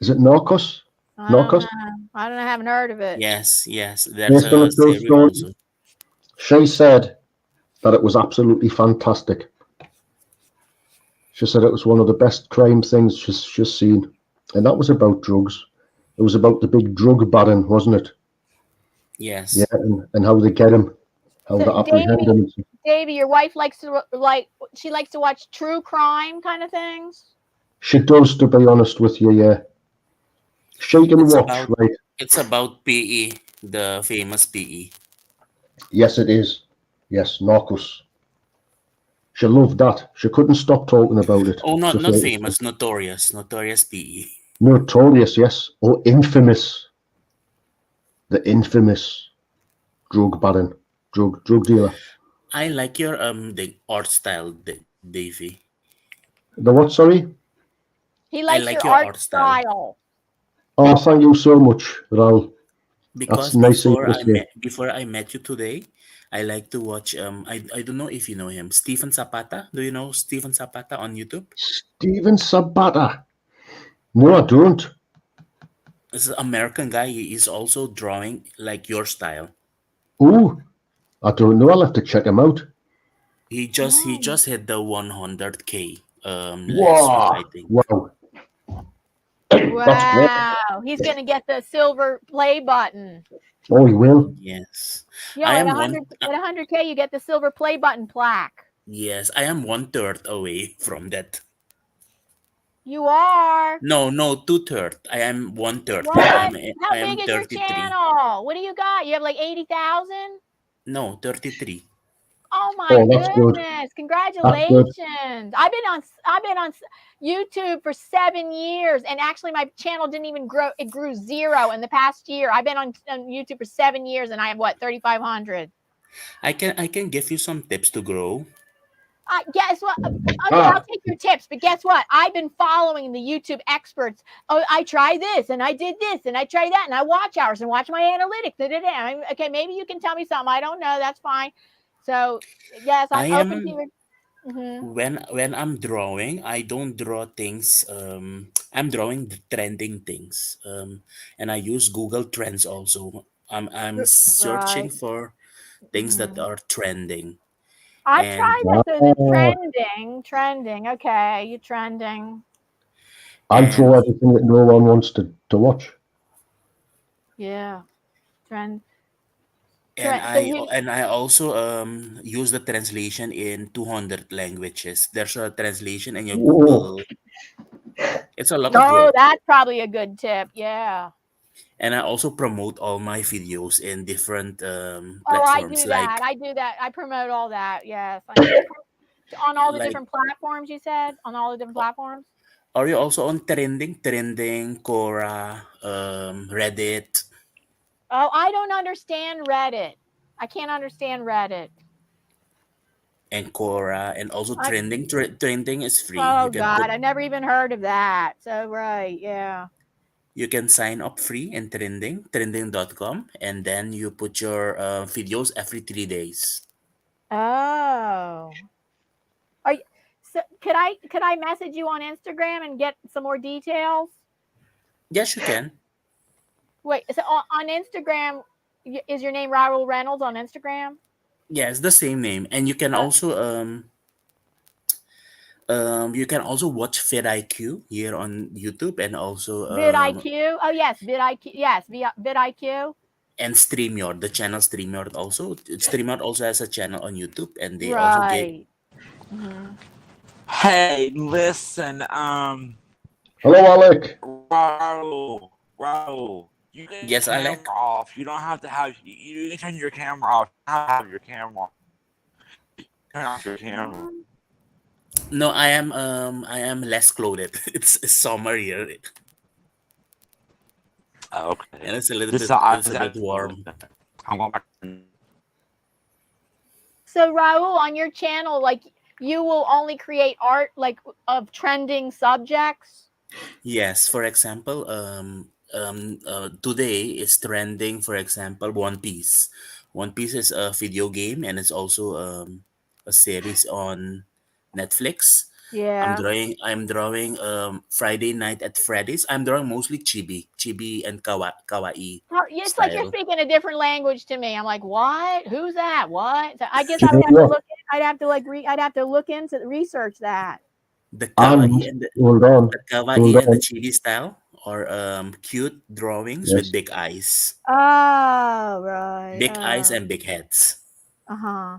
Is it Narcos? I don't Narcos, know. I don't know. I haven't heard of it. Yes, there's based on a a true series story. also. She said that it was absolutely fantastic. She said it was one of the best crime things she's seen, and that was about drugs. It was about the big drug baron, wasn't it? Yes. Yeah, and how they get him, how So, they apprehend him. Davy, your wife likes to she likes to watch true crime kind of things. She does, to be honest with you, yeah. She can It's watch, about right? it's about PE, the famous PE. Yes, it is. Yes, Narcos. She loved that. She couldn't stop talking about it. Oh, not Just not like famous, notorious PE. notorious, yes, or infamous. The infamous drug baron, drug dealer. I like your the art style, Davy. The what? Sorry. He I likes like your your art art style style. Oh, thank you so much, Raul. That's because nice of you to say. before I met you today, I like to watch I don't know if you know him, Stephen Zapata. Do you know Stephen Zapata on YouTube? Steven Sabata. No, I don't. This is an American guy. He is also drawing like your style. Ooh, I don't know. I'll have to check him out. He Oh. just hit the 100K last week, I Wow, think. wow, that's great. Wow. He's gonna get the silver play button. Oh, he will. Yes, You know, I at am 100K, you get the silver play button plaque. yes, I am 1/3 away from that. You are. No, 2/3. I am 1/3. What? How I big am is your 33. channel? What do you got? You have like 80,000? No, 33. Oh my Oh, that's good. goodness. That's good. Congratulations. I've been on YouTube for 7 years, and actually my channel didn't even grow. It grew 0 in the past year. I've been on YouTube for 7 years, and I have what, 3,500. I can give you some tips to grow. Guess what? Okay, I'll Ah, take your tips, but guess what? I've been following the YouTube experts. Oh, I tried this and I did this and I tried that and I watch hours and watch my analytics. Okay, maybe you can tell me something. I don't know. That's fine. So yes, I I'm open to am your. Mhm. when I'm drawing, I don't draw things. I'm drawing the trending things. And I use Google Trends also. I'm searching Right. for things that Mhm. are trending. I And tried that. So the wow. trending. Okay, you trending. I and draw everything that no one wants to watch. Yeah, trend. and Trend. So you. I also use the translation in 200 languages. There's a translation in your Whoa. Google. It's a lot of Oh, work. that's probably a good tip. Yeah. And I also promote all my videos in different Oh, I platforms do that. like I do that. I promote all that. Yes. On all the like different platforms, you said? On all the different platforms? are you also on trending, Quora, Reddit, Oh, I don't understand Reddit. I can't understand Reddit. and Quora, and also I trending is free. Oh God, I never even heard of that. So right, yeah. You can sign up free in trending.com, and then you put your videos every 3 days. Oh. Are you, So could I message you on Instagram and get some more details? Yes, you can. Wait, so on Instagram, is your name Raul Reynolds on Instagram? Yes, the same name, and you can also watch vidIQ here on YouTube, and also vidIQ. Oh yes, vidIQ. Yes, vidIQ. and StreamYard, the channel StreamYard also. StreamYard also has a channel on YouTube, and they also get. Right. Mm-hmm. Hey, listen, Hello, Alec. Raul, you can Yes, turn your Alec. camera off. You don't have to have. You can turn your camera off. You don't have to have your camera. Turn off your camera. No, I am less clothed. It's summer here, Okay. and it's a little This bit is how it's a bit warm. I'm going back. So Raul, on your channel, like you will only create art like of trending subjects. Yes, for example, today is trending. For example, One Piece. One Piece is a video game, and it's also a series on Netflix. Yeah. I'm drawing Friday Night at Freddy's. I'm drawing mostly chibi and kawaii It's like you're style. speaking a different language to me. I'm like, what? Who's that? What? So I guess Do I you would know have to what? look. I'd have to like I'd have to look into research that. The And kawaii and hold on, the hold kawaii and the on. chibi style, or cute drawings with Yes, big eyes, Oh, right. and big heads. Uh-huh.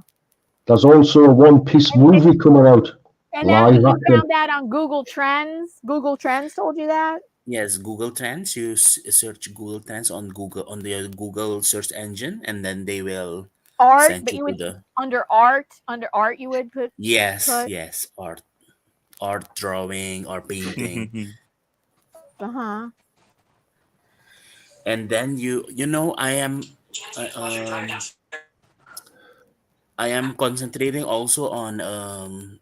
there's also a One Piece movie coming out, And that live you action. found that on Google Trends. Google Trends told you that? Yes, Google Trends. You search Google Trends on the Google search engine, and then they will Art, send but you you to would the. under art you would Yes, put. yes, art drawing or painting, Uh-huh. and then uh, I am concentrating also on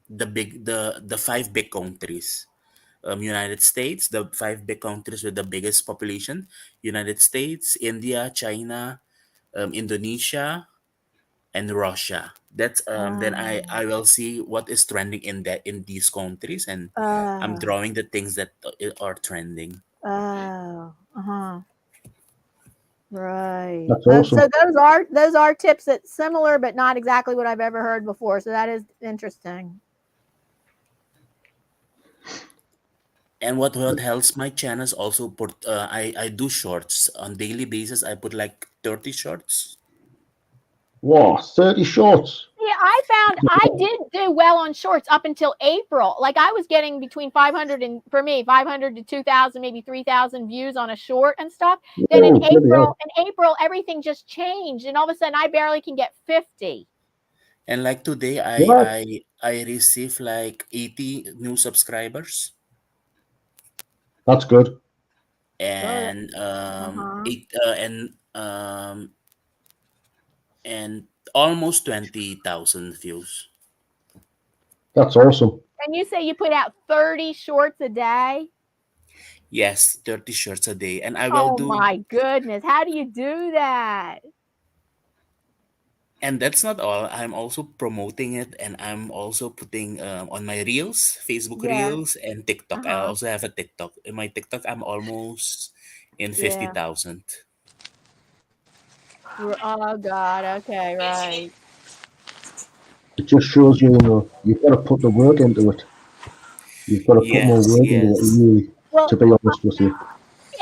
the five big countries. United States, the five big countries with the biggest population: United States, India, China, Indonesia, and Russia. That's then I will see what is trending in these countries, and I'm Oh. drawing the things that are trending. Oh. Uh-huh. Right. That's awesome. So those are tips that's similar, but not exactly what I've ever heard before. So that is interesting. And what helps my channels also put I do shorts on daily basis. I put like 30 shorts. Wow, 30 shorts. Yeah, I found I did do well on shorts up until April. Like I was getting between 500 and for me 500 to 2,000, maybe 3,000 views on a short and stuff. Then Oh, bloody hell. in April, everything just changed, and all of a sudden, I barely can get 50. And like today What? I received like 80 new subscribers, That's good. Good. and Uh-huh. and almost 20,000 views. That's awesome. And you say you put out 30 shorts a day? Yes, 30 shorts a day, and I will Oh do. my goodness! How do you do that? And that's not all. I'm also promoting it, and I'm also putting on my reels, Facebook Yeah. reels, and TikTok. I Uh-huh. also have a TikTok. In my TikTok, I'm almost in Yeah. 50,000. Oh God. Okay. Right. It just shows you, you've got to put the work into it. You've got to put more Yes, work into it, yes. really, Well, to be honest with you.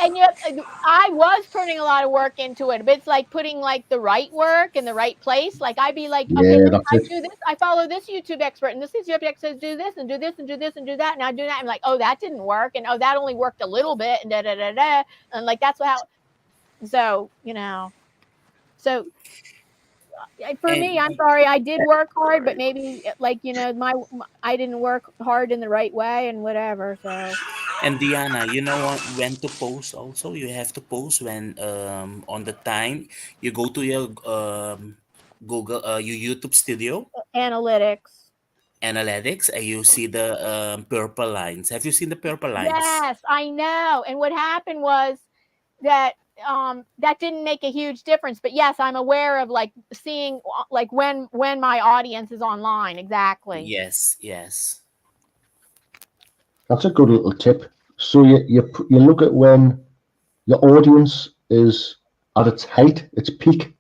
and yet I was putting a lot of work into it, but it's like putting like the right work in the right place. Like I'd be like, okay, Yeah, that's I it. do this, I follow this YouTube expert, and this YouTube expert says do this and do this and do this and do that, and I do that. I'm like, oh, that didn't work, and oh, that only worked a little bit, and da da da da, and like that's how. So so for me, I'm And sorry, I did work hard, but maybe like I didn't work hard in the right way and whatever. So Diana, you know when to post also. You have to post when on the time you go to your Google your YouTube studio analytics. analytics, and you see the purple lines. Have you seen the purple lines? Yes, I know. And what happened was that that didn't make a huge difference. But yes, I'm aware of like seeing like when my audience is online. Exactly. Yes, yes. That's a good little tip. So you look at when your audience is at its height, its peak.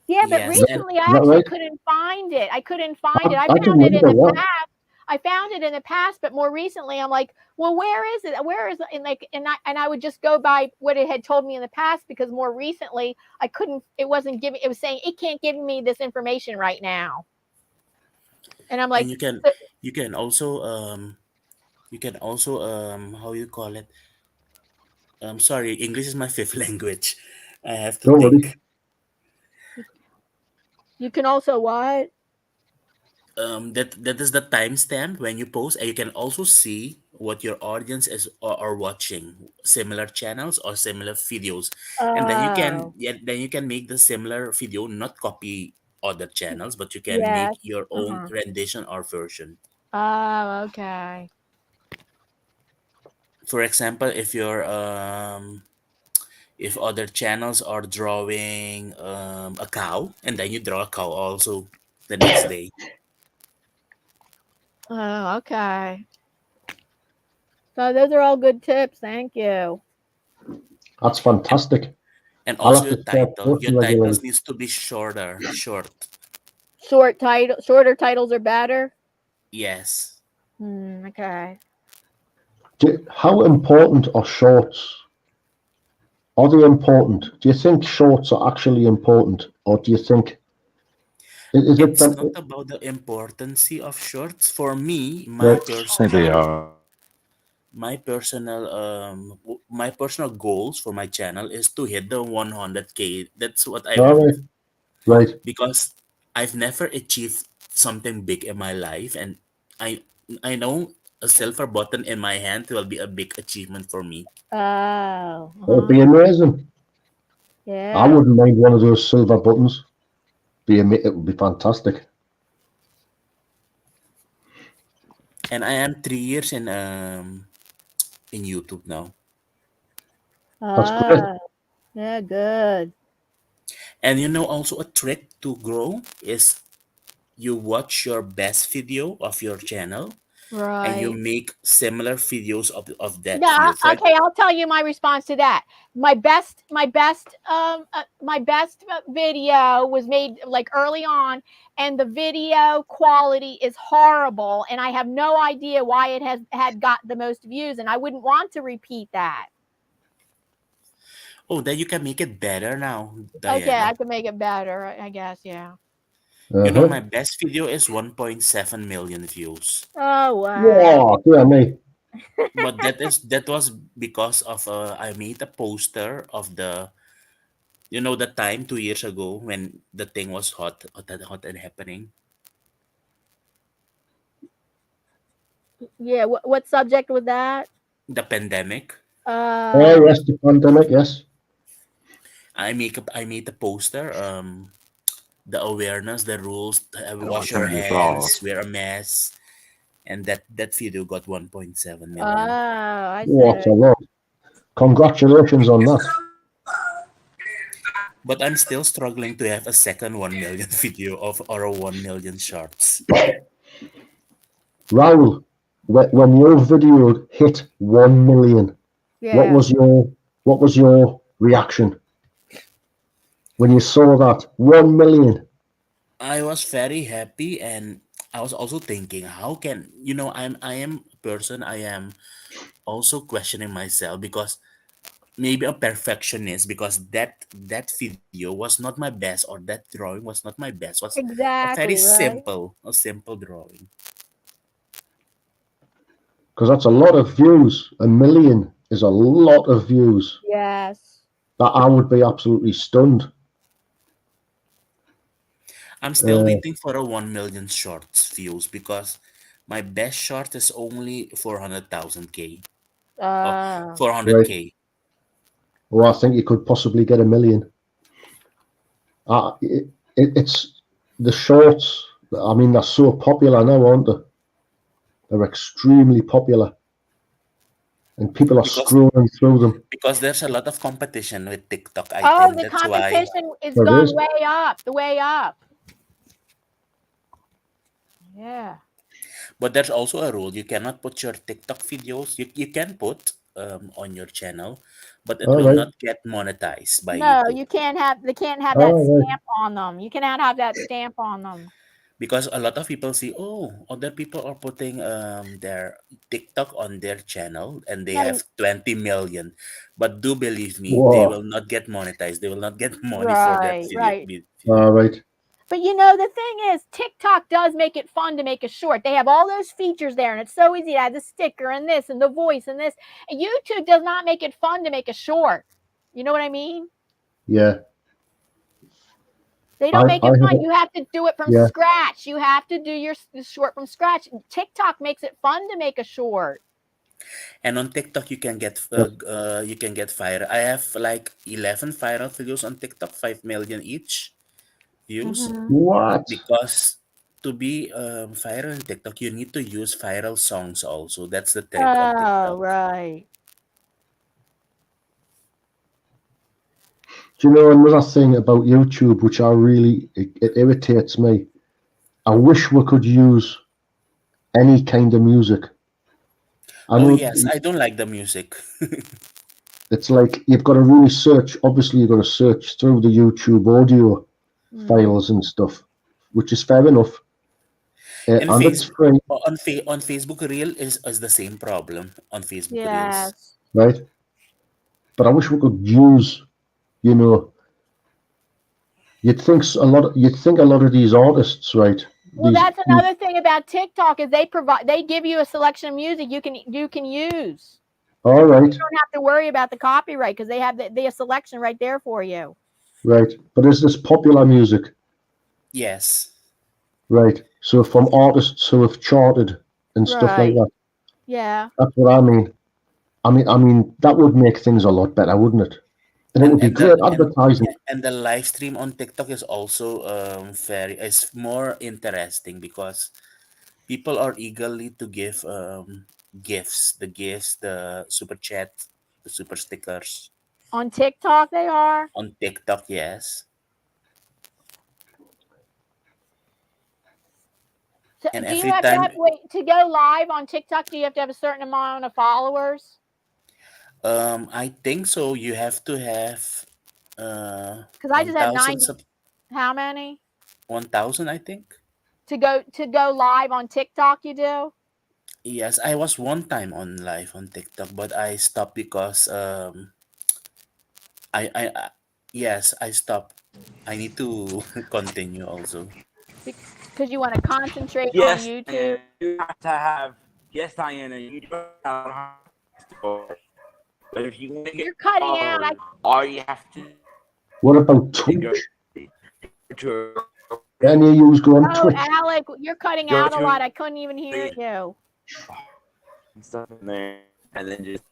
Yeah, but Yes, Is and recently I that actually right? couldn't find it. I couldn't find it. I I can found it in remember, the yeah. past. I found it in the past, but more recently I'm like, well, where is it? Where is it? And I would just go by what it had told me in the past, because more recently I couldn't, it wasn't giving, it was saying it can't give me this information right now. And I'm like, and "But- you can also how you call it, sorry, English is my fifth language. I have to Don't worry. think. you can also what? That is the timestamp when you post, and you can also see what your audience is are watching, similar channels or similar videos, and then Oh, then you can make the similar video, not copy other channels, but you can yes. make your own Uh-huh. rendition or version. Oh, okay. For example, if other channels are drawing a cow, and then you draw a cow also the next day. Oh, okay. So those are all good tips. Thank you. That's fantastic. And I'll also have to start your posting regularly. titles needs to be short. Shorter titles are better. Yes. Okay. How important are shorts? Are they important? Do you think shorts are actually important, or do you think is it It's that? not about the importance of shorts. For me, Right. I think they are. my personal goals for my channel is to hit the 100K. That's what I All want, right. Right. because I've never achieved something big in my life, and I I know a silver button in my hand will be a big achievement for me. Oh, It would be amazing. I yeah. wouldn't mind one of those silver buttons. It would be fantastic. And I am 3 years in YouTube now. That's great. Oh, yeah, good. And also a trick to grow is you watch your best video of your channel, and you Right. make similar videos of that Yeah, video. okay, I'll tell you my response to that. My best video was made like early on, and the video quality is horrible, and I have no idea why it has had got the most views, and I wouldn't want to repeat that. Oh, then you can make it better now, Okay, I Diana. can make it better, I guess, yeah. My Uh-huh. best video is 1.7 million views. Oh, wow. Wow, dear me. But that was because of I made a poster of the time 2 years ago when the thing was hot and happening, Yeah, what subject was that? the pandemic. Oh, Uh, yes, the pandemic, yes. I made a poster, the awareness, the rules, I wash your can recall. hands, wear a mask, and that video got 1.7 oh, million. I What a see. lot. Congratulations on that. But I'm still struggling to have a second 1 million video of or a 1 million shorts. Raoul, when your video hit 1 million, what Yeah. was your reaction when you saw that 1 million? I was very happy, and I was also thinking, how can I am a person, I am also questioning myself, because maybe a perfectionist, because that video was not my best, or that drawing was not my best, was Exactly, right? a simple drawing. Because that's a lot of views. 1 million is a lot of views. Yes. That I would be absolutely stunned. I'm still Uh, waiting for a 1 million shorts views, because my best short is only 400,000K. Oh, Uh, right. 400K. Well, I think you could possibly get 1 million. It's the shorts. I mean, they're so popular now, aren't they? They're extremely popular, and people are because scrolling through them. there's a lot of competition with TikTok. I oh, think the that's why. competition is There gone is. way up, the way up. Yeah. But there's also a rule: you cannot put your TikTok videos. You can put on your channel, but it All will right. not get monetized by No, YouTube. you can't have. They can't have that All right. stamp on them. You cannot have that stamp on them. Because a lot of people see, oh, other people are putting their TikTok on their channel and they No, have 20 million. But do believe me, they will Wow. not get monetized. They will not get money for that right, video. right. Video. All right. But you know, the thing is, TikTok does make it fun to make a short. They have all those features there, and it's so easy to add the sticker and this and the voice and this. And YouTube does not make it fun to make a short. You know what I mean? Yeah. They don't make I it have fun. a, You have to do it from yeah. scratch. You have to do your short from scratch. TikTok makes it fun to make a short. And on TikTok, you can get viral. I have like 11 viral videos on TikTok, 5 million each views. Mm-hmm. What? Because to be viral in TikTok, you need to use viral songs also. That's the trick on Oh, TikTok. right. Do you know another thing about YouTube which it irritates me? I wish we could use any kind of music. I Oh know yes, I don't like the music. it's like you've got to really search. Obviously, you've got to search through the YouTube audio files and stuff, which is fair enough. And And it's free, on Facebook Reel is the same problem on Facebook Reels. Yes. right? But I wish we could use, you know, you'd think a lot of these artists, right? Well, These, that's another thing about TikTok is they give you a selection of music you can use. all right, You don't have to worry about the copyright because they have the selection right there for you. right. But is this popular music, Yes. right? So from artists who have charted and stuff like Right. that. Yeah. That's what I mean. I mean that would make things a lot better, wouldn't it? And it And would be great advertising. the live stream on TikTok is also is more interesting because people are eagerly to give gifts, the super chat, the super stickers On TikTok they are. on TikTok. Yes. So And do you every have to time, wait to go live on TikTok? Do you have to have a certain amount of followers? I think so. You have to have Because I just have 1,000 90. How many 1,000, I think. to go live on TikTok? You do. Yes, I was one time on live on TikTok, but I stopped because I yes, I stopped. I need to continue also. Because you want to concentrate on Yes, YouTube. Diana, you have to have. Yes, Diana, you don't have to. But if you want to get You're cutting out. followers, all you have to What about do Twitch? is go to Any of you go on Oh, Twitch? Alec, you're cutting Go out a to- lot. I couldn't even hear you. and stuff in there, and then just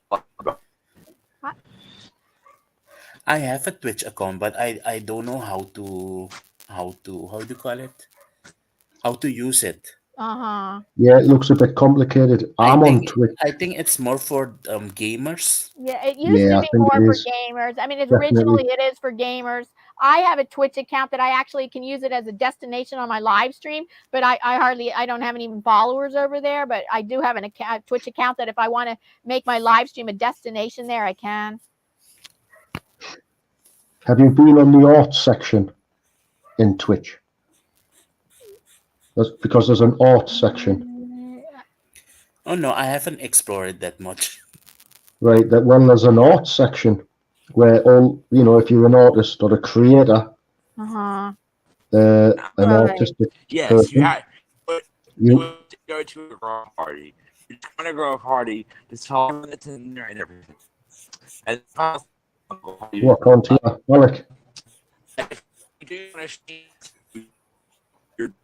I have a Twitch account, but I don't know how do you call it? How to use it. Uh-huh. Yeah, it looks a bit complicated. I'm on Twitch. I think it's more for gamers. Yeah, it used Yeah, to I be think more it for is. gamers. I mean, it's Definitely. originally it is for gamers. I have a Twitch account that I actually can use it as a destination on my live stream, but I don't have any even followers over there, but I do have a Twitch account that if I want to make my live stream a destination there, I can. Have you been on the art section in Twitch? That's because there's an art section, Oh no, I haven't explored that much. right? That when there's an art section where all if you're an artist or a creator, Uh-huh. an Right. artistic yes, person, you have you to go to a grow party. You join a grow party, just tell them that's in there and everything. And walk onto Alec. if you do want to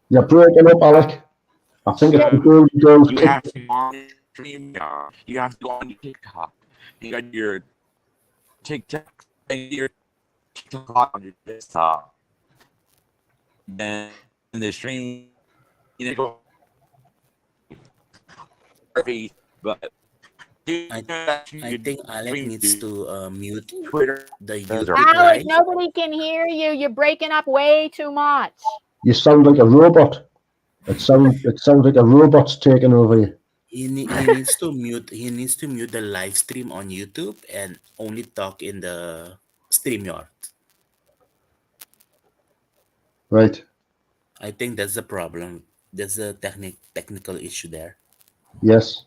You're breaking up, Alec. I think it's the girls. you have to go on stream. You have to go on TikTok. You got your TikTok and your TikTok on your desktop. Then in the stream, go. But I think Alec needs to mute Twitter. the YouTube Alec, live. nobody can hear you. You're breaking up way too much. You sound like a robot. It sounds like a robot's taking over you. He needs to mute. He needs to mute the live stream on YouTube and only talk in the StreamYard. Right. I think that's the problem. That's a technical issue there. Yes.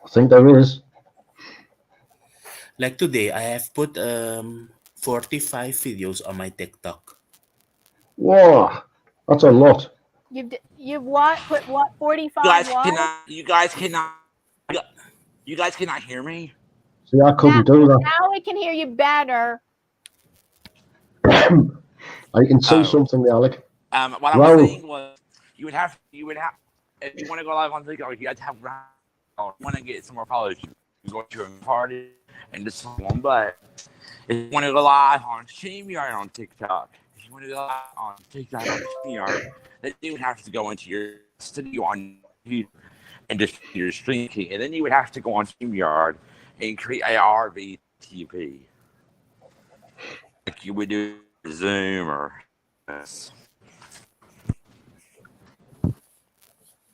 I think there is. Like today, I have put 45 videos on my TikTok. Whoa, that's a lot. You've what? Put what? You 45 guys what? cannot. You guys cannot. You guys cannot hear me. See, I couldn't do that. Now we can hear you better. I can see Oh. something there, Alec. What I Wow. was saying was, you would have, if you want to go live on TikTok, you have to have, want to get some more followers, you go to a party and just one button. If you want to go live on StreamYard on TikTok, if you want to go live on TikTok on StreamYard, then you would have to go into your studio on YouTube and just your stream key, and then you would have to go on StreamYard and create a RVTP, like you would do Zoom or this.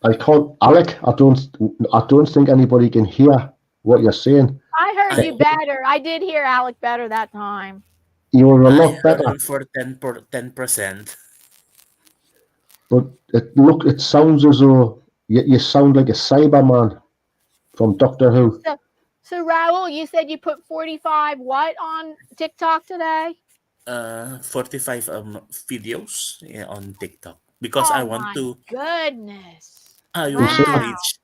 I can't, Alec. I don't think anybody can hear what you're saying. I heard you better. I did hear Alec better that time. You were a I lot heard better, him for 10%. but it sounds as though you sound like a Cyberman from Doctor Who. So Raul, you said you put 45 what on TikTok today? 45 videos on TikTok because I want to. Goodness. I Wow.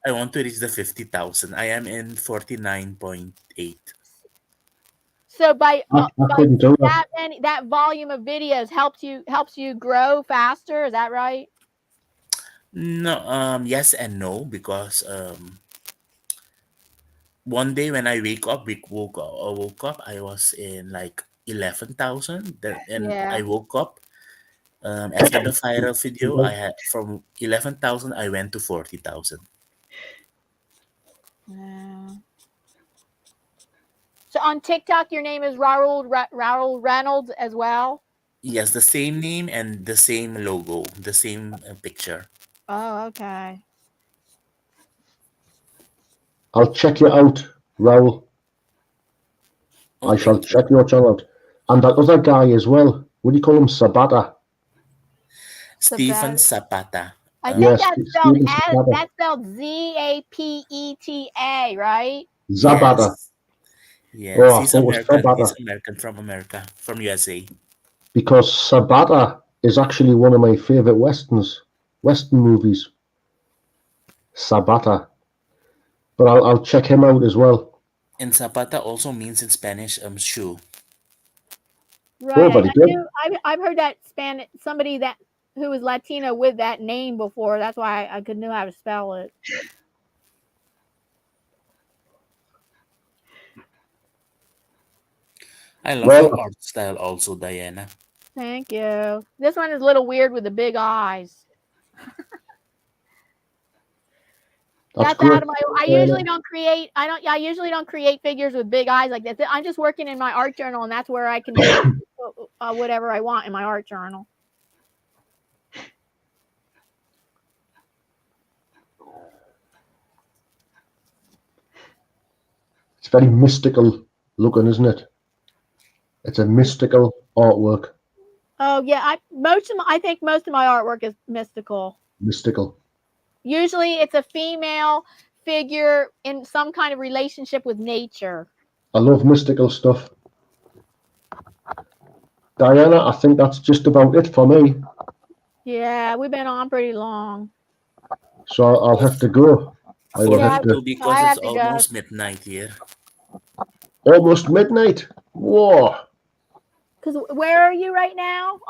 want to reach the 50,000. I am in 49.8. So by couldn't do that volume of videos helps you grow faster. Is that right? No, yes and no, because one day when I woke up, I was in like 11,000. And Yeah. I woke up after the viral video. I had from 11,000, I went to 40,000. Yeah. So on TikTok, your name is Raul Reynolds as well. Yes, the same name and the same logo, the same picture. Oh, okay. I'll check you out, Raul. Oh, I shall thank you. check your channel out. And that other guy as well. What do you call him? Sabata. Stephen Zapata. I think Yes, that's spelled Stephen Zapata. that's spelled Zapeta, right? Zabata. Yes, Oh, I he's thought it was American. Sabata. He's American, from USA. Because Sabata is actually one of my favorite Western movies. Sabata. But I'll check him out as well. And Zapata also means in Spanish shoe. Right. but he did. I've heard that somebody that who was Latino with that name before. That's why I couldn't know how to spell it. I love your art style also, Diana. Thank you. This one is a little weird with the big eyes. That's out of my. I usually don't create. I usually don't create figures with big eyes like this. I'm just working in my art journal, and that's where I can do whatever I want in my art journal. It's very mystical looking, isn't it? It's a mystical artwork. Oh yeah, I think most of my artwork is mystical. Mystical. Usually it's a female figure in some kind of relationship with nature. I love mystical stuff. Diana, I think that's just about it for me. Yeah, we've been on pretty long. So I'll have to go. I will have to. Because it's almost midnight here. Almost midnight. Whoa. Because where are you right now?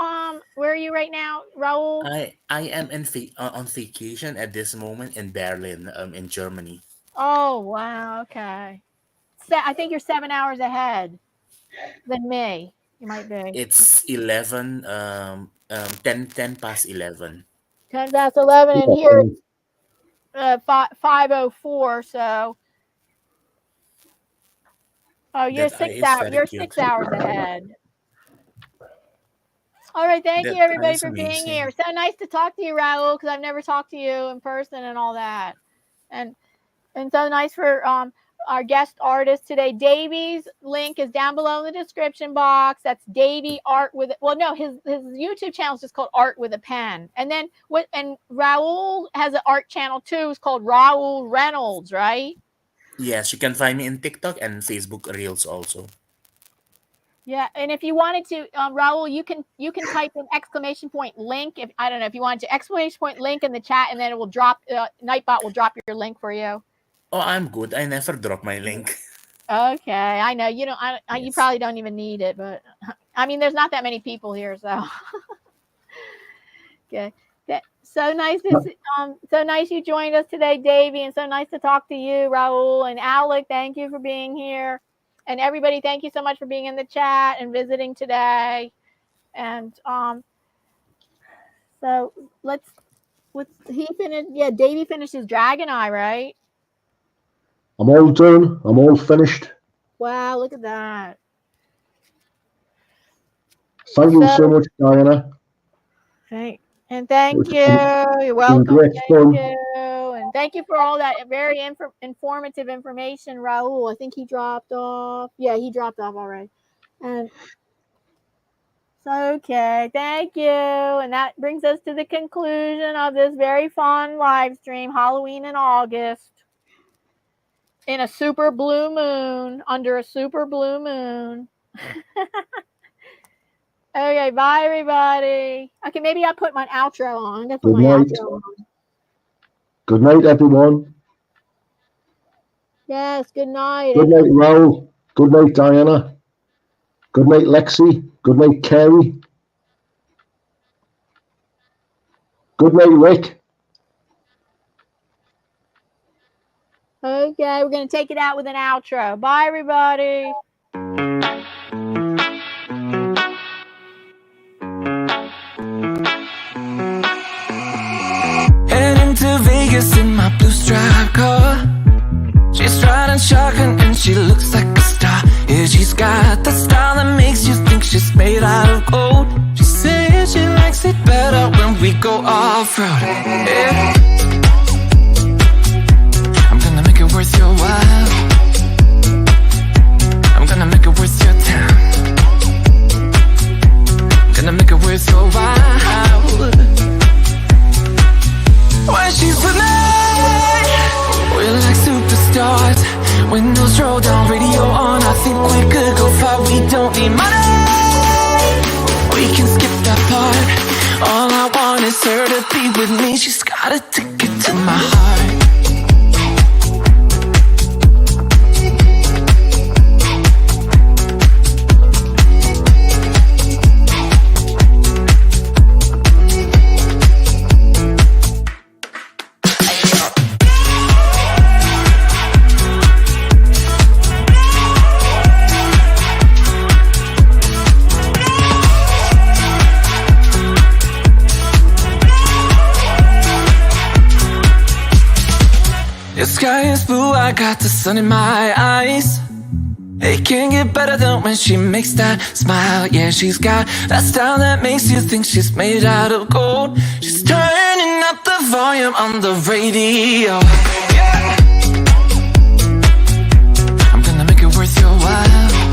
Where are you right now, Raul? I am on vacation at this moment in Berlin, in Germany. Oh wow, okay. I think you're 7 hours ahead than me. You might be. It's 10 past 11. 10 past 11, and here it's 5:04. So, oh, you're 6 hours. You're 6 hours ahead. All right, thank you everybody That's for being amazing. here. So nice to talk to you, Raul, because I've never talked to you in person and all that. And so nice for our guest artist today. Davy's link is down below in the description box. That's Davy Art with, well, no, his YouTube channel is just called Art with a Pen. And then and Raul has an art channel too. It's called Raul Reynolds, right? Yes, you can find me in TikTok and Facebook Reels also. Yeah, and if you wanted to, Raul, you can type in ! link. If I don't know if you wanted to ! link in the chat, and then it will drop. Nightbot will drop your link for you. Oh, I'm good. I never drop my link. Okay, I know you don't. You Yes. probably don't even need it, but I mean, there's not that many people here, so. Okay, so nice to so nice you joined us today, Davy, and so nice to talk to you, Raul and Alec. Thank you for being here, and everybody, thank you so much for being in the chat and visiting today. And so he finished. Yeah, Davy finished his Dragon Eye, right? I'm all done. I'm all finished. Wow, look at that. Thank you so much, Diana. Thank you. You're welcome. Great Thank you. And thank you for all that very informative information, Raul. I think he dropped off. Yeah, he dropped off already. And okay, thank you. And that brings us to the conclusion of this very fun live stream, Halloween in August. In a super blue moon, under a super blue moon. Okay, bye everybody. Okay, maybe I'll put my outro on. I'm gonna put Good my night. outro on. Good night, everyone. Yes, good night. Good night, Raoul. Good night, Diana. Good night, Lexi. Good night, Kerry. Good night, Rick. Okay, we're going to take it out with an outro. Bye, everybody. Heading to Vegas in my blue striped car. She's riding shotgun and she looks like a star. Yeah, she's got that style that makes you think she's made out of gold. She says she likes it better when we go off-road. Yeah. Worth your while. I'm gonna make it worth your time. Gonna make it worth your while. When she's with me, we're like superstars. Windows roll down, radio on. I think we could go far. We don't need money. We can skip that part. All I want is her to be with me. She's got a ticket to my heart. The sky is blue, I got the sun in my eyes. It can't get better than when she makes that smile. Yeah, she's got that style that makes you think she's made out of gold. She's turning up the volume on the radio.